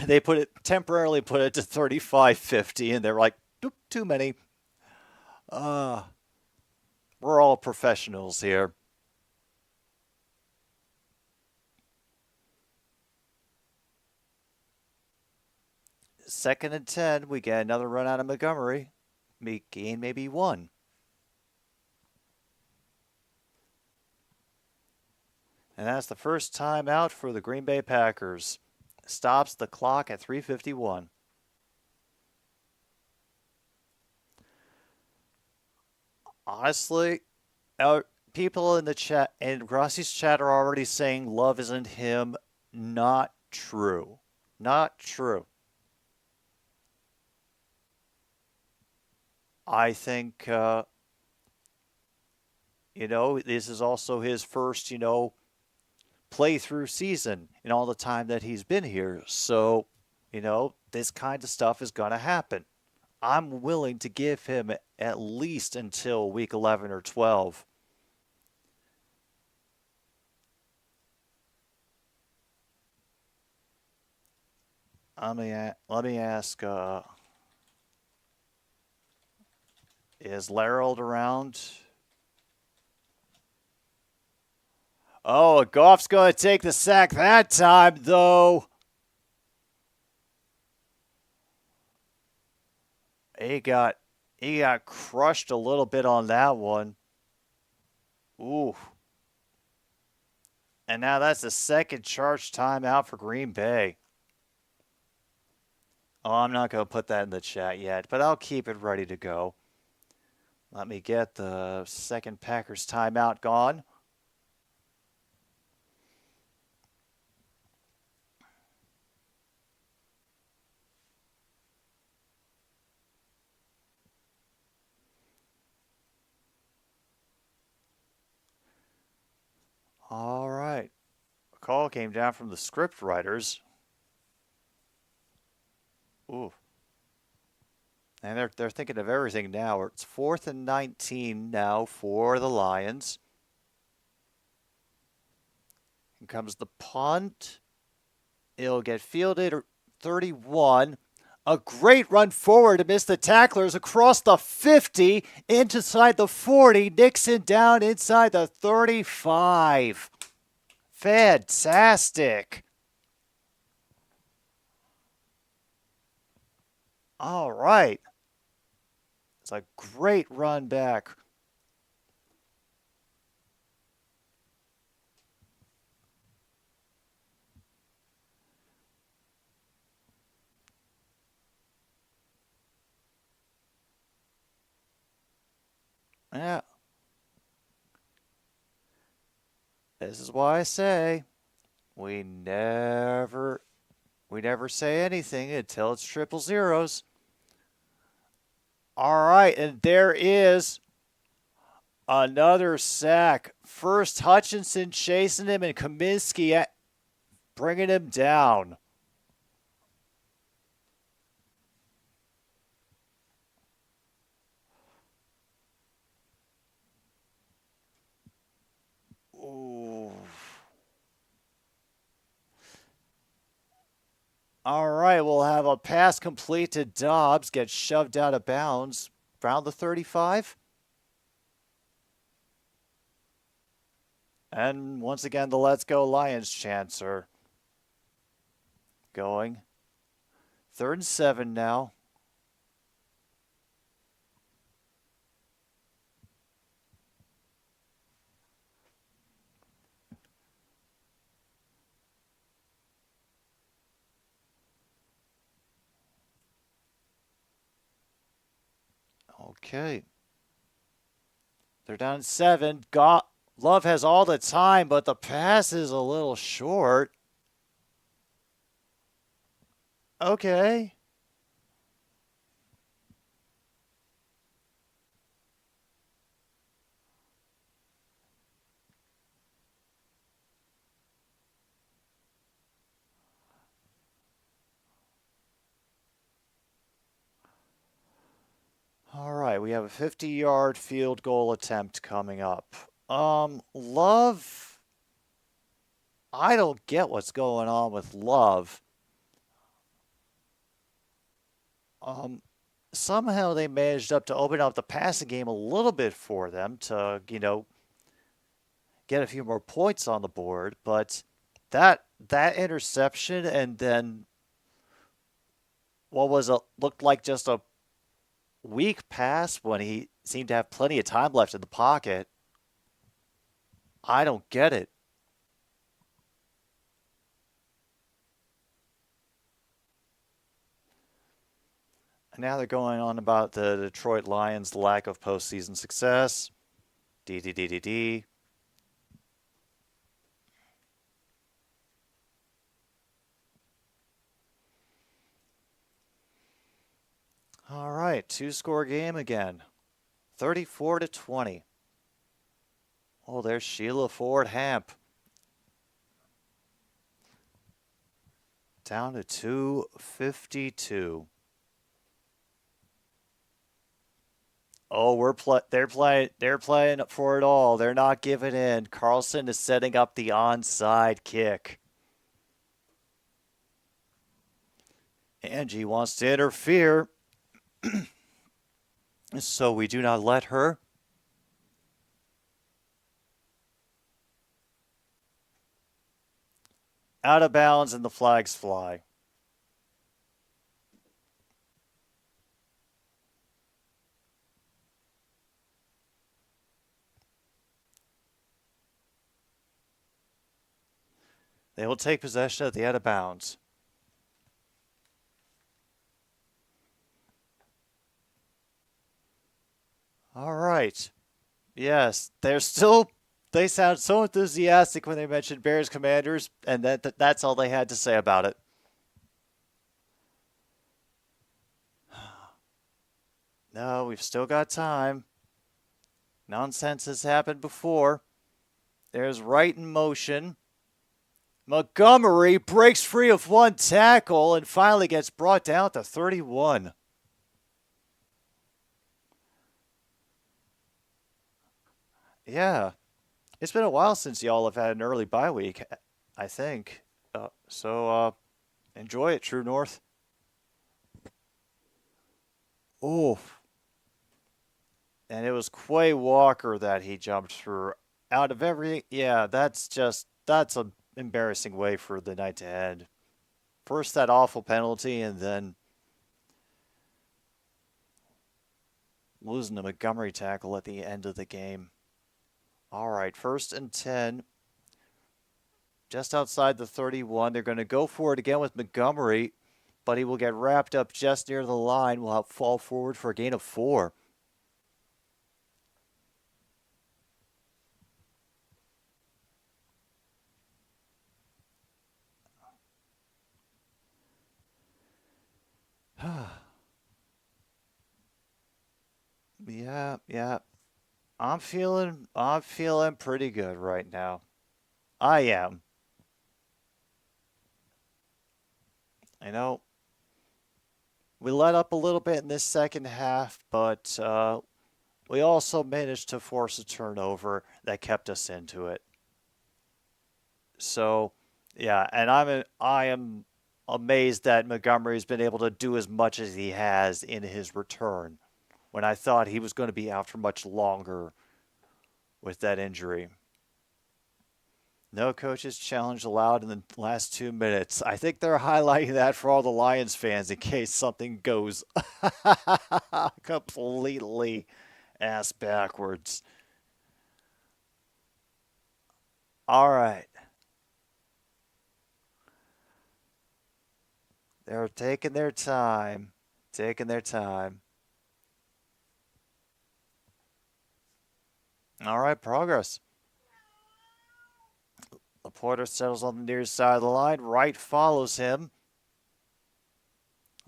They temporarily put it to 35:50, and they're like, too many. We're all professionals here. Second and 10, we get another run out of Montgomery. Gain maybe 1. And that's the first time out for the Green Bay Packers. Stops the clock at 3:51. Honestly, people in the chat and Rossi's chat are already saying love isn't him. Not true. Not true. I think, this is also his first, playthrough season in all the time that he's been here. So, this kind of stuff is going to happen. I'm willing to give him at least until week 11 or 12. Let me ask, is Larold around? Oh, Goff's going to take the sack that time, though. He got crushed a little bit on that one. Ooh. And now that's the second charge timeout for Green Bay. Oh, I'm not going to put that in the chat yet, but I'll keep it ready to go. Let me get the second Packers timeout gone. All right. A call came down from the script writers. Ooh. And they're thinking of everything now. It's 4th and 19 now for the Lions. Here comes the punt. It'll get fielded 31. A great run forward to miss the tacklers across the 50, inside the 40. Nixon down inside the 35. Fantastic. All right. It's a great run back. Yeah. This is why I say we never say anything until it's 000. All right, and there is another sack. First Hutchinson chasing him and Kaminsky bringing him down. Ooh. All right, we'll have a pass complete to Dobbs, gets shoved out of bounds around the 35. And once again, the Let's Go Lions chants are going. 3rd and 7 now. Okay. They're down 7. Love has all the time, but the pass is a little short. Okay. All right, we have a 50-yard field goal attempt coming up. Love, I don't get what's going on with Love. Somehow they managed to open up the passing game a little bit for them to, get a few more points on the board, but that interception and then what was looked like just a weak pass when he seemed to have plenty of time left in the pocket. I don't get it. And now they're going on about the Detroit Lions' lack of postseason success. D. All right, two-score game again. 34-20. Oh, there's Sheila Ford Hamp. Down to 2:52. Oh, they're playing for it all. They're not giving in. Carlson is setting up the onside kick. Angie wants to interfere. So we do not let her. Out of bounds and the flags fly. They will take possession at the out of bounds. All right. Yes, they sound so enthusiastic when they mentioned Bears Commanders, and that's all they had to say about it. No, we've still got time. Nonsense has happened before. There's right in motion. Montgomery breaks free of one tackle and finally gets brought down to 31. Yeah. It's been a while since y'all have had an early bye week, I think. So enjoy it, True North. Oof. And it was Quay Walker that he jumped through. Out of everything, yeah, that's an embarrassing way for the night to end. First that awful penalty, and then losing a Montgomery tackle at the end of the game. All right, 1st and 10. Just outside the 31. They're going to go for it again with Montgomery, but he will get wrapped up just near the line. Will fall forward for a gain of 4. Yeah. I'm feeling pretty good right now. I am. I know we let up a little bit in this second half, but we also managed to force a turnover that kept us into it. So, yeah, and I am amazed that Montgomery's been able to do as much as he has in his return when I thought he was going to be out for much longer with that injury. No coaches challenge allowed in the last 2 minutes. I think they're highlighting that for all the Lions fans in case something goes completely ass backwards. All right. They're taking their time. All right, progress. Porter settles on the near side of the line. Wright follows him.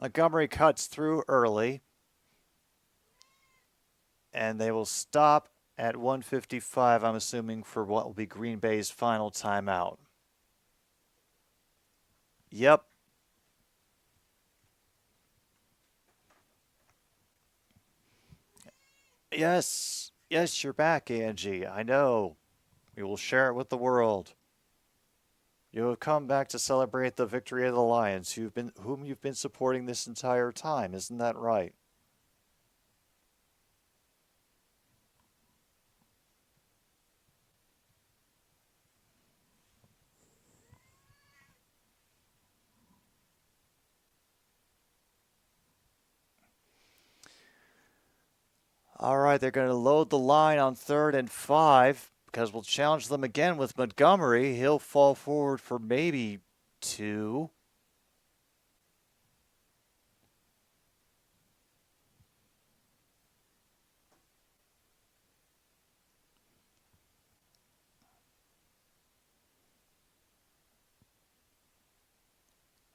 Montgomery cuts through early. And they will stop at 1:55, I'm assuming, for what will be Green Bay's final timeout. Yep. Yes. Yes, you're back, Angie. I know. We will share it with the world. You have come back to celebrate the victory of the Lions, whom you've been supporting this entire time. Isn't that right? All right, they're going to load the line on 3rd and 5 because we'll challenge them again with Montgomery. He'll fall forward for maybe 2.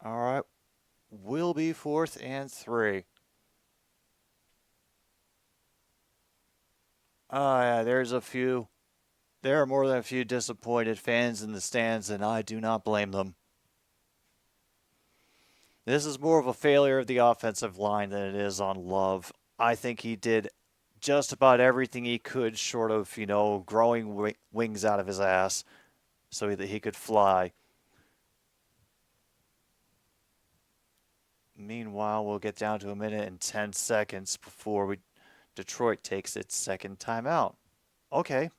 All right, will be 4th and 3. Oh, yeah, there's a few. There are more than a few disappointed fans in the stands, and I do not blame them. This is more of a failure of the offensive line than it is on Love. I think he did just about everything he could, short of, growing wings out of his ass so that he could fly. Meanwhile, we'll get down to 1 minute and 10 seconds before Detroit takes its second timeout. Okay.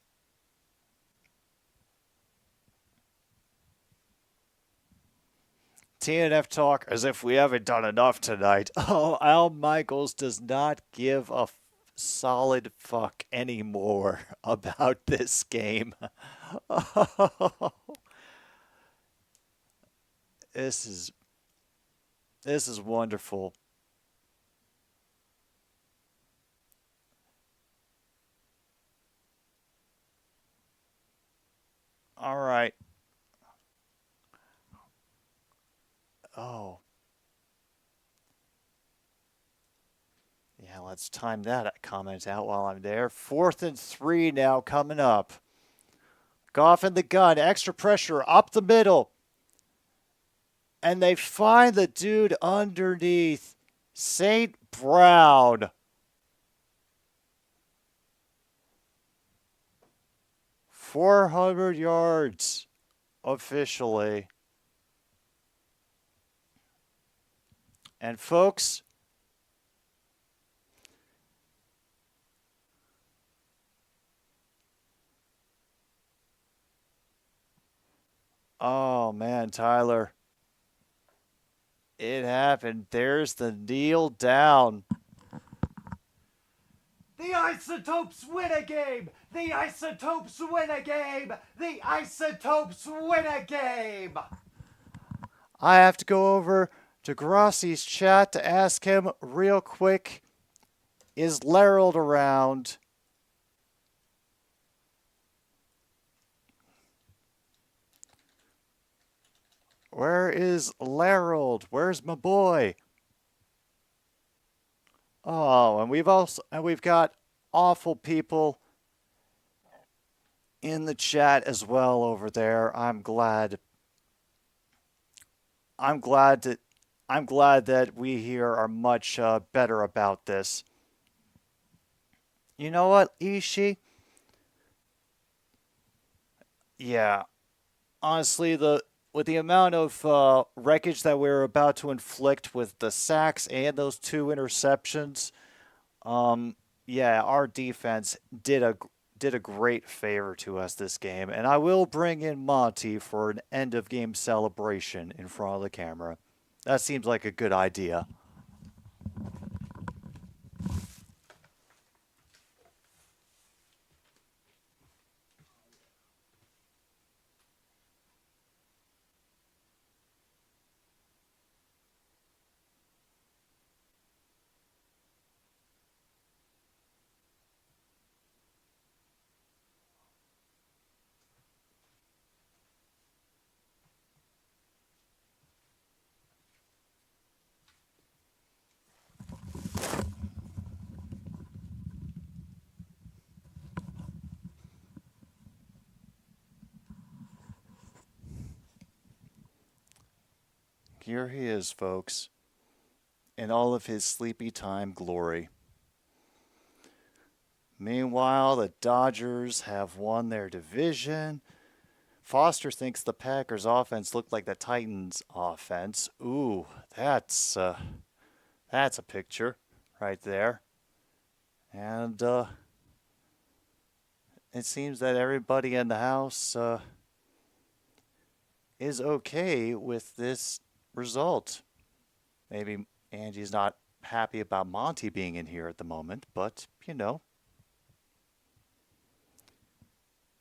TNF talk as if we haven't done enough tonight. Oh, Al Michaels does not give a solid fuck anymore about this game. This is wonderful. All right. Oh. Yeah, let's time that comment out while I'm there. 4th and 3 now coming up. Goff in the gun. Extra pressure up the middle. And they find the dude underneath. St. Brown. 400 yards officially. And folks, oh man, Tyler. It happened. There's the kneel down. The Isotopes win a game! The Isotopes win a game! The Isotopes win a game! I have to go over to Grassi's chat to ask him real quick, is Lerald around? Where is Lerald? Where's my boy? Oh, and we've got awful people in the chat as well over there. I'm glad that we here are much better about this. You know what, Ishii? Yeah. Honestly, with the amount of wreckage that we're about to inflict with the sacks and those 2 interceptions, yeah, our defense did a great favor to us this game. And I will bring in Monty for an end-of-game celebration in front of the camera. That seems like a good idea. Here he is, folks, in all of his sleepy time glory. Meanwhile, the Dodgers have won their division. Foster thinks the Packers' offense looked like the Titans' offense. Ooh, that's a picture right there. And it seems that everybody in the house is okay with this result. Maybe Angie's not happy about Monty being in here at the moment, but, you know.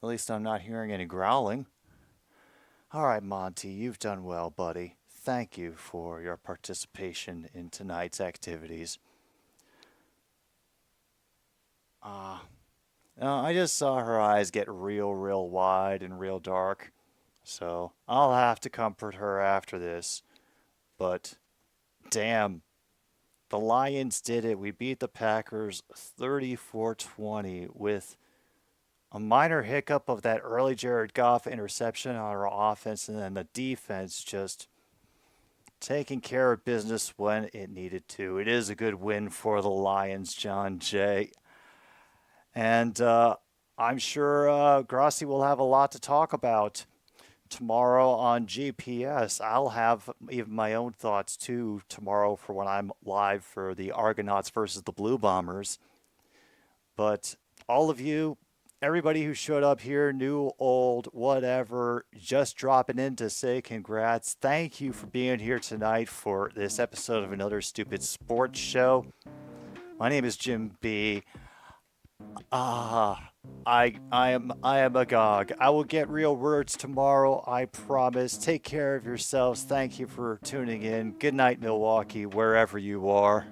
At least I'm not hearing any growling. All right, Monty, you've done well, buddy. Thank you for your participation in tonight's activities. I just saw her eyes get real wide and real dark. So I'll have to comfort her after this. But damn, the Lions did it. We beat the Packers 34-20 with a minor hiccup of that early Jared Goff interception on our offense, and then the defense just taking care of business when it needed to. It is a good win for the Lions, John Jay. And I'm sure Grossi will have a lot to talk about tomorrow on GPS. I'll have even my own thoughts, too, tomorrow for when I'm live for the Argonauts versus the Blue Bombers. But all of you, everybody who showed up here, new, old, whatever, just dropping in to say congrats. Thank you for being here tonight for this episode of Another Stupid Sports Show. My name is Jim B. I am agog. I will get real words tomorrow, I promise. Take care of yourselves. Thank you for tuning in. Good night, Milwaukee, wherever you are.